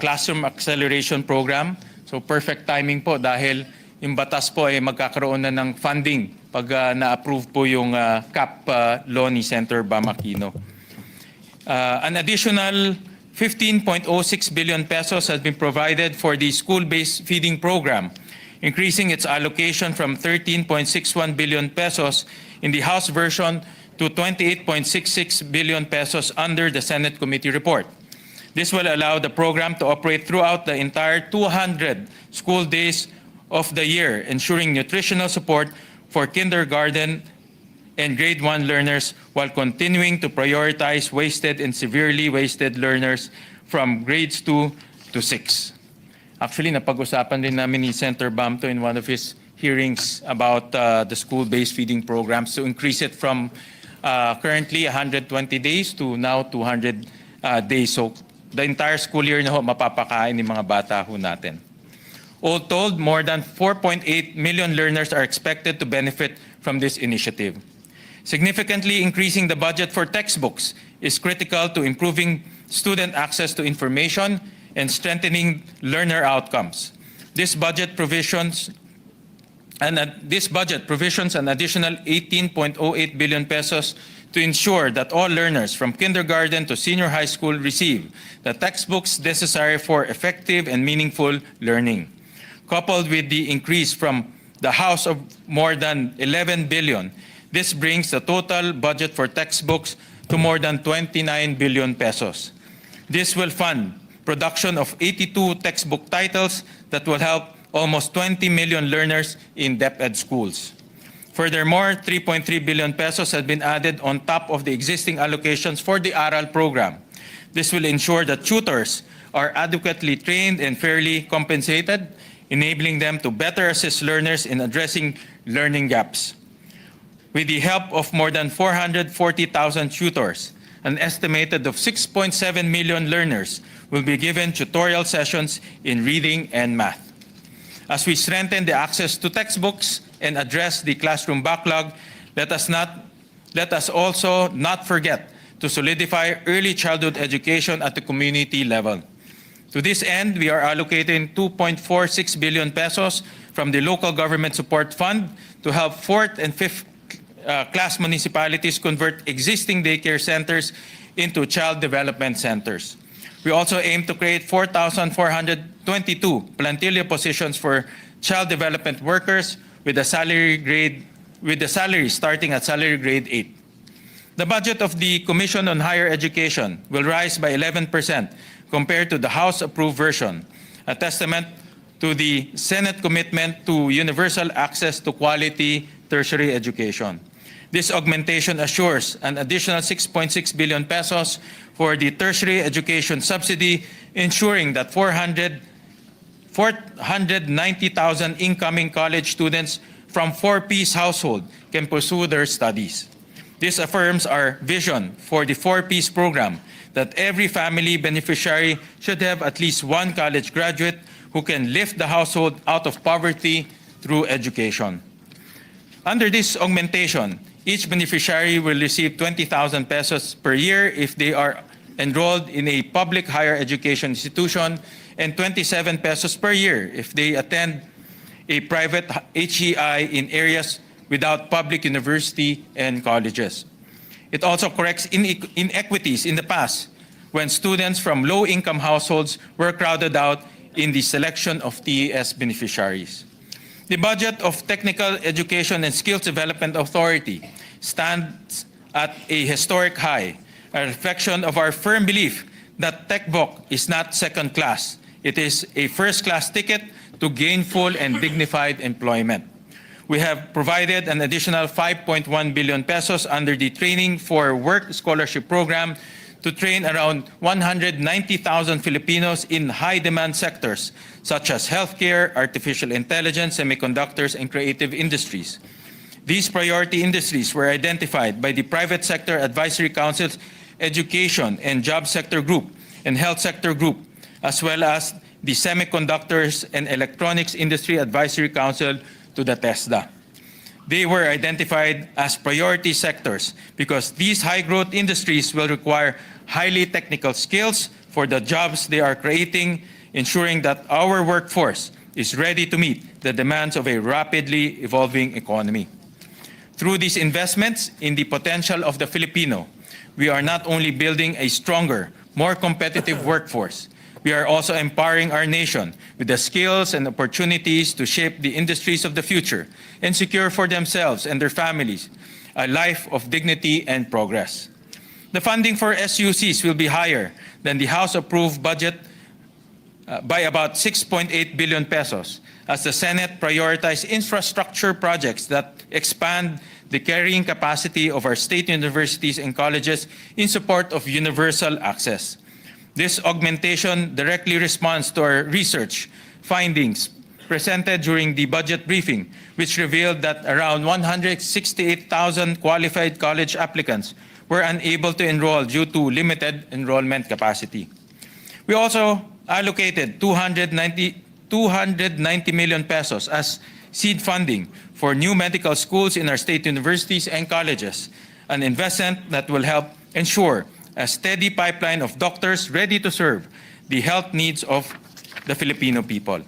Classroom Acceleration Program. So perfect timing po dahil yung batas po ay magkakaroon na ng funding pag na-approve po yung CAP law ni Senator Bamakino. An additional 15.06 billion pesos has been provided for the school-based feeding program, increasing its allocation from 13.61 billion pesos in the House version to 28.66 billion pesos under the Senate Committee report. This will allow the program to operate throughout the entire 200 school days of the year, ensuring nutritional support for kindergarten and grade 1 learners while continuing to prioritize wasted and severely wasted learners from grades 2 to 6. Actually, napag-usapan din namin ni Senator Bamto in one of his hearings about the school-based feeding programs to increase it from currently 120 days to now 200 days. So the entire school year na ho mapapakain ng mga bata ho natin. All told, more than 4.8 million learners are expected to benefit from this initiative. Significantly increasing the budget for textbooks is critical to improving student access to information and strengthening learner outcomes. This budget provisions an additional 18.08 billion pesos to ensure that all learners from kindergarten to senior high school receive the textbooks necessary for effective and meaningful learning. Coupled with the increase from the House of more than 11 billion, this brings the total budget for textbooks to more than 29 billion pesos. This will fund production of 82 textbook titles that will help almost 20 million learners in DepEd schools. Furthermore, 3.3 billion pesos has been added on top of the existing allocations for the ARAL program. This will ensure that tutors are adequately trained and fairly compensated, enabling them to better assist learners in addressing learning gaps. With the help of more than 440,000 tutors, an estimated of 6.7 million learners will be given tutorial sessions in reading and math. As we strengthen the access to textbooks and address the classroom backlog, let us also not forget to solidify early childhood education at the community level. To this end, we are allocating 2.46 billion pesos from the Local Government Support Fund to help 4th and 5th class municipalities convert existing daycare centers into child development centers. We also aim to create 4,422 plantilla positions for child development workers with a salary starting at salary grade 8. The budget of the Commission on Higher Education will rise by 11% compared to the House-approved version, a testament to the Senate commitment to universal access to quality tertiary education. This augmentation assures an additional 6.6 billion pesos for the tertiary education subsidy, ensuring that 490,000 incoming college students from 4-piece household can pursue their studies. This affirms our vision for the 4-piece program that every family beneficiary should have at least one college graduate who can lift the household out of poverty through education. Under this augmentation, each beneficiary will receive 20,000 pesos per year if they are enrolled in a public higher education institution and 27 pesos per year if they attend a private HEI in areas without public university and colleges. It also corrects inequities in the past when students from low-income households were crowded out in the selection of TES beneficiaries. The budget of Technical Education and Skills Development Authority stands at a historic high, a reflection of our firm belief that TechVoc is not second class. It is a first-class ticket to gainful and dignified employment. We have provided an additional 5.1 billion pesos under the Training for Work Scholarship Program to train around 190,000 Filipinos in high-demand sectors such as healthcare, artificial intelligence, semiconductors, and creative industries. These priority industries were identified by the Private Sector Advisory Council's Education and Job Sector Group and Health Sector Group, as well as the Semiconductors and Electronics Industry Advisory Council to the TESDA. They were identified as priority sectors because these high-growth industries will require highly technical skills for the jobs they are creating, ensuring that our workforce is ready to meet the demands of a rapidly evolving economy. Through these investments in the potential of the Filipino, we are not only building a stronger, more competitive workforce, we are also empowering our nation with the skills and opportunities to shape the industries of the future and secure for themselves and their families a life of dignity and progress. The funding for SUCs will be higher than the House-approved budget by about 6.8 billion pesos as the Senate prioritized infrastructure projects that expand the carrying capacity of our state universities and colleges in support of universal access. This augmentation directly responds to our research findings presented during the budget briefing, which revealed that around 168,000 qualified college applicants were unable to enroll due to limited enrollment capacity. We also allocated 290 million pesos as seed funding for new medical schools in our state universities and colleges, an investment that will help ensure a steady pipeline of doctors ready to serve the health needs of the Filipino people.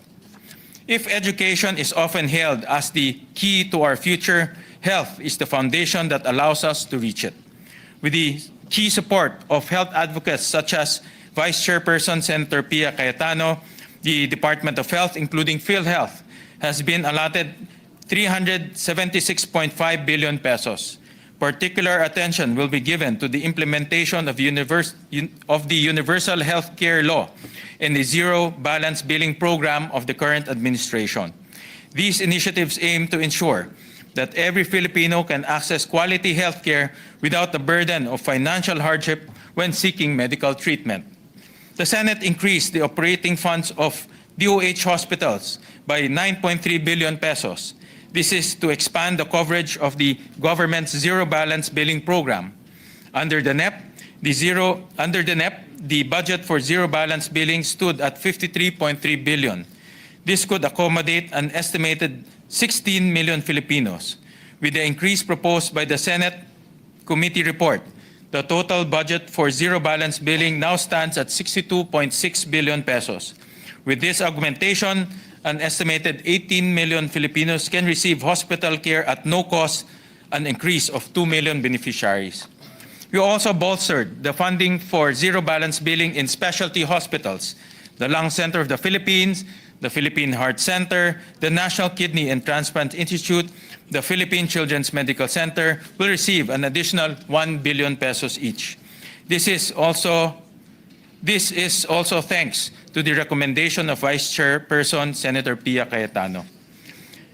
If education is often hailed as the key to our future, health is the foundation that allows us to reach it. With the key support of health advocates such as Vice Chairperson Senator Pia Cayetano, the Department of Health, including PhilHealth, has been allotted 376.5 billion pesos. Particular attention will be given to the implementation of the Universal Health Care Law and the Zero Balance Billing Program of the current administration. These initiatives aim to ensure that every Filipino can access quality health care without the burden of financial hardship when seeking medical treatment. The Senate increased the operating funds of DOH hospitals by 9.3 billion pesos. This is to expand the coverage of the government's zero balance billing program. Under the NEP, the budget for zero balance billing stood at 53.3 billion. This could accommodate an estimated 16 million Filipinos. With the increase proposed by the Senate committee report, the total budget for zero balance billing now stands at 62.6 billion pesos. With this augmentation, an estimated 18 million Filipinos can receive hospital care at no cost, an increase of 2 million beneficiaries. We also bolstered the funding for zero balance billing in specialty hospitals. The Lung Center of the Philippines, the Philippine Heart Center, the National Kidney and Transplant Institute, the Philippine Children's Medical Center will receive an additional 1 billion pesos each. This is also thanks to the recommendation of Vice Chairperson Senator Pia Cayetano.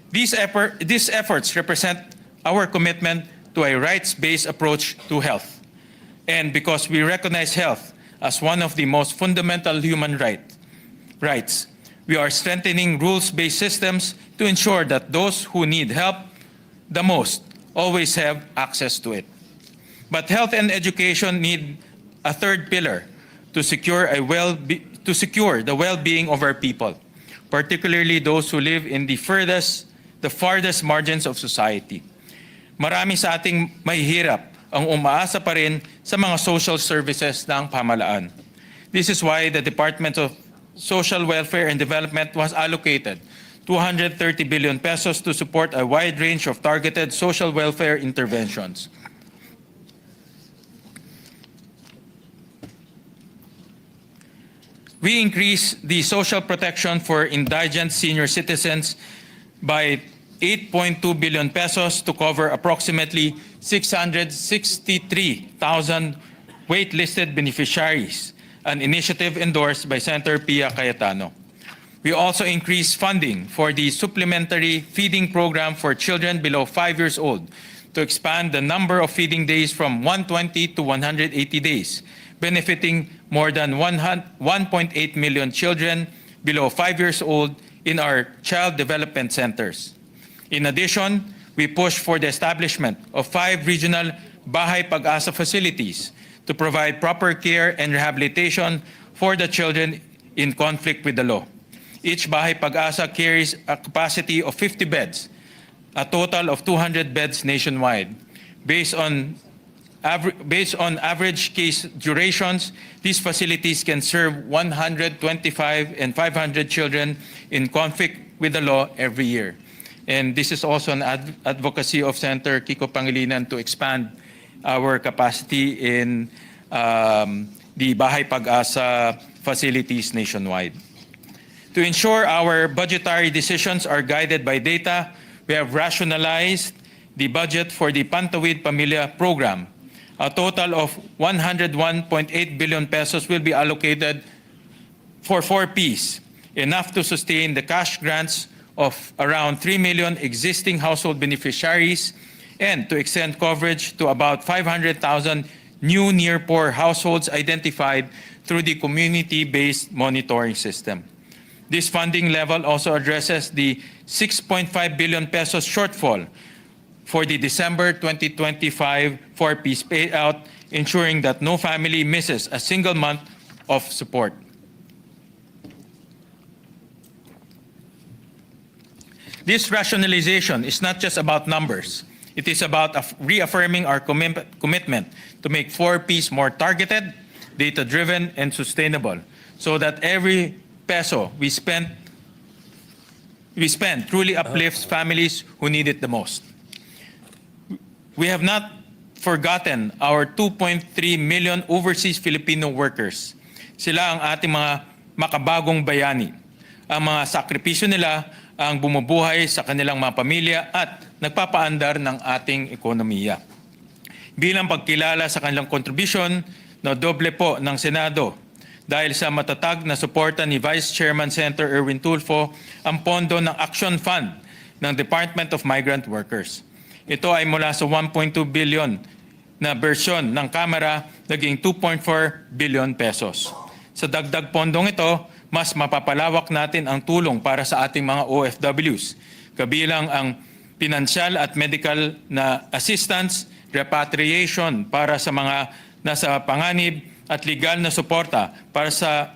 These efforts represent our commitment to a rights-based approach to health. And because we recognize health as one of the most fundamental human rights, we are strengthening rules-based systems to ensure that those who need help the most always have access to it. But health and education need a third pillar to secure the well-being of our people, particularly those who live in the farthest margins of society. Marami sa ating mahihirap ang umaasa pa rin sa mga social services ng pamahalaan. This is why the Department of Social Welfare and Development was allocated 230 billion pesos to support a wide range of targeted social welfare interventions. We increased the social protection for indigent senior citizens by 8.2 billion pesos to cover approximately 663,000 waitlisted beneficiaries, an initiative endorsed by Senator Pia Cayetano. We also increased funding for the supplementary feeding program for children below 5 years old to expand the number of feeding days from 120 to 180 days, benefiting more than 1.8 million children below 5 years old in our child development centers. In addition, we pushed for the establishment of 5 regional Bahay Pag-asa facilities to provide proper care and rehabilitation for the children in conflict with the law. Each Bahay Pag-asa carries a capacity of 50 beds, a total of 200 beds nationwide. Based on average case durations, these facilities can serve 125 and 500 children in conflict with the law every year. And this is also an advocacy of Senator Kiko Pangilinan to expand our capacity in the Bahay Pag-asa facilities nationwide. To ensure our budgetary decisions are guided by data, we have rationalized the budget for the Pantawid Pamilya program. A total of 101.8 billion pesos will be allocated for 4 Ps, enough to sustain the cash grants of around 3 million existing household beneficiaries and to extend coverage to about 500,000 new near-poor households identified through the community-based monitoring system. This funding level also addresses the 6.5 billion pesos shortfall for the December 2025 4Ps payout, ensuring that no family misses a single month of support. This rationalization is not just about numbers. It is about reaffirming our commitment to make 4Ps more targeted, data-driven, and sustainable, so that every peso we spend truly uplifts families who need it the most. We have not forgotten our 2.3 million overseas Filipino workers. Sila ang ating mga makabagong bayani. Ang mga sakripisyo nila ang bumubuhay sa kanilang mga pamilya at nagpapaandar ng ating ekonomiya. Bilang pagkilala sa kanilang kontribusyon, na doble po ng Senado dahil sa matatag na suporta ni Vice Chairman Senator Erwin Tulfo ang pondo ng Action Fund ng Department of Migrant Workers. Ito ay mula sa 1.2 billion na bersyon ng Kamara naging 2.4 billion pesos. Sa dagdag pondong ito, mas mapapalawak natin ang tulong para sa ating mga OFWs, kabilang ang pinansyal at medical na assistance, repatriation para sa mga nasa panganib at legal na suporta para sa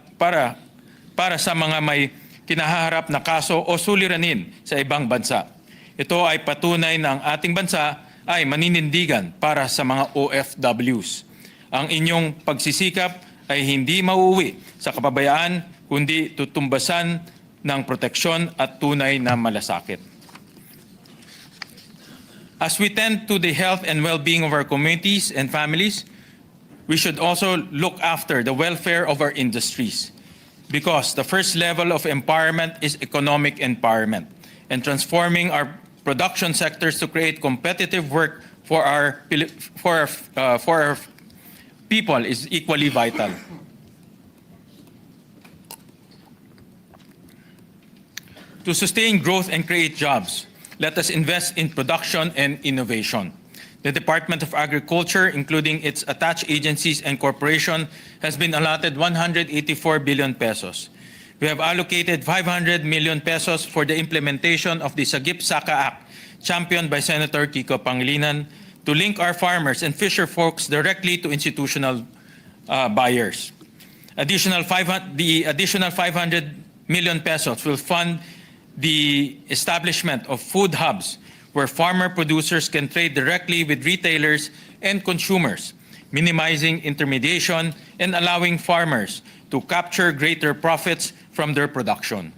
mga may kinaharap na kaso o suliranin sa ibang bansa. Ito ay patunay na ang ating bansa ay maninindigan para sa mga OFWs. Ang inyong pagsisikap ay hindi mauuwi sa kapabayaan kundi tutumbasan ng proteksyon at tunay na malasakit. As we tend to the health and well-being of our communities and families, we should also look after the welfare of our industries, because the first level of empowerment is economic empowerment, and transforming our production sectors to create competitive work for our people is equally vital. To sustain growth and create jobs, let us invest in production and innovation. The Department of Agriculture, including its attached agencies and corporation, has been allotted 184 billion pesos. We have allocated 500 million pesos for the implementation of the Sagip-Saka Act, championed by Senator Kiko Pangilinan, to link our farmers and fisher folks directly to institutional buyers. The additional 500 million pesos will fund the establishment of food hubs where farmer producers can trade directly with retailers and consumers, minimizing intermediation and allowing farmers to capture greater profits from their production.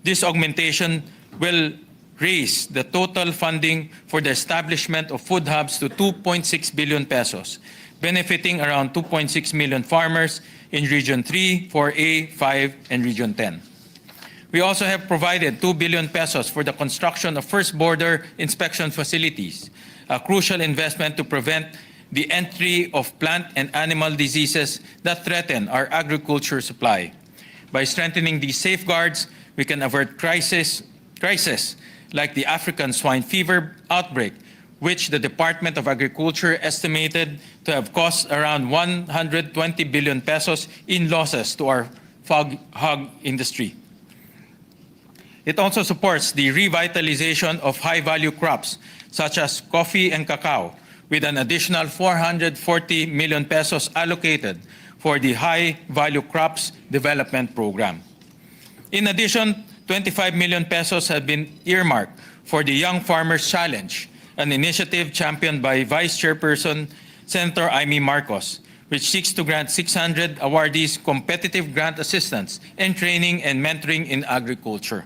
This augmentation will raise the total funding for the establishment of food hubs to 2.6 billion pesos, benefiting around 2.6 million farmers in Region 3, 4A, 5, and Region 10. We also have provided 2 billion pesos for the construction of first border inspection facilities, a crucial investment to prevent the entry of plant and animal diseases that threaten our agriculture supply. By strengthening these safeguards, we can avert crises like the African swine fever outbreak, which the Department of Agriculture estimated to have cost around 120 billion pesos in losses to our hog industry. It also supports the revitalization of high-value crops such as coffee and cacao, with an additional 440 million pesos allocated for the High-Value Crops Development Program. In addition, 25 million pesos have been earmarked for the Young Farmers Challenge, an initiative championed by Vice Chairperson Senator Noy Morcoso, which seeks to grant 600 awardees competitive grant assistance and training and mentoring in agriculture.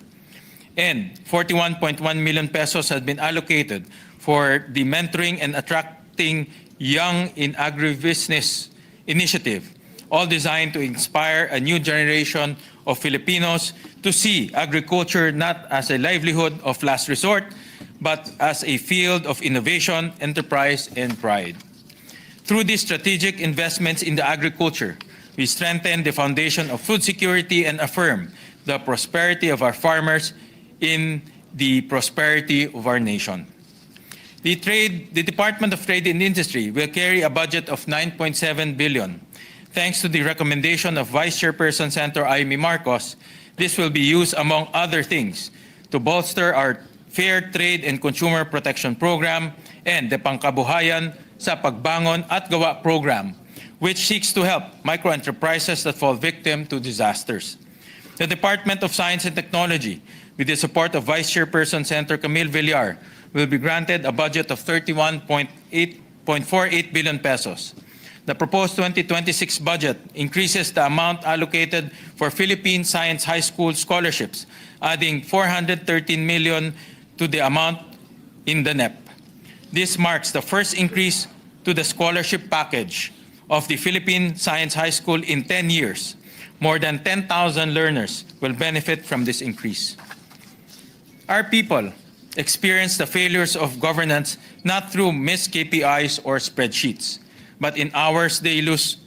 And 41.1 million pesos has been allocated for the mentoring and attracting young in agribusiness initiative, all designed to inspire a new generation of Filipinos to see agriculture not as a livelihood of last resort, but as a field of innovation, enterprise, and pride. Through these strategic investments in the agriculture, we strengthen the foundation of food security and affirm the prosperity of our farmers in the prosperity of our nation. The Department of Trade and Industry will carry a budget of 9.7 billion. Thanks to the recommendation of Vice Chairperson Senator Noy Morcoso, this will be used, among other things, to bolster our Fair Trade and Consumer Protection Program and the Pangkabuhayan sa Pagbangon at Gawa Program, which seeks to help microenterprises that fall victim to disasters. The Department of Science and Technology, with the support of Vice Chairperson Senator Camille Villar, will be granted a budget of 31.48 billion pesos. The proposed 2026 budget increases the amount allocated for Philippine Science High School scholarships, adding 413 million to the amount in the NEP. This marks the first increase to the scholarship package of the Philippine Science High School in 10 years. More than 10,000 learners will benefit from this increase. Our people experience the failures of governance not through missed KPIs or spreadsheets, but in hours they lose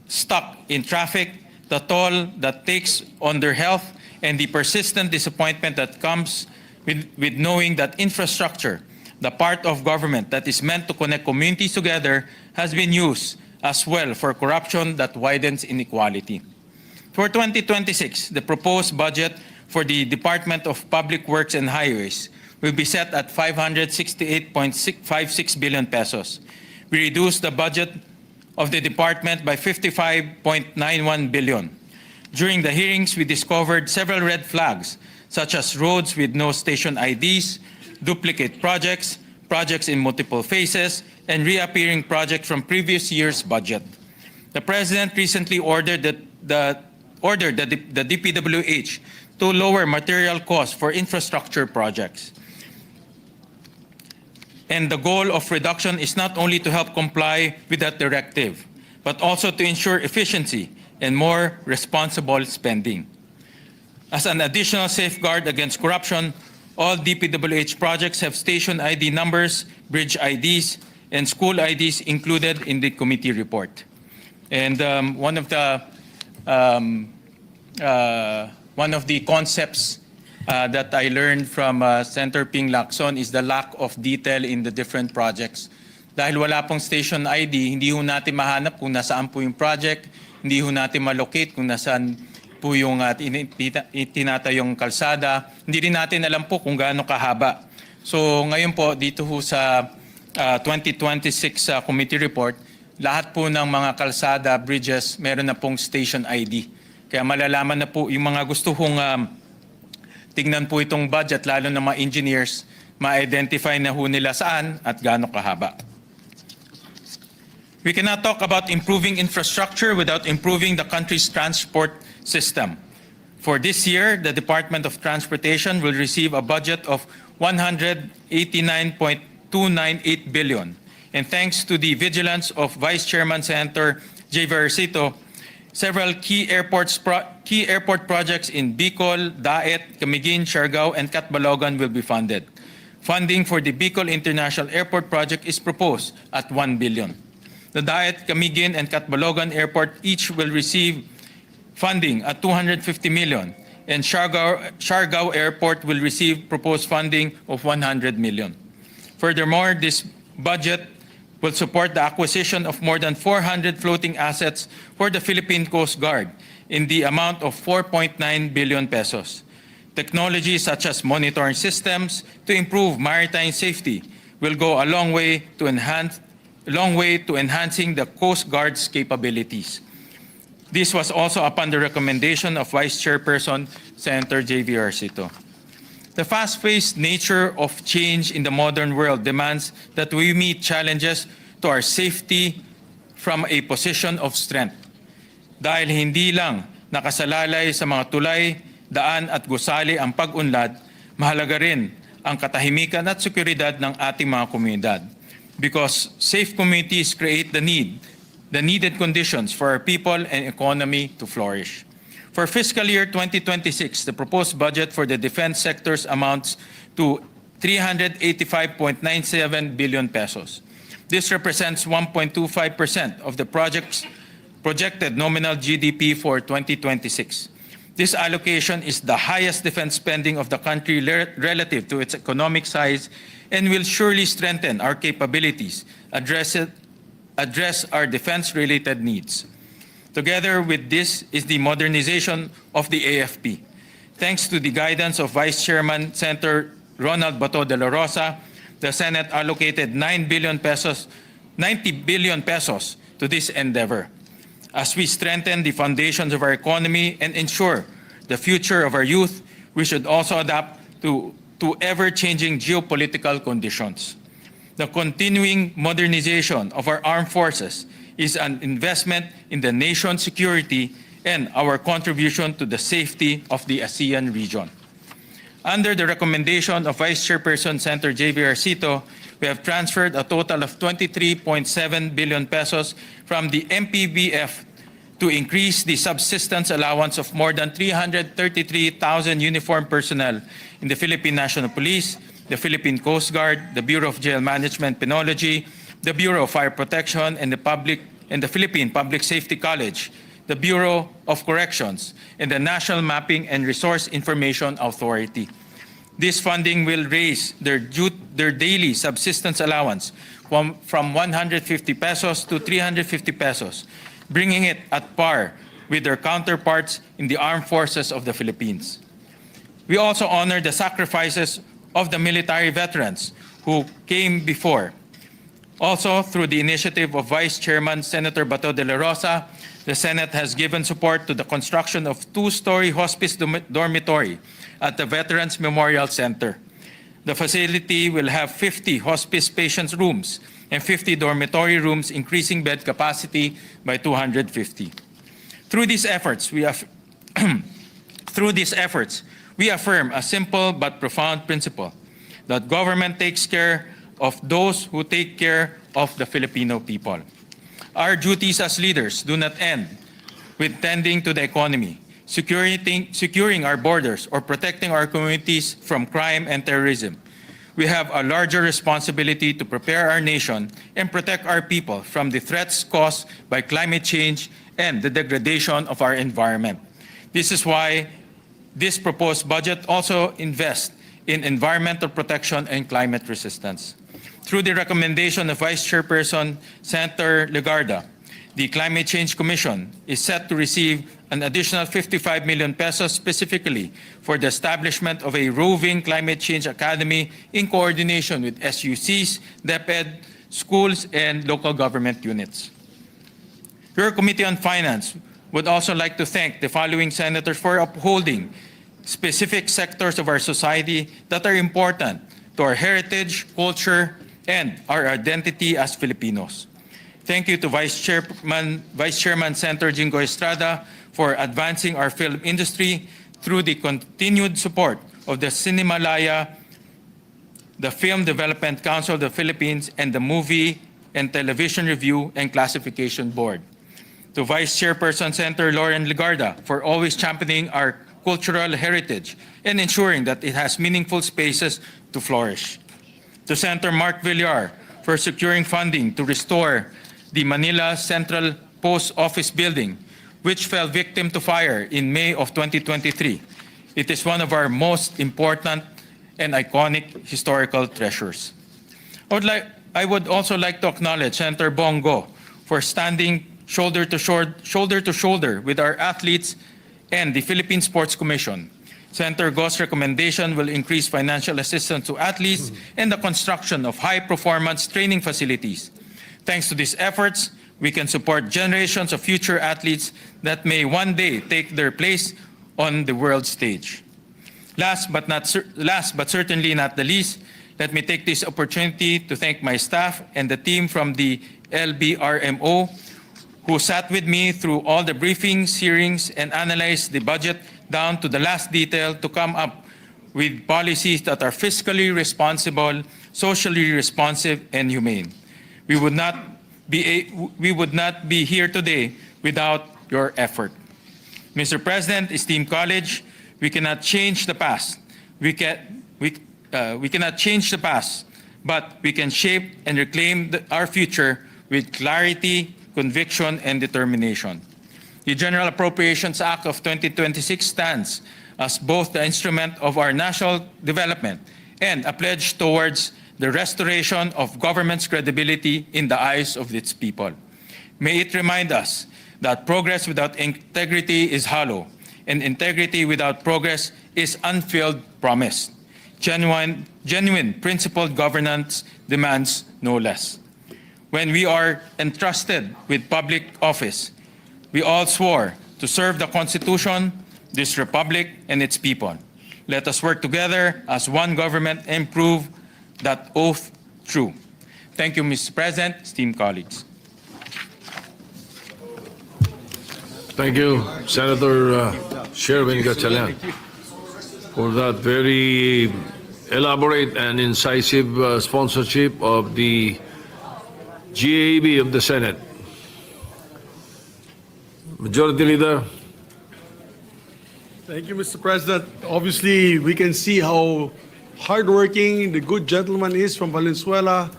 stuck in traffic, the toll that takes on their health, and the persistent disappointment that comes with knowing that infrastructure, the part of government that is meant to connect communities together, has been used as well for corruption that widens inequality. For 2026, the proposed budget for the Department of Public Works and Highways will be set at 568.56 billion pesos. We reduced the budget of the department by 55.91 billion. During the hearings, we discovered several red flags, such as roads with no station IDs, duplicate projects, projects in multiple phases, and reappearing projects from previous year's budget. The President recently ordered the DPWH to lower material costs for infrastructure projects. And the goal of reduction is not only to help comply with that directive, but also to ensure efficiency and more responsible spending. As an additional safeguard against corruption, all DPWH projects have station ID numbers, bridge IDs, and school IDs included in the committee report. And one of the concepts that I learned from Senator Ping Lacson is the lack of detail in the different projects. Dahil wala pong station ID, hindi ho natin mahanap kung nasaan po yung project, hindi ho natin malocate kung nasaan po yung itinatayong kalsada, hindi rin natin alam po kung gaano kahaba. So ngayon po dito ho sa 2026 committee report, lahat po ng mga kalsada, bridges, meron na pong station ID. Kaya malalaman na po yung mga gusto hong tingnan po itong budget, lalo na mga engineers, ma-identify na ho nila saan at gaano kahaba. We cannot talk about improving infrastructure without improving the country's transport system. For this year, the Department of Transportation will receive a budget of 189.298 billion. And thanks to the vigilance of Vice Chairman Senator J. Versito, several key airport projects in Bicol, Daet, Camiguin, Siargao, and Catbalogan will be funded. Funding for the Bicol International Airport project is proposed at 1 billion. The Daet, Camiguin, and Catbalogan Airport each will receive funding at 250 million, and Siargao Airport will receive proposed funding of 100 million. Furthermore, this budget will support the acquisition of more than 400 floating assets for the Philippine Coast Guard in the amount of 4.9 billion pesos. Technologies such as monitoring systems to improve maritime safety will go a long way to enhancing the Coast Guard's capabilities. This was also upon the recommendation of Vice Chairperson Senator J.V. Arcito. The fast-paced nature of change in the modern world demands that we meet challenges to our safety from a position of strength. Dahil hindi lang nakasalalay sa mga tulay, daan at gusali ang pag-unlad, mahalaga rin ang katahimikan at seguridad ng ating mga komunidad. Because safe communities create the needed conditions for our people and economy to flourish. For fiscal year 2026, the proposed budget for the defense sectors amounts to 385.97 billion pesos. This represents 1.25% of the project's projected nominal GDP for 2026. This allocation is the highest defense spending of the country relative to its economic size and will surely strengthen our capabilities, address our defense-related needs. Together with this is the modernization of the AFP. Thanks to the guidance of Vice Chairman Senator Ronald Bato de la Rosa, the Senate allocated 90 billion pesos to this endeavor. As we strengthen the foundations of our economy and ensure the future of our youth, we should also adapt to ever-changing geopolitical conditions. The continuing modernization of our armed forces is an investment in the nation's security and our contribution to the safety of the ASEAN region. Under the recommendation of Vice Chairperson Senator J.V. Arcito, we have transferred a total of 23.7 billion pesos from the MPBF to increase the subsistence allowance of more than 333,000 uniformed personnel in the Philippine National Police, the Philippine Coast Guard, the Bureau of Jail Management Penology, the Bureau of Fire Protection, and the Philippine Public Safety College, the Bureau of Corrections, and the National Mapping and Resource Information Authority. This funding will raise their daily subsistence allowance from 150 pesos to 350 pesos, bringing it at par with their counterparts in the armed forces of the Philippines. We also honor the sacrifices of the military veterans who came before. Also, through the initiative of Vice Chairman Senator Bato de la Rosa, the Senate has given support to the construction of two-story hospice dormitory at the Veterans Memorial Center. The facility will have 50 hospice patients rooms and 50 dormitory rooms, increasing bed capacity by 250. Through these efforts, we affirm a simple but profound principle that government takes care of those who take care of the Filipino people. Our duties as leaders do not end with tending to the economy, securing our borders, or protecting our communities from crime and terrorism. We have a larger responsibility to prepare our nation and protect our people from the threats caused by climate change and the degradation of our environment. This is why this proposed budget also invests in environmental protection and climate resistance. Through the recommendation of Vice Chairperson Senator Legarda, the Climate Change Commission is set to receive an additional 55 million pesos specifically for the establishment of a roving climate change academy in coordination with SUCs, DepEd, schools, and local government units. Your Committee on Finance would also like to thank the following senators for upholding specific sectors of our society that are important to our heritage, culture, and our identity as Filipinos. Thank you to Vice Chairman Senator Jingo Estrada for advancing our film industry through the continued support of the Cinemalaya, the Film Development Council of the Philippines, and the Movie and Television Review and Classification Board. To Vice Chairperson Senator Lauren Legarda for always championing our cultural heritage and ensuring that it has meaningful spaces to flourish. To Senator Mark Villar for securing funding to restore the Manila Central Post Office building, which fell victim to fire in May of 2023. It is one of our most important and iconic historical treasures. I would also like to acknowledge Senator Bongo for standing shoulder to shoulder with our athletes and the Philippine Sports Commission. Senator Go's recommendation will increase financial assistance to athletes and the construction of high-performance training facilities. Thanks to these efforts, we can support generations of future athletes that may one day take their place on the world stage. Last but certainly not the least, let me take this opportunity to thank my staff and the team from the LBRMO who sat with me through all the briefings, hearings, and analyzed the budget down to the last detail to come up with policies that are fiscally responsible, socially responsive, and humane. We would not be here today without your effort. Mr. President, esteemed college, we cannot change the past. We cannot change the past, but we can shape and reclaim our future with clarity, conviction, and determination. The General Appropriations Act of 2026 stands as both the instrument of our national development and a pledge towards the restoration of government's credibility in the eyes of its people. May it remind us that progress without integrity is hollow, and integrity without progress is unfulfilled promise. Genuine, principled governance demands no less. When we are entrusted with public office, we all swore to serve the Constitution, this Republic, and its people. Let us work together as one government and prove that oath true. Thank you, Mr. President, esteemed colleagues. Thank you, Senator Sherwin Gatchalian, for that very elaborate and incisive sponsorship of the GAB of the Senate. Majority Leader. Thank you, Mr. President. Obviously, we can see how hardworking the good gentleman is from Valenzuela.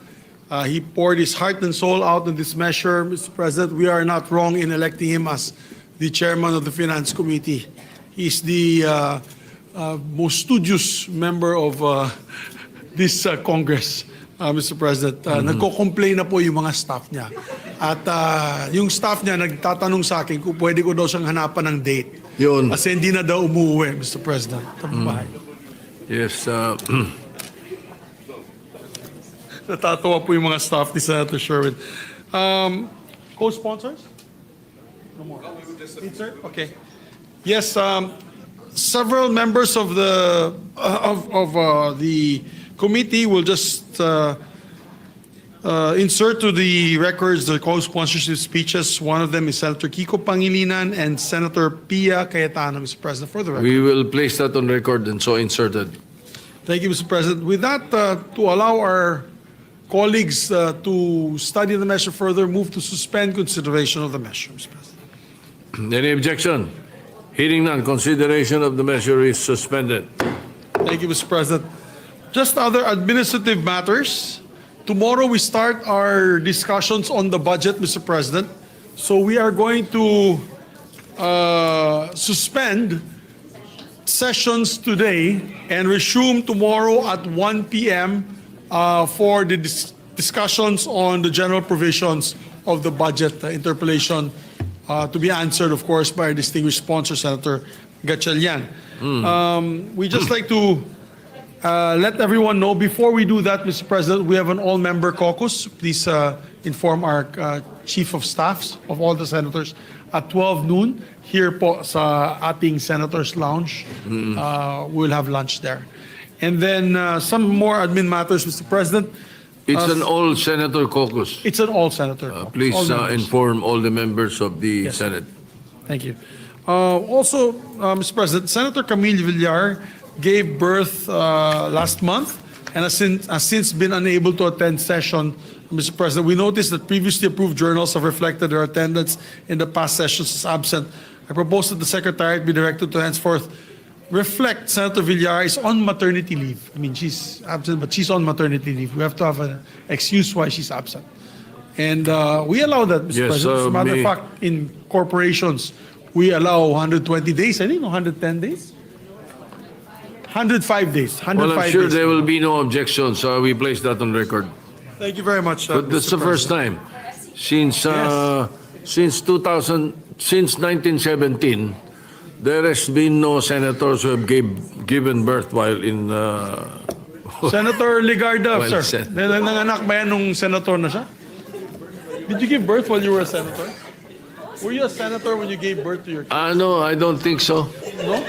He poured his heart and soul out on this measure. Mr. President, we are not wrong in electing him as the chairman of the Finance Committee. He's the most studious member of this Congress, Mr. President. Nagko-complain na po yung mga staff niya. At yung staff niya nagtatanong sa akin kung pwede ko daw siyang hanapan ng date. Yun. Kasi hindi na daw umuwi, Mr. President. Yes. Natatawa po yung mga staff ni Senator Sherwin. Co-sponsors? No more. Insert? Okay. Yes, several members of the committee will just insert to the records the co-sponsorship speeches. One of them is Senator Kiko Pangilinan and Senator Pia Cayetano, Mr. President, for the record. We will place that on record and so inserted. Thank you, Mr. President. With that, to allow our colleagues to study the measure further, move to suspend consideration of the measure, Mr. President. Any objection? Hearing none, consideration of the measure is suspended. Thank you, Mr. President. Just other administrative matters. Tomorrow we start our discussions on the budget, Mr. President. So we are going to suspend sessions today and resume tomorrow at 1 p.m. For the discussions on the general provisions of the budget interpellation to be answered, of course, by our distinguished sponsor, Senator Gatchalian. We just like to let everyone know, before we do that, Mr. President, we have an all-member caucus. Please inform our chief of staffs of all the senators at 12 noon here po sa ating Senators Lounge. We'll have lunch there. And then some more admin matters, Mr. President. It's an all-senator caucus. It's an all-senator caucus. Please All members. inform all the members of the Senate. Thank you. Also, Mr. President, Senator Camille Villar gave birth last month and has since been unable to attend session. Mr. President, we noticed that previously approved journals have reflected her attendance in the past sessions as absent. I propose that the Secretariat be directed to henceforth reflect Senator Villar is on maternity leave. I mean, she's absent, but she's on maternity leave. We have to have an excuse why she's absent. And we allow that, Mr. Yes, President. As a matter of fact, in corporations, we allow 120 days. I think 110 days? 105 days. 105 Well, I'm sure days. there will be no objections, so we place that on record. Thank you very much. But that's the first time since since 1917 there has been no senators who have given birth while in Senator Ligarda, Well sir. said. Nanganak ba yan nung senator na siya? Did you give birth while you were a senator? Were you a senator when you gave birth to your kid? no, I don't think so. No?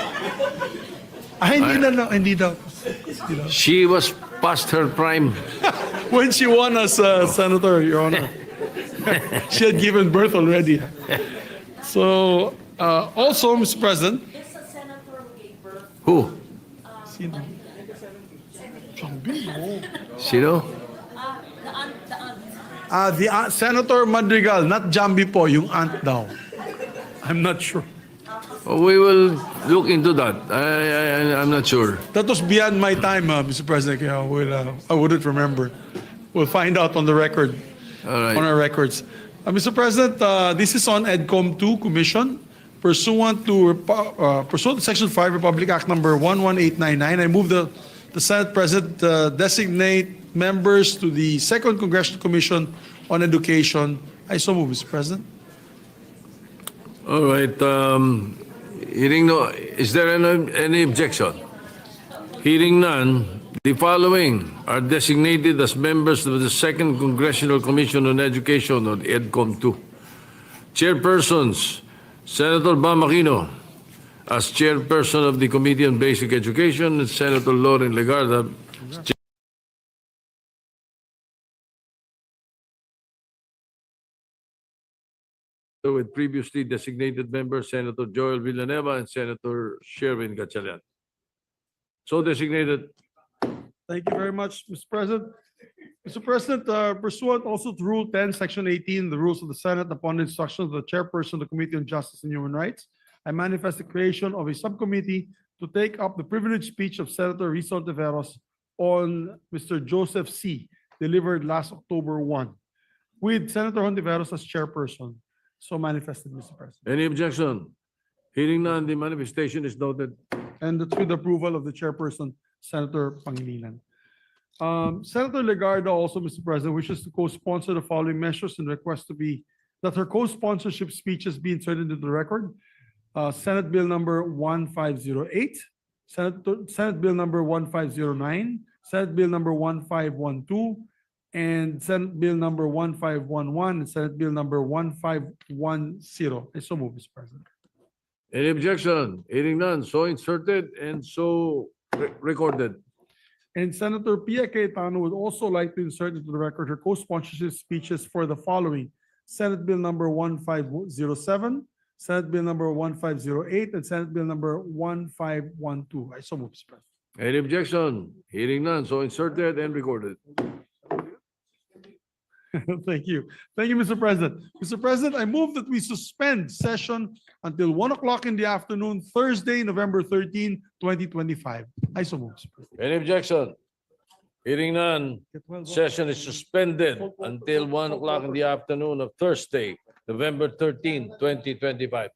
Hindi daw. She was past her prime. When she won as a senator, Your Honor. She had given birth already. So, also, Mr. President. Who? Sino? Sino? Senator Madrigal, not Jambi po, yung aunt daw. I'm not sure. We will look into that. I'm not sure. That was beyond my time, Mr. President. I wouldn't remember. We'll find out on the record, All right. on our records. Mr. President, this is on EDCOM 2 Commission. Pursuant to Section 5 Republic Act number 11899, I move the Senate President designate members to the Second Congressional Commission on Education. I so move, Mr. President. All right. Hearing no, is there any objection? Hearing none, the following are designated as members of the Second Congressional Commission on Education, or EDCOM 2. Chairpersons, Senator Bam Aquino as chairperson of the Committee on Basic Education, and Senator Lauren Legarda with previously designated members Senator Joel Villanueva and Senator Sherwin Gatchalian. So designated. Thank you very much, Mr. President. Mr. President, pursuant also to Rule 10, Section 18, the rules of the Senate, upon the instruction of the chairperson of the Committee on Justice and Human Rights, I manifest the creation of a subcommittee to take up the privileged speech of Senator Rizal Teveros on Mr. Joseph C., delivered last October 1, with Senator Hontiveros as chairperson. So manifested, Mr. President. Any objection? Hearing none, the manifestation is noted. And that's with approval of the chairperson, Senator Pangilinan. Senator Legarda also, Mr. President, wishes to co-sponsor the following measures and requests that her co-sponsorship speeches be inserted into the record. Senate Bill number 1508, Senate Bill number 1509, Senate Bill number 1512, and Senate Bill number 1511 and Senate Bill number 1510. I so move, Mr. President. Any objection? Hearing none, so inserted and so recorded. And Senator Pia Cayetano would also like to insert into the record her co-sponsorship speeches for the following: Senate Bill number 1507, Senate Bill number 1508, and Senate Bill number 1512. I so move, Mr. President. Any objection? Hearing none, so inserted and recorded. Thank you. Thank you, Mr. President. Mr. President, I move that we suspend session until 1 o'clock in the afternoon, Thursday, November 13, 2025. I so move, Mr. President. Any objection? Hearing none, session is suspended until 1 o'clock in the afternoon of Thursday, November 13, 2025.